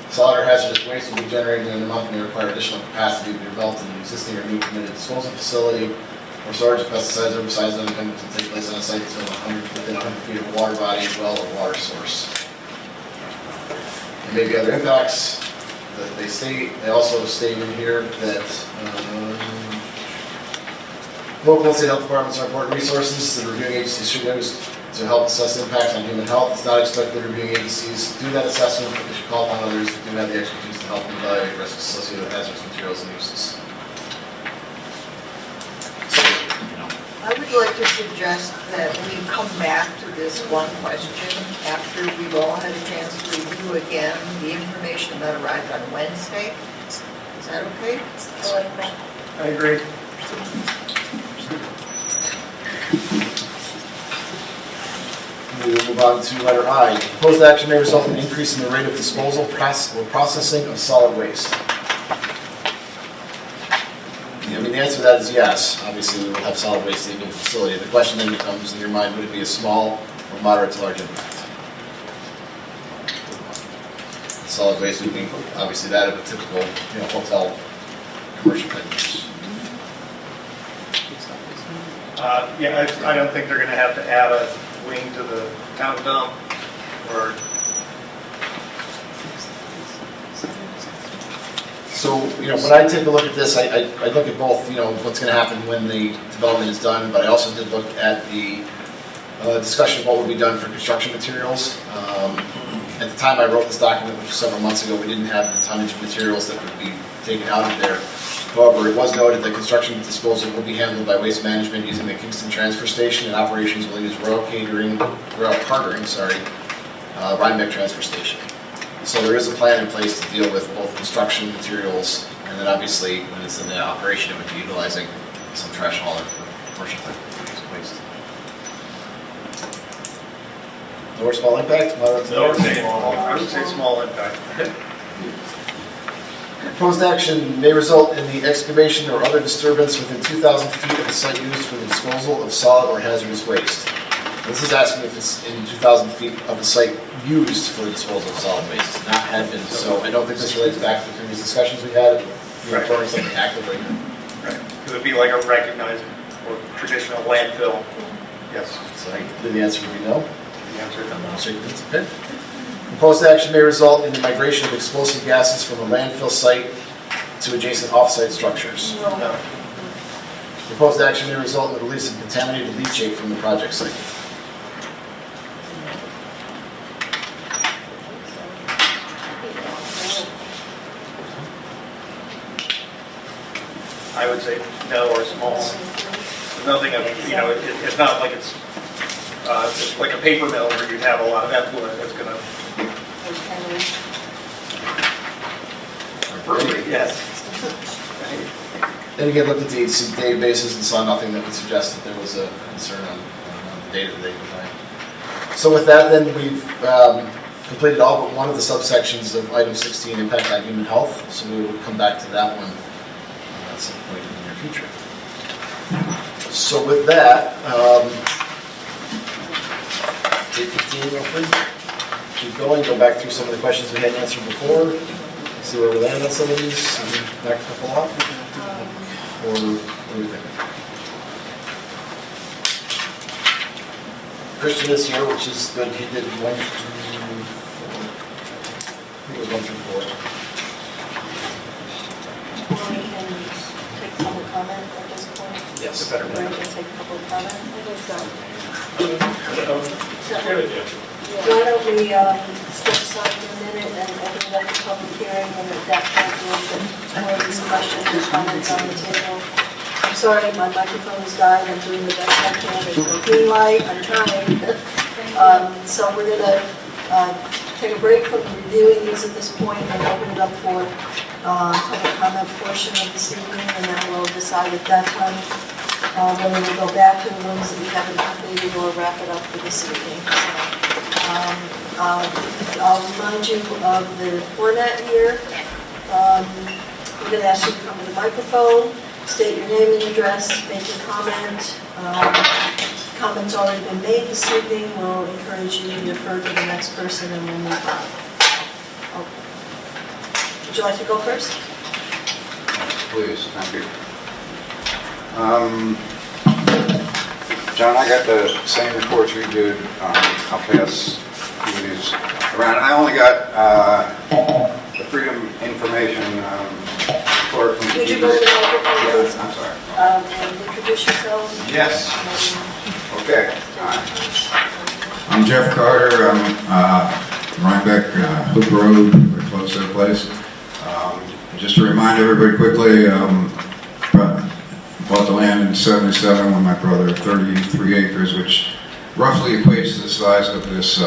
Speaker 5: Solid or hazardous waste will be generated in a month and may require additional capacity to be developed in an existing or new permitted disposal facility, or storage of pesticides, herbicides, and other chemicals will take place on a site within 100 feet of a water body, well, or water source. There may be other impacts that they state. They also state in here that local and state health departments are important resources that reviewing agencies should use to help assess impacts on human health. It's not expected that reviewing agencies do that assessment, but they should call upon others who do have the expertise to help them evaluate risks associated with hazardous materials and uses.
Speaker 2: I would like to suggest that we come back to this one question after we've all had a chance to review again the information that arrived on Wednesday. Is that okay?
Speaker 12: I like that.
Speaker 9: I agree.
Speaker 5: We will move on to letter I. Proposed action may result in an increase in the rate of disposal, or processing of solid waste. I mean, the answer to that is yes. Obviously, we will have solid waste leaving the facility. The question then becomes, in your mind, would it be a small or moderate to large impact? Solid waste would be obviously that of a typical, hotel commercial venues.
Speaker 9: Yeah, I don't think they're going to have to add a wing to the town dump or
Speaker 5: So, when I take a look at this, I look at both, what's going to happen when the development is done, but I also did look at the discussion of what would be done for construction materials. At the time I wrote this document, which was several months ago, we didn't have the tonnage of materials that would be taken out of there. However, it was noted that construction disposal will be handled by Waste Management using the Kingston Transfer Station, and operations will use Royal Catering, Rhinebeck Transfer Station. So there is a plan in place to deal with both construction materials, and then obviously when it's in the operation, it would be utilizing some trash hauler for commercial type waste. No or small impact?
Speaker 9: I would say small impact.
Speaker 5: Proposed action may result in the excavation or other disturbance within 2,000 feet of the site used for the disposal of solid or hazardous waste. This is asking if it's in 2,000 feet of the site used for the disposal of solid waste, not had been. So I don't think this relates back to the previous discussions we had. You're referring to something actively.
Speaker 9: Right. It would be like a recognized or traditional landfill. Yes.
Speaker 5: So the answer would be no.
Speaker 9: The answer is no.
Speaker 5: So it's okay. Proposed action may result in the migration of explosive gases from a landfill site to adjacent off-site structures.
Speaker 9: No.
Speaker 5: Proposed action may result in the release of contaminated leachate from the project site.
Speaker 9: I would say no or small. There's nothing, it's not like it's like a paper mill where you'd have a lot of effluent that's going to. Perfect, yes.
Speaker 5: And again, looked at the HC databases and saw nothing that would suggest that there was a concern on the data that they provide. So with that, then we've completed all but one of the subsections of item 16, impact on human health. So we will come back to that one at some point in the near future. So with that, take 15 real quick. Keep going, go back through some of the questions we hadn't answered before, see where we land on some of these, and knock a couple off. Or what do you think? Christian is here, which is good. He did 1 through 4. I think it was 1 through 4.
Speaker 1: Or we can take public comment at this point.
Speaker 5: Yes.
Speaker 1: We're going to take public comment. I think so.
Speaker 11: Good idea.
Speaker 1: Why don't we step aside for a minute and open up the public hearing, and at that point we'll put more of these questions and comments on the table. I'm sorry, my microphone has died. I'm doing the best I can. There's no green light. I'm trying. So we're going to take a break from reviewing these at this point and open it up for public comment portion of this evening, and then we'll decide at that time whether we'll go back to the ones that we haven't completed or wrap it up for this evening. I'll remind you of the format here. I'm going to ask you to come to the microphone, state your name and address, make your comment. Comments already been made this evening. We'll encourage you to defer to the next person and we'll move on. Okay. Would you like to go first?
Speaker 13: Please, thank you. John, I got the same reports you did. I'll pass these around. I only got the Freedom Information report from
Speaker 1: Would you go to the microphone, please?
Speaker 13: I'm sorry.
Speaker 1: And introduce yourself.
Speaker 13: Yes. Okay. I'm Jeff Carter. I'm Rhinebeck, Hook Road, very close to the place. Just to remind everybody quickly, bought the land in '77 with my brother, 33 acres, which roughly equates to the size of this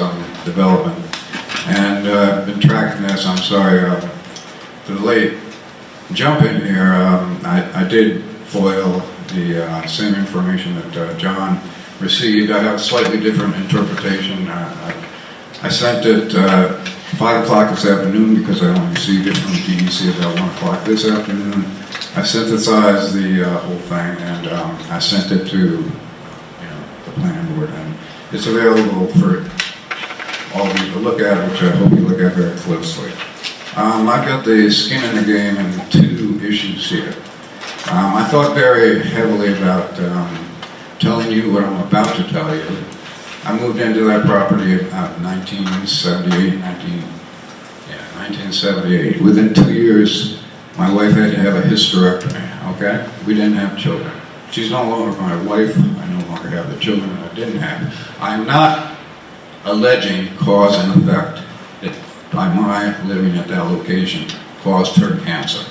Speaker 13: development. And I've been tracking this. I'm sorry for the late jump in here. I did foil the same information that John received. I have a slightly different interpretation. I sent it 5 o'clock this afternoon because I only received it from DEC about 1 o'clock this afternoon. I synthesized the whole thing and I sent it to the planning board, and it's available for all of you to look at, which I hope you look at very closely. I've got the skin in the game in 2 issues here. I thought very heavily about telling you what I'm about to tell you. I moved into that property about 1978. Within 2 years, My wife had to have a hysterectomy, okay? We didn't have children. She's no longer my wife. I no longer have the children I didn't have. I'm not alleging cause and effect that by my living at that location caused her cancer.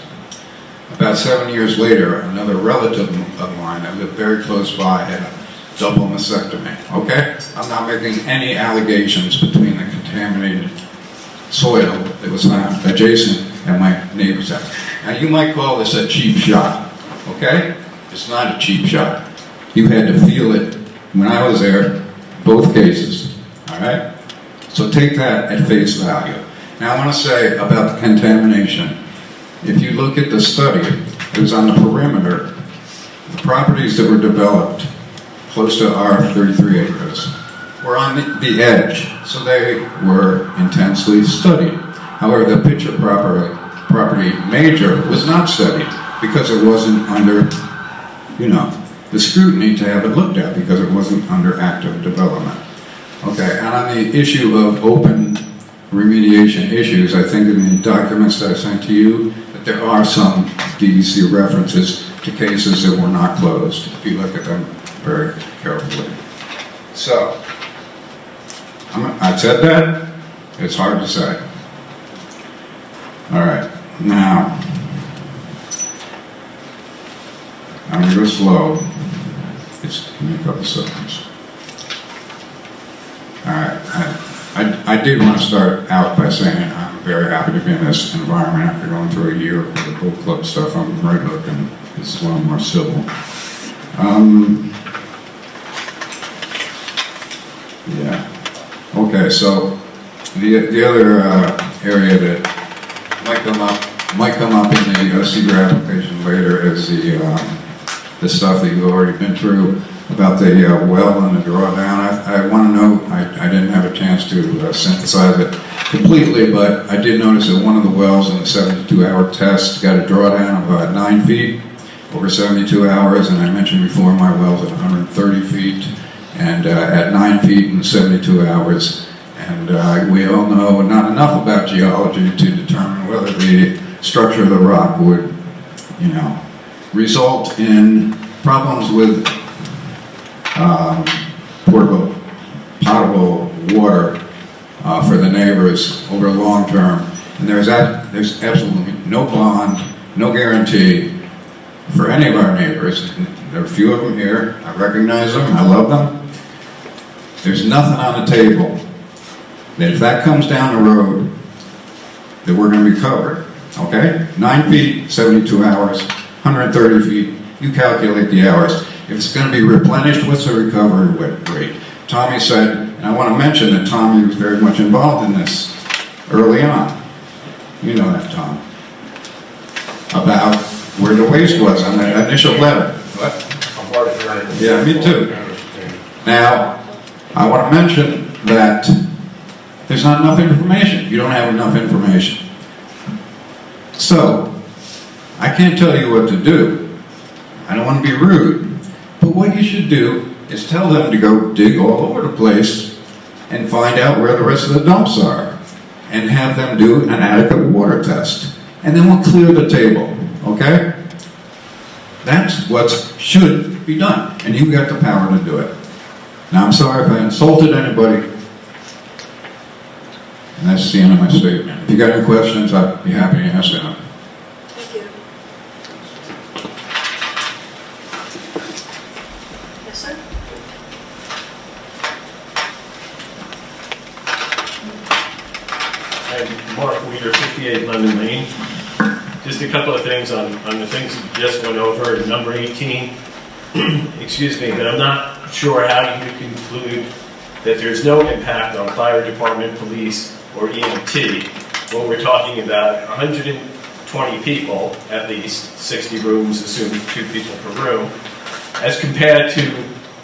Speaker 13: About 7 years later, another relative of mine that lived very close by had a double mastectomy, okay? I'm not making any allegations between the contaminated soil that was found adjacent at my neighbor's house. Now, you might call this a cheap shot, okay? It's not a cheap shot. You had to feel it when I was there, both cases, all right? So take that at face value. Now, I want to say about the contamination. If you look at the study, it was on the perimeter. The properties that were developed close to our 33 acres were on the edge, so they were intensely studied. However, the picture property major was not studied because it wasn't under, the scrutiny to have it looked at because it wasn't under active development. Okay, and on the issue of open remediation issues, I think in the documents that I sent to you, that there are some DEC references to cases that were not closed, if you look at them very carefully. So, I said that, it's hard to say. All right, now, I'm going to go slow. Just give me a couple seconds. All right, I did want to start out by saying I'm very happy to be in this environment after going through a year of the book club stuff. I'm right looking. This is a little more civil. Yeah. Okay, so the other area that might come up in the secret application later is the stuff that you've already been through about the well and the drawdown. I want to know, I didn't have a chance to synthesize it completely, but I did notice that one of the wells in the 72-hour test got a drawdown of about 9 feet over 72 hours, and I mentioned before my well's at 130 feet, and at 9 feet in 72 hours. And we all know not enough about geology to determine whether the structure of the rock would, result in problems with potable water for the neighbors over long term. And there's absolutely no bond, no guarantee for any of our neighbors. There are a few of them here. I recognize them. I love them. There's nothing on the table that if that comes down the road, that we're going to be covered. Okay? 9 feet, 72 hours, 130 feet. You calculate the hours. If it's going to be replenished, what's the recovery rate? Tommy said, and I want to mention that Tommy was very much involved in this early on. You know that, Tom. About where the waste was on the initial letter. What?
Speaker 11: I'm part of your...
Speaker 13: Yeah, me too. Now, I want to mention that there's not enough information. You don't have enough information. So, I can't tell you what to do. I don't want to be rude. But what you should do is tell them to go dig all over the place and find out where the rest of the dumps are. And have them do an adequate water test. And then we'll clear the table. Okay? That's what should be done. And you've got the power to do it. Now, I'm sorry if I insulted anybody. And that's the end of my statement. If you got any questions, I'd be happy to answer them.
Speaker 1: Thank you. Yes, sir?
Speaker 10: I'm Mark Weeder, 58 Lemon Lane. Just a couple of things on the things you just went over. Number 18, excuse me, but I'm not sure how you conclude that there's no impact on fire department, police, or EMT when we're talking about 120 people, at least, 60 rooms, assuming 2 people per room, as compared to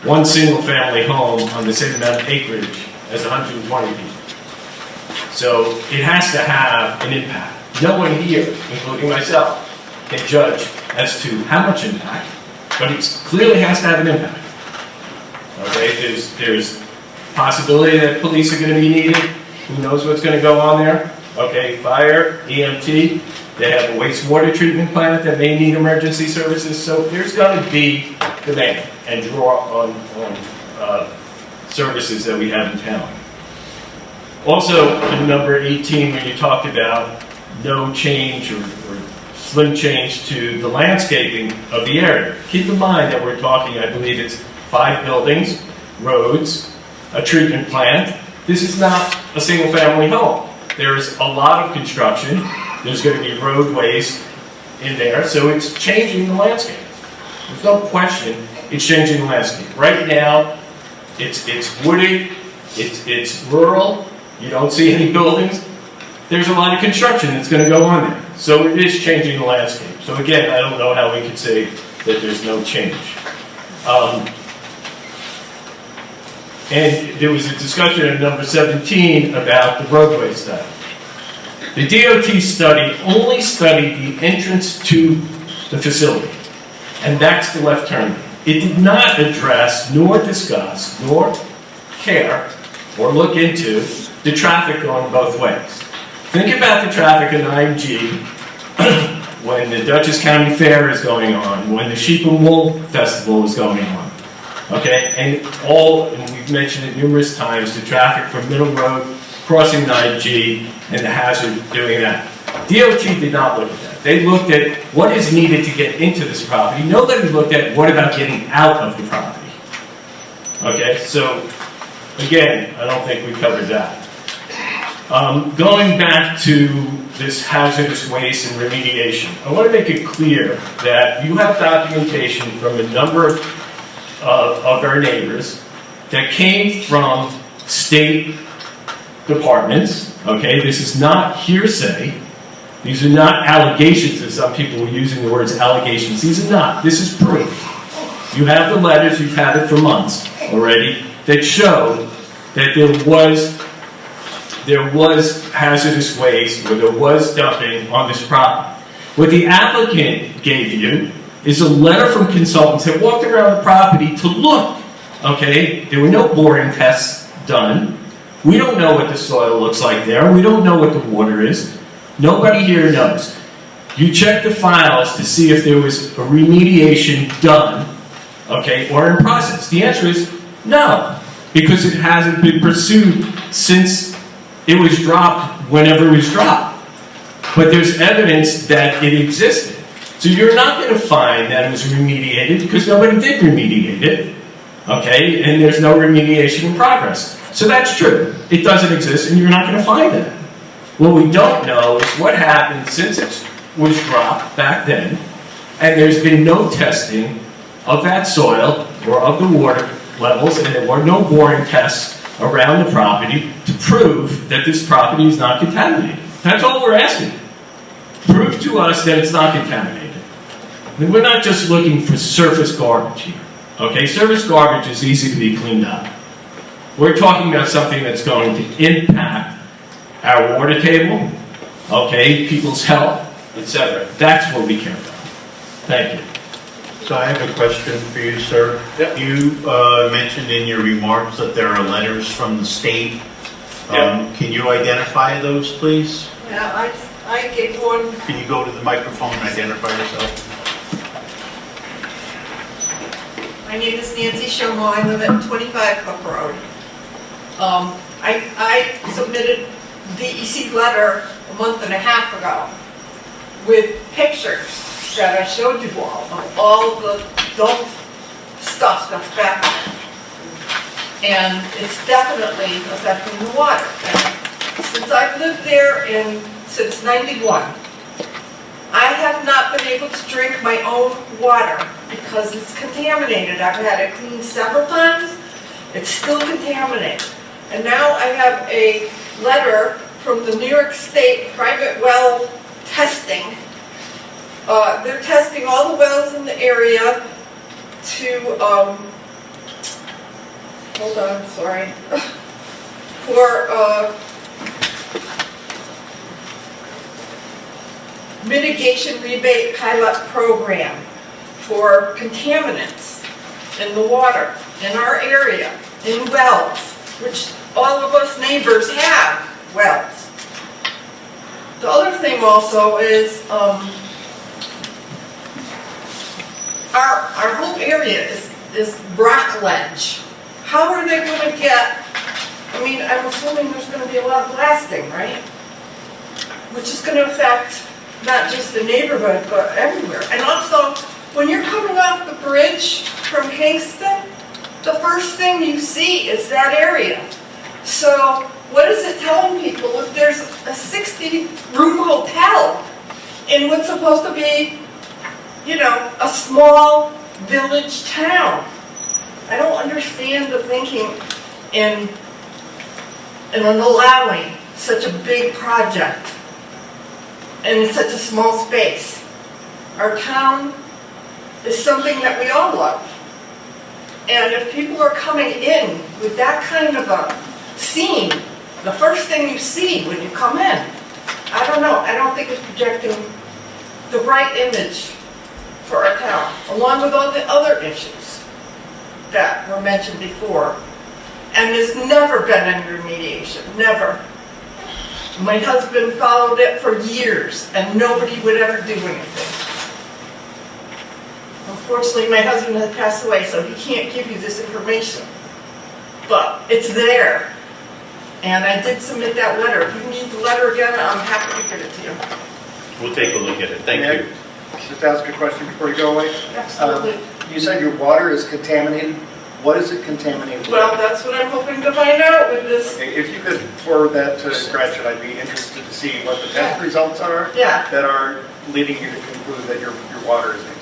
Speaker 10: one single family home on the same amount of acreage as 120 people. So it has to have an impact. No one here, including myself, can judge as to how much impact, but it clearly has to have an impact. Okay, there's possibility that police are going to be needed. Who knows what's going to go on there? Okay, fire, EMT. They have a wastewater treatment plant that may need emergency services, so there's going to be demand and draw on services that we have in town. Also, in number 18, when you talked about no change or slim change to the landscaping of the area, keep in mind that we're talking, I believe it's 5 buildings, roads, a treatment plant. This is not a single-family home. There's a lot of construction. There's going to be roadways in there, so it's changing the landscape. There's no question it's changing the landscape. Right now, it's wooded, it's rural, you don't see any buildings. There's a lot of construction that's going to go on there. So it is changing the landscape. So again, I don't know how we could say that there's no change. And there was a discussion in number 17 about the roadway study. The DOT study only studied the entrance to the facility, and that's the left turn lane. It did not address, nor discuss, nor care, or look into the traffic going both ways. Think about the traffic in IMG when the Dutchess County Fair is going on, when the Sheep and Wool Festival is going on. Okay, and we've mentioned it numerous times, the traffic from Middle Road, crossing 9G, and the hazard of doing that. DOT did not look at that. They looked at what is needed to get into this property. Nobody looked at what about getting out of the property. Okay, so again, I don't think we covered that. Going back to this hazardous waste and remediation, I want to make it clear that you have documentation from a number of our neighbors that came from state departments. Okay, this is not hearsay. These are not allegations, as some people were using the words allegations. These are not. This is proof. You have the letters, you've had it for months already, that show that there was hazardous waste, or there was dumping on this property. What the applicant gave you is a letter from consultants that walked around the property to look. Okay, there were no boring tests done. We don't know what the soil looks like there. We don't know what the water is. Nobody here knows. You check the files to see if there was a remediation done, okay, or in process. The answer is no, because it hasn't been pursued since it was dropped, whenever it was dropped. But there's evidence that it existed. So you're not going to find that it was remediated because nobody did remediate it, okay, and there's no remediation in progress. So that's true. It doesn't exist, and you're not going to find that. What we don't know is what happened since it was dropped back then, and there's been no testing of that soil or of the water levels, and there were no boring tests around the property to prove that this property is not contaminated. That's all we're asking. Prove to us that it's not contaminated. And we're not just looking for surface garbage here. Okay, surface garbage is easy to be cleaned up. We're talking about something that's going to impact our water table, okay, people's health, etc. That's what we care about. Thank you.
Speaker 15: So I have a question for you, sir. Yep. You mentioned in your remarks that there are letters from the state. Can you identify those, please?
Speaker 2: Yeah, I gave one.
Speaker 15: Can you go to the microphone and identify yourself?
Speaker 2: My name is Nancy Shomo. I live at 25 Cook Road. I submitted the DEC letter a month and a half ago with pictures that I showed you all of the dump stuff that's back there. And it's definitely affecting the water. And since I've lived there since '91, I have not been able to drink my own water because it's contaminated. I've had it cleaned several times. It's still contaminated. And now I have a letter from the New York State private well testing. They're testing all the wells in the area to, hold on, sorry, for mitigation rebate pilot program for contaminants in the water in our area, in wells, which all of us neighbors have wells.
Speaker 4: The other thing also is, our whole area is rock ledge. How are they gonna get, I mean, I'm assuming there's gonna be a lot of blasting, right? Which is gonna affect not just the neighborhood, but everywhere. And also, when you're coming off the bridge from Kingston, the first thing you see is that area. So what is it telling people if there's a 60-room hotel in what's supposed to be, you know, a small village town? I don't understand the thinking in allowing such a big project in such a small space. Our town is something that we all love. And if people are coming in with that kind of a scene, the first thing you see when you come in, I don't know, I don't think it's projecting the right image for our town, along with all the other issues that were mentioned before. And there's never been any remediation, never. My husband followed it for years, and nobody would ever do anything. Unfortunately, my husband has passed away, so he can't give you this information. But it's there. And I did submit that letter. If you need the letter again, I'm happy to give it to you.
Speaker 15: We'll take a look at it. Thank you.
Speaker 9: Just ask a question before you go away.
Speaker 4: Absolutely.
Speaker 9: You said your water is contaminated. What is it contaminated with?
Speaker 4: Well, that's what I'm hoping to find out with this.
Speaker 9: Okay, if you could forward that to Gretchen, I'd be interested to see what the test results are that are leading you to conclude that your water is contaminated.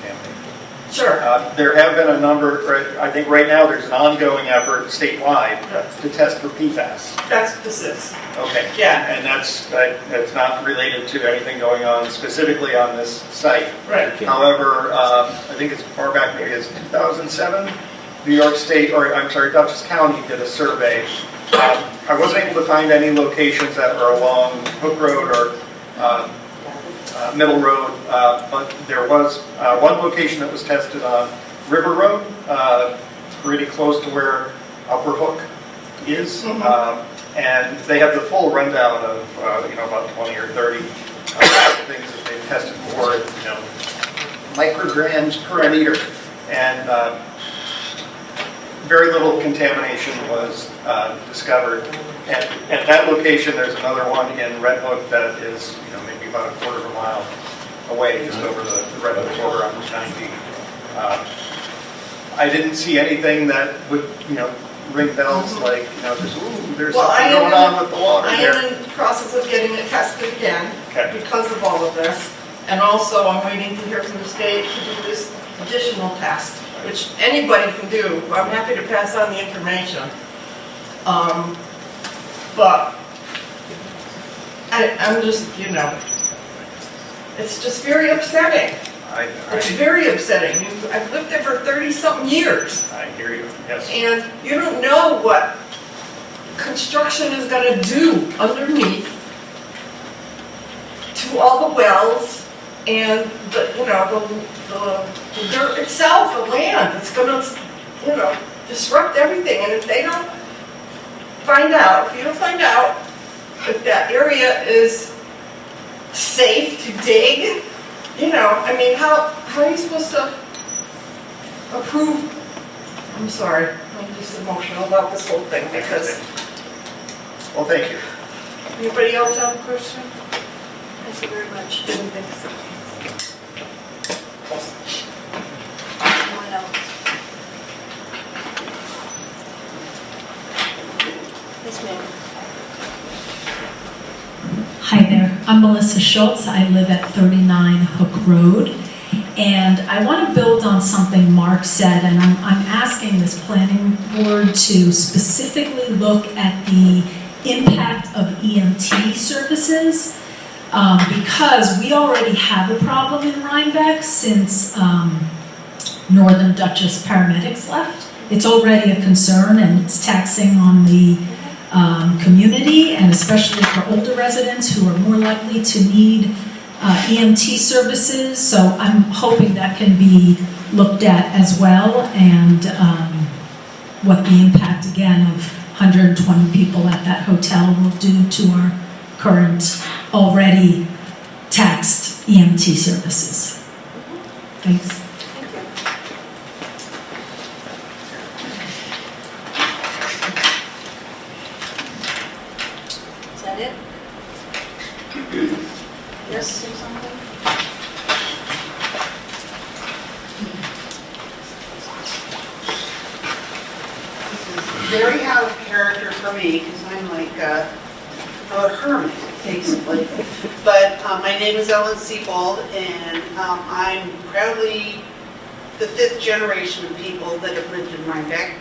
Speaker 4: Sure.
Speaker 9: There have been a number, I think right now there's an ongoing effort statewide to test for PFAS.
Speaker 4: That's what this is.
Speaker 9: Okay.
Speaker 4: Yeah.
Speaker 9: And that's not related to anything going on specifically on this site.
Speaker 4: Right.
Speaker 9: However, I think as far back maybe as 2007, New York State, or I'm sorry, Dutchess County did a survey. I wasn't able to find any locations that were along Hook Road or Middle Road, but there was one location that was tested on River Road, pretty close to where Upper Hook is. And they have the full rundown of, about 20 or 30 things that they've tested for, micrograms per liter. And very little contamination was discovered. And at that location, there's another one in Red Hook that is, maybe about a quarter of a mile away, just over the Red Hook border on Route 90. I didn't see anything that would, ring bells like, there's something going on with the water there.
Speaker 4: I am in the process of getting it tested again because of all of this. And also, I'm waiting to hear from the state to do this additional test, which anybody can do. I'm happy to pass on the information. But I'm just, it's just very upsetting. It's very upsetting. I've lived there for 30-something years.
Speaker 9: I hear you, yes.
Speaker 4: And you don't know what construction is going to do underneath to all the wells and the dirt itself, the land. It's going to, disrupt everything. And if they don't find out, if that area is safe to dig, how are you supposed to approve? I'm sorry, I'm just emotional about this whole thing because.
Speaker 9: Well, thank you.
Speaker 4: Anybody else have a question?
Speaker 1: Thank you very much.
Speaker 4: Didn't think so.
Speaker 1: Anyone else? Yes, ma'am.
Speaker 18: Hi there, I'm Melissa Schultz. I live at 39 Hook Road. And I want to build on something Mark said, and I'm asking this planning board to specifically look at the impact of EMT services because we already have a problem in Rhinebeck since Northern Dutchess paramedics left. It's already a concern and it's taxing on the community, and especially for older residents who are more likely to need EMT services. So I'm hoping that can be looked at as well, and what the impact again of 120 people at that hotel will do to our current, already taxed EMT services. Thanks.
Speaker 1: Is that it? Yes, say something?
Speaker 7: Very out of character for me, because I'm like a hermit, basically. But my name is Ellen Siebold, and I'm proudly the 5th generation of people that have lived in Rhinebeck,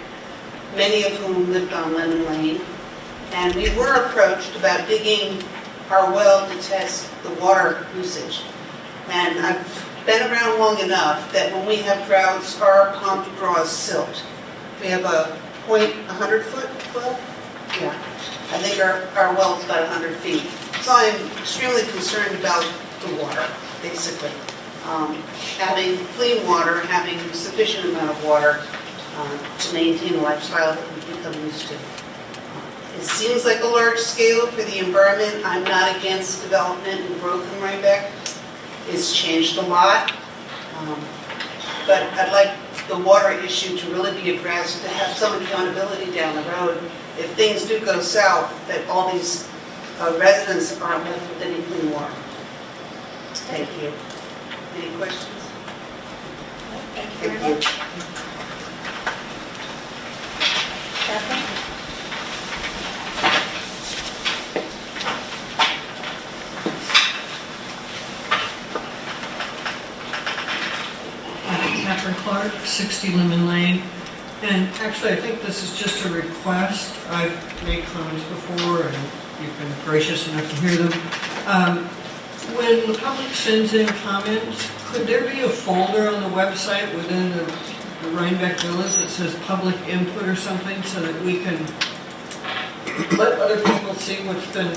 Speaker 7: many of whom lived on Lemon Lane. And we were approached about digging our well to test the water usage. And I've been around long enough that when we have droughts, our pump draws silt. We have a 100-foot well? Yeah. I think our well is about 100 feet. So I'm extremely concerned about the water, basically. Having clean water, having sufficient amount of water to maintain a lifestyle that we've become used to. It seems like a large scale for the environment. I'm not against development and growth in Rhinebeck. It's changed a lot. But I'd like the water issue to really be addressed, to have some accountability down the road. If things do go south, that all these residents aren't left with any clean water. Thank you. Any questions?
Speaker 1: Thank you very much. Catherine?
Speaker 22: Catherine Clark, 60 Lemon Lane. And actually, I think this is just a request. I've made comments before, and you've been gracious enough to hear them. When the public sends in comments, could there be a folder on the website within the Rhinebeck Villas that says public input or something, so that we can let other people see what's been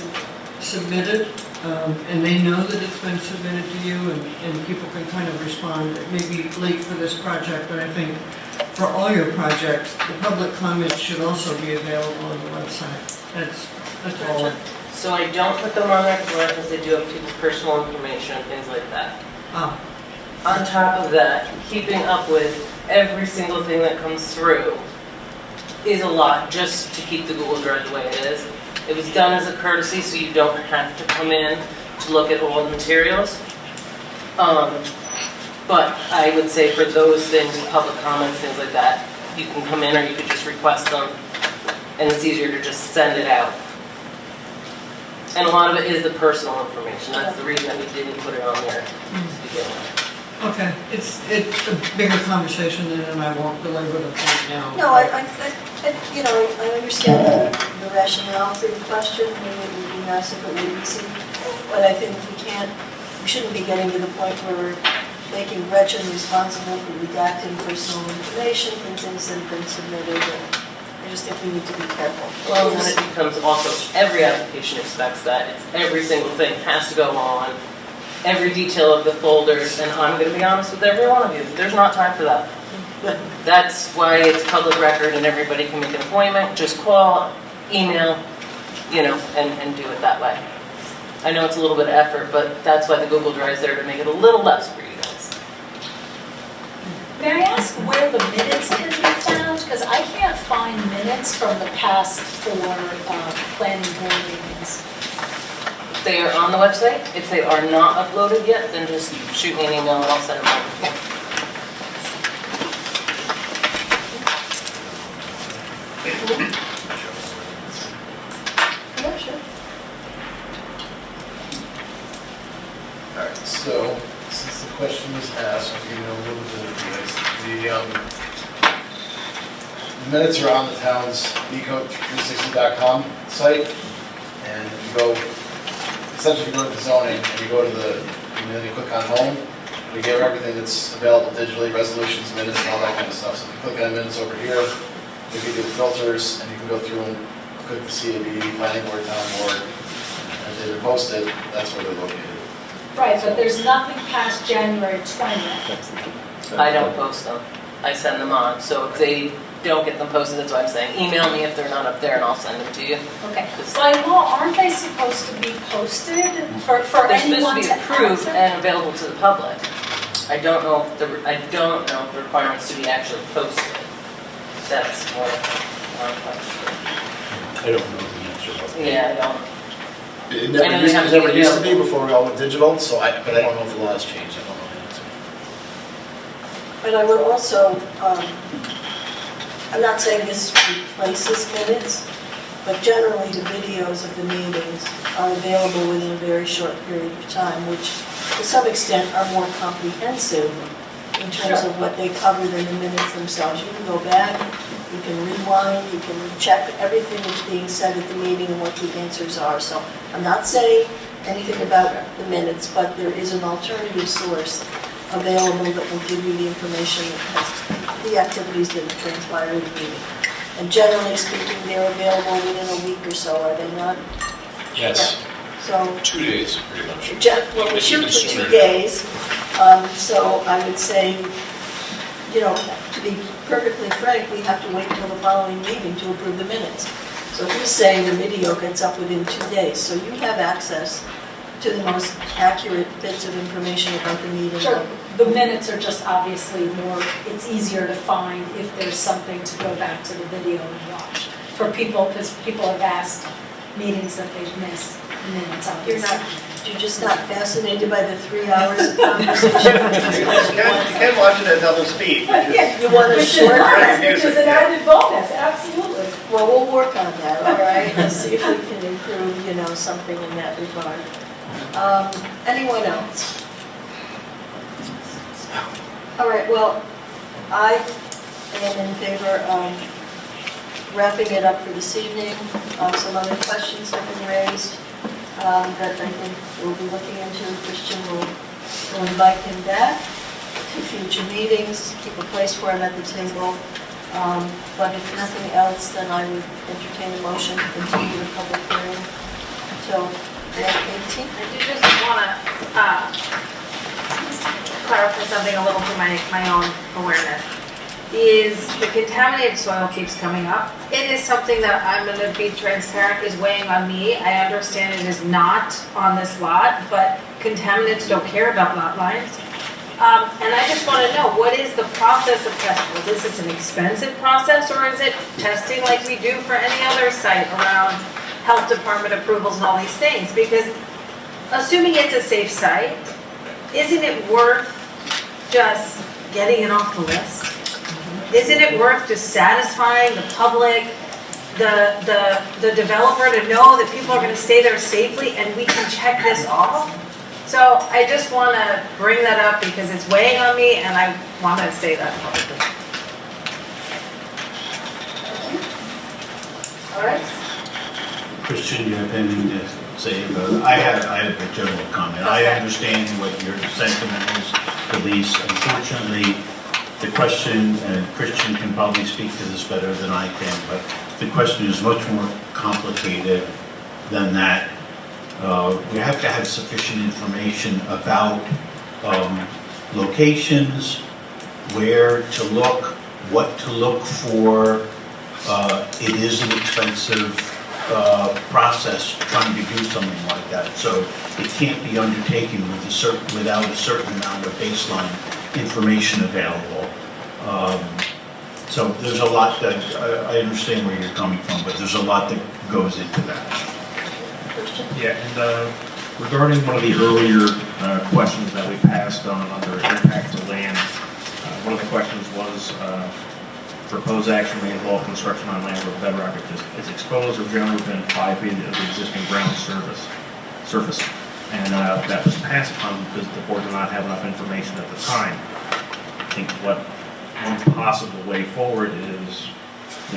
Speaker 22: submitted, and they know that it's been submitted to you, and people can kind of respond. It may be late for this project, but I think for all your projects, the public comments should also be available on the website. That's all.
Speaker 21: So I don't put them on there because they do have people's personal information and things like that.
Speaker 22: Oh.
Speaker 21: On top of that, keeping up with every single thing that comes through is a lot just to keep the Google Drive the way it is. It was done as a courtesy so you don't have to come in to look at all the materials. But I would say for those things, public comments, things like that, you can come in or you could just request them, and it's easier to just send it out. And a lot of it is the personal information. That's the reason that we didn't put it on there to begin with.
Speaker 22: Okay, it's a bigger conversation then, and I won't belabor the point now.
Speaker 1: No, I understand the rationale for your question. I mean, it would be nice if it were easy, but I think we shouldn't be getting to the point where we're making Gretchen responsible for redacting personal information from things that have been submitted. I just think we need to be careful.
Speaker 21: Well, and then it becomes also, every application expects that. It's every single thing has to go on, every detail of the folders, and I'm going to be honest with every one of you, there's not time for that. That's why it's public record and everybody can make an appointment. Just call, email, and do it that way. I know it's a little bit of effort, but that's why the Google Drive is there, to make it a little less for you guys.
Speaker 23: May I ask where the minutes can be found? Because I can't find minutes from the past 4 planning board meetings.
Speaker 21: If they are on the website, if they are not uploaded yet, then just shoot me an email and I'll send them over to you.
Speaker 1: Yeah, sure.
Speaker 5: All right, so since the question was asked, I'll give you a little bit of the minutes are on the town's ecode360.com site, and if you go, essentially if you go to the zoning and you go to and then you click on home, we give everything that's available digitally, resolutions, minutes, and all that kind of stuff. So if you click on minutes over here, we give you the filters, and you can go through and click the CAB, planning board, town board, and if they're posted, that's where they're located.
Speaker 23: Right, but there's nothing past January 20th.
Speaker 21: I don't post them. I send them on. So if they don't get them posted, that's why I'm saying email me if they're not up there and I'll send them to you.
Speaker 23: Okay. By law, aren't they supposed to be posted for
Speaker 21: They're
Speaker 23: anyone
Speaker 21: supposed
Speaker 23: to
Speaker 21: to be approved
Speaker 23: access?
Speaker 21: and available to the public. I don't know if the requirements to be actually posted. That's more question.
Speaker 5: I don't know the answer.
Speaker 21: Yeah, I don't.
Speaker 5: It
Speaker 21: I know they have to be
Speaker 5: never used to be
Speaker 21: available.
Speaker 5: before we all went digital, but I don't know if the law has changed. I don't know the answer.
Speaker 1: But I would also, I'm not saying this replaces minutes, but generally the videos of the meetings are available within a very short period of time, which to some extent are more comprehensive in terms of what they cover than the minutes themselves. You can go back, you can rewind, you can check everything that's being said at the meeting and what the answers are. So I'm not saying anything about the minutes, but there is an alternative source available that will give you the information that has the activities that have transpired at the meeting. And generally speaking, they're available within a week or so, are they not?
Speaker 8: Yes.
Speaker 1: Yeah. So,
Speaker 8: 2 days, pretty much.
Speaker 1: well, we
Speaker 8: Maybe
Speaker 1: shoot
Speaker 8: even
Speaker 1: for 2
Speaker 8: sooner.
Speaker 1: days. So I would say, you know, to be perfectly frank, we have to wait until the following meeting to approve the minutes. So he's saying the video gets up within 2 days. So you have access to the most accurate bits of information about the meeting.
Speaker 23: Sure. The minutes are just obviously more, it's easier to find if there's something to go back to the video and watch. For people, because people have asked meetings that they've missed, minutes obviously.
Speaker 1: You're just not fascinated by the 3 hours of conversation?
Speaker 9: You can watch it at double speed.
Speaker 23: Yeah,
Speaker 1: You want a
Speaker 23: which is
Speaker 1: short?
Speaker 23: nice, which is an added bonus, absolutely.
Speaker 1: Well, we'll work on that, all right? Let's see if we can improve, you know, something in that regard. Anyone else? All right, well, I am in favor of wrapping it up for this evening. Some other questions have been raised that I think we'll be looking into. Christian will invite him back to future meetings, keep a place for him at the table. But if nothing else, then I would entertain a motion to continue the public hearing until May 18th.
Speaker 12: I do just want to clarify something a little for my own awareness. Is the contaminated soil keeps coming up. It is something that I'm going to be transparent is weighing on me. I understand it is not on this lot, but contaminants don't care about lot lines. And I just want to know, what is the process of testing? Is this an expensive process, or is it testing like we do for any other site around health department approvals and all these things? Because assuming it's a safe site, isn't it worth just getting it off the list? Isn't it worth just satisfying the public, the developer to know that people are going to stay there safely and we can check this off? So I just want to bring that up because it's weighing on me and I want to say that publicly.
Speaker 1: All right.
Speaker 17: Christian, you have anything to say about it? I have a general comment. I understand what your sentiment is, Elise. Unfortunately, the question, and Christian can probably speak to this better than I can, but the question is much more complicated than that. We have to have sufficient information about locations, where to look, what to look for. It is an expensive process trying to do something like that, so it can't be undertaken with without a certain amount of baseline information available. So there's a lot that, I understand where you're coming from, but there's a lot that goes into that.
Speaker 14: Yeah, and regarding one of the earlier questions that we passed on under impact to land, one of the questions was proposed action may involve construction on land where bedrock is exposed or generally within 5 feet of the existing ground surface. And that was passed upon because the board did not have enough information at the time. I think what one possible way forward is,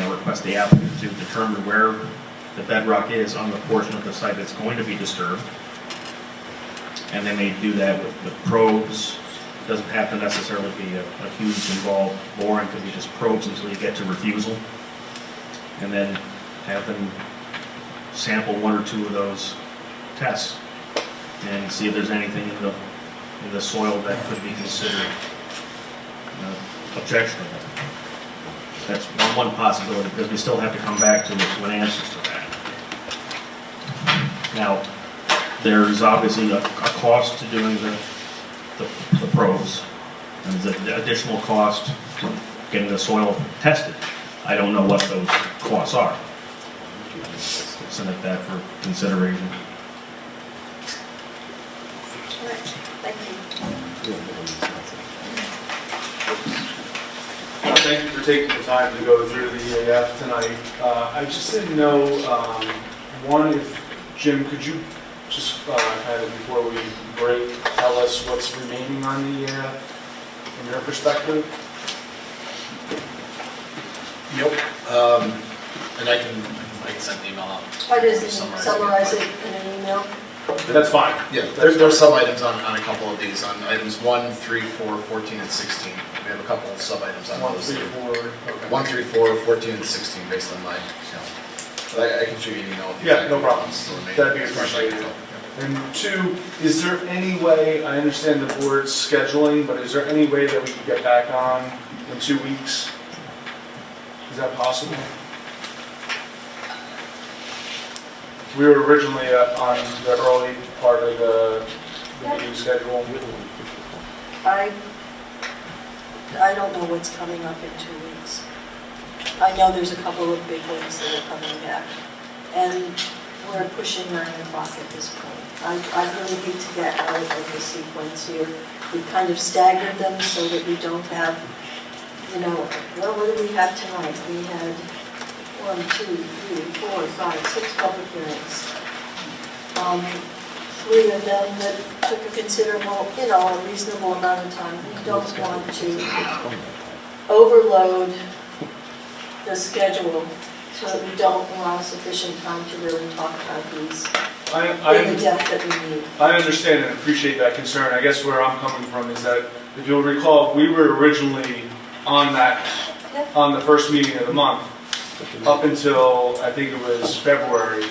Speaker 14: request the applicant to determine where the bedrock is on the portion of the site that's going to be disturbed. And they may do that with probes. It doesn't have to necessarily be a huge involved boring, could be just probes until you get to refusal. And then have them sample 1 or 2 of those tests and see if there's anything in the soil that could be considered objectionable. That's one possibility, because we still have to come back to an answer to that. Now, there's obviously a cost to doing the probes, and there's an additional cost to getting the soil tested. I don't know what those costs are. Send it that for consideration.
Speaker 1: All right, thank you.
Speaker 6: Thank you for taking the time to go through the EAF tonight. I just didn't know, one, if, Jim, could you just kind of, before we break, tell us what's remaining on the EAF from your perspective?
Speaker 5: Yep. And I can send an email out.
Speaker 1: Why doesn't summarize it in an email?
Speaker 6: That's fine.
Speaker 5: Yeah, there's some items on a couple of these, on items 1, 3, 4, 14, and 16. We have a couple of sub-items on
Speaker 6: 1,
Speaker 5: those.
Speaker 6: 3, 4. Okay.
Speaker 5: 1, 3, 4, 14, and 16, based on my, but I can shoot you an email. With
Speaker 6: Yeah, no problem. That'd be
Speaker 5: as far as I can
Speaker 6: appreciated.
Speaker 5: tell.
Speaker 6: And 2, is there any way, I understand the board's scheduling, but is there any way that we could get back on in 2 weeks? Is that possible? We were originally on the early part of the meeting schedule.
Speaker 1: I don't know what's coming up in 2 weeks. I know there's a couple of big ones that are coming back, and we're pushing 9 o'clock at this point. I really hate to get out of the sequence here. We kind of staggered them so that we don't have, well, what did we have tonight? We had 1, 2, 3, 4, 5, 6 public hearings. 3 of them that took a considerable, a reasonable amount of time. We don't want to overload the schedule so that we don't allow sufficient time to really talk about these in the depth that we need.
Speaker 6: I understand and appreciate that concern. I guess where I'm coming from is that, if you'll recall, we were originally on the first meeting of the month, up until, I think it was February,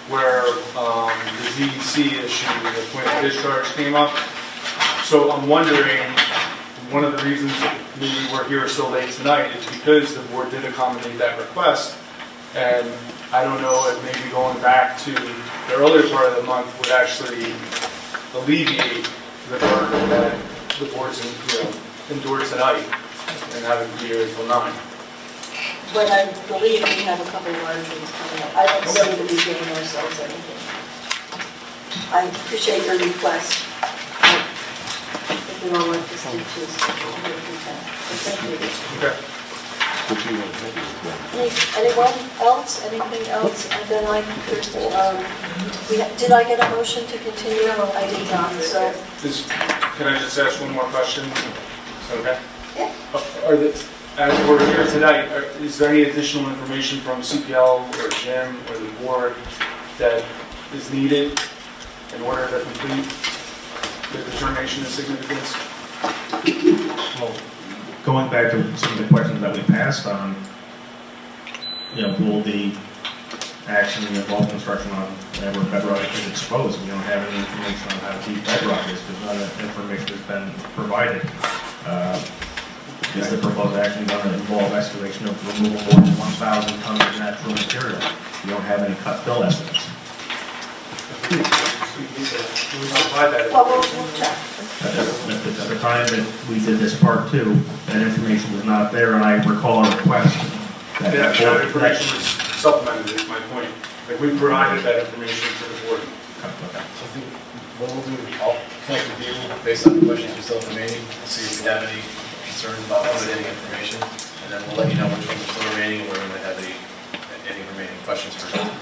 Speaker 6: where the DEC issue, the point of discharge, came up. So I'm wondering, one of the reasons that maybe we're here so late tonight is because the board did accommodate that request. And I don't know if maybe going back to the earlier part of the month would actually alleviate the burden that the board's endured tonight and having to be here until 9.
Speaker 1: But I believe we have a couple of large ones coming up. I don't see that we gain ourselves anything. I appreciate your request. I think we all like to stick to this. Thank you. Anyone else? Anything else? And then did I get a motion to continue? I did not, so.
Speaker 6: Can I just ask one more question? Is that okay?
Speaker 1: Yeah.
Speaker 6: As we're here tonight, is there any additional information from CPL or Jim or the board that is needed in order to complete the determination of significance?
Speaker 14: Well, going back to some of the questions that we passed on, will the action involve construction on whatever bedrock is exposed? We don't have any information on how deep bedrock is because none of that information has been provided. Is the proposed action going to involve excavation of removal more than 1,000 tons of natural material? We don't have any cut fill estimates.
Speaker 1: Well, we'll check.
Speaker 14: At the time that we did this part 2, that information was not there, and I recall a request.
Speaker 6: That information was supplemented, is my point. Like, we provided that information to the board.
Speaker 5: So I think what we'll do, I'll connect with you based on the questions you still have remaining, see if we have any concerns about validating information, and then we'll let you know which ones are still remaining, or we might have any remaining questions for information.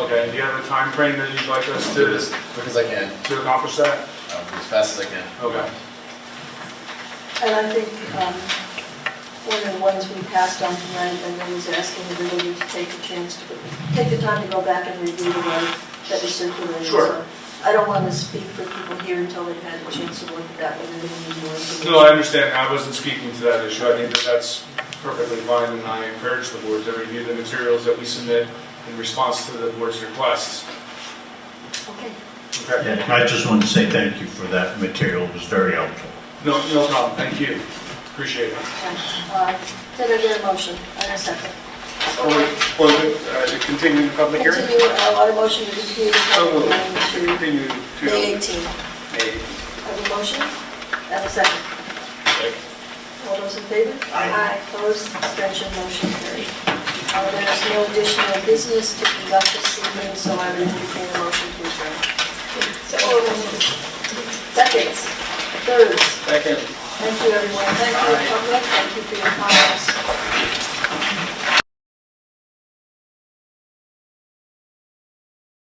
Speaker 6: Okay, do you have a time frame that you'd like us to?
Speaker 5: Do this as quick as I can.
Speaker 6: To accomplish that?
Speaker 5: As fast as I can.
Speaker 6: Okay.
Speaker 1: And I think one of the ones we passed on tonight, and then was asking everybody to take the time to go back and review the one that was circulated.
Speaker 6: Sure.
Speaker 1: So I don't want to speak for people here until they've had a chance to look at that one and then need more information.
Speaker 6: No, I understand. I wasn't speaking to that issue. I think that's perfectly fine, and I encourage the board to review the materials that we submit in response to the board's requests.
Speaker 1: Okay.
Speaker 6: Okay.
Speaker 15: Yeah, I just wanted to say thank you for that material. It was very helpful.
Speaker 6: No problem. Thank you. Appreciate it.
Speaker 1: Did I get a motion? And a second.
Speaker 6: To continue the public hearing?
Speaker 1: Continue, on a motion to continue the public hearing
Speaker 6: Continue
Speaker 1: to May 18th. Have a motion and a second. All those in favor? Aye. Opposed, abstention, motion carried. There is no additional business to conduct this evening, so I would entertain a motion to adjourn. Seconds, thirds.
Speaker 6: Second.
Speaker 1: Thank you, everyone. Thank you, public. Thank you for your comments.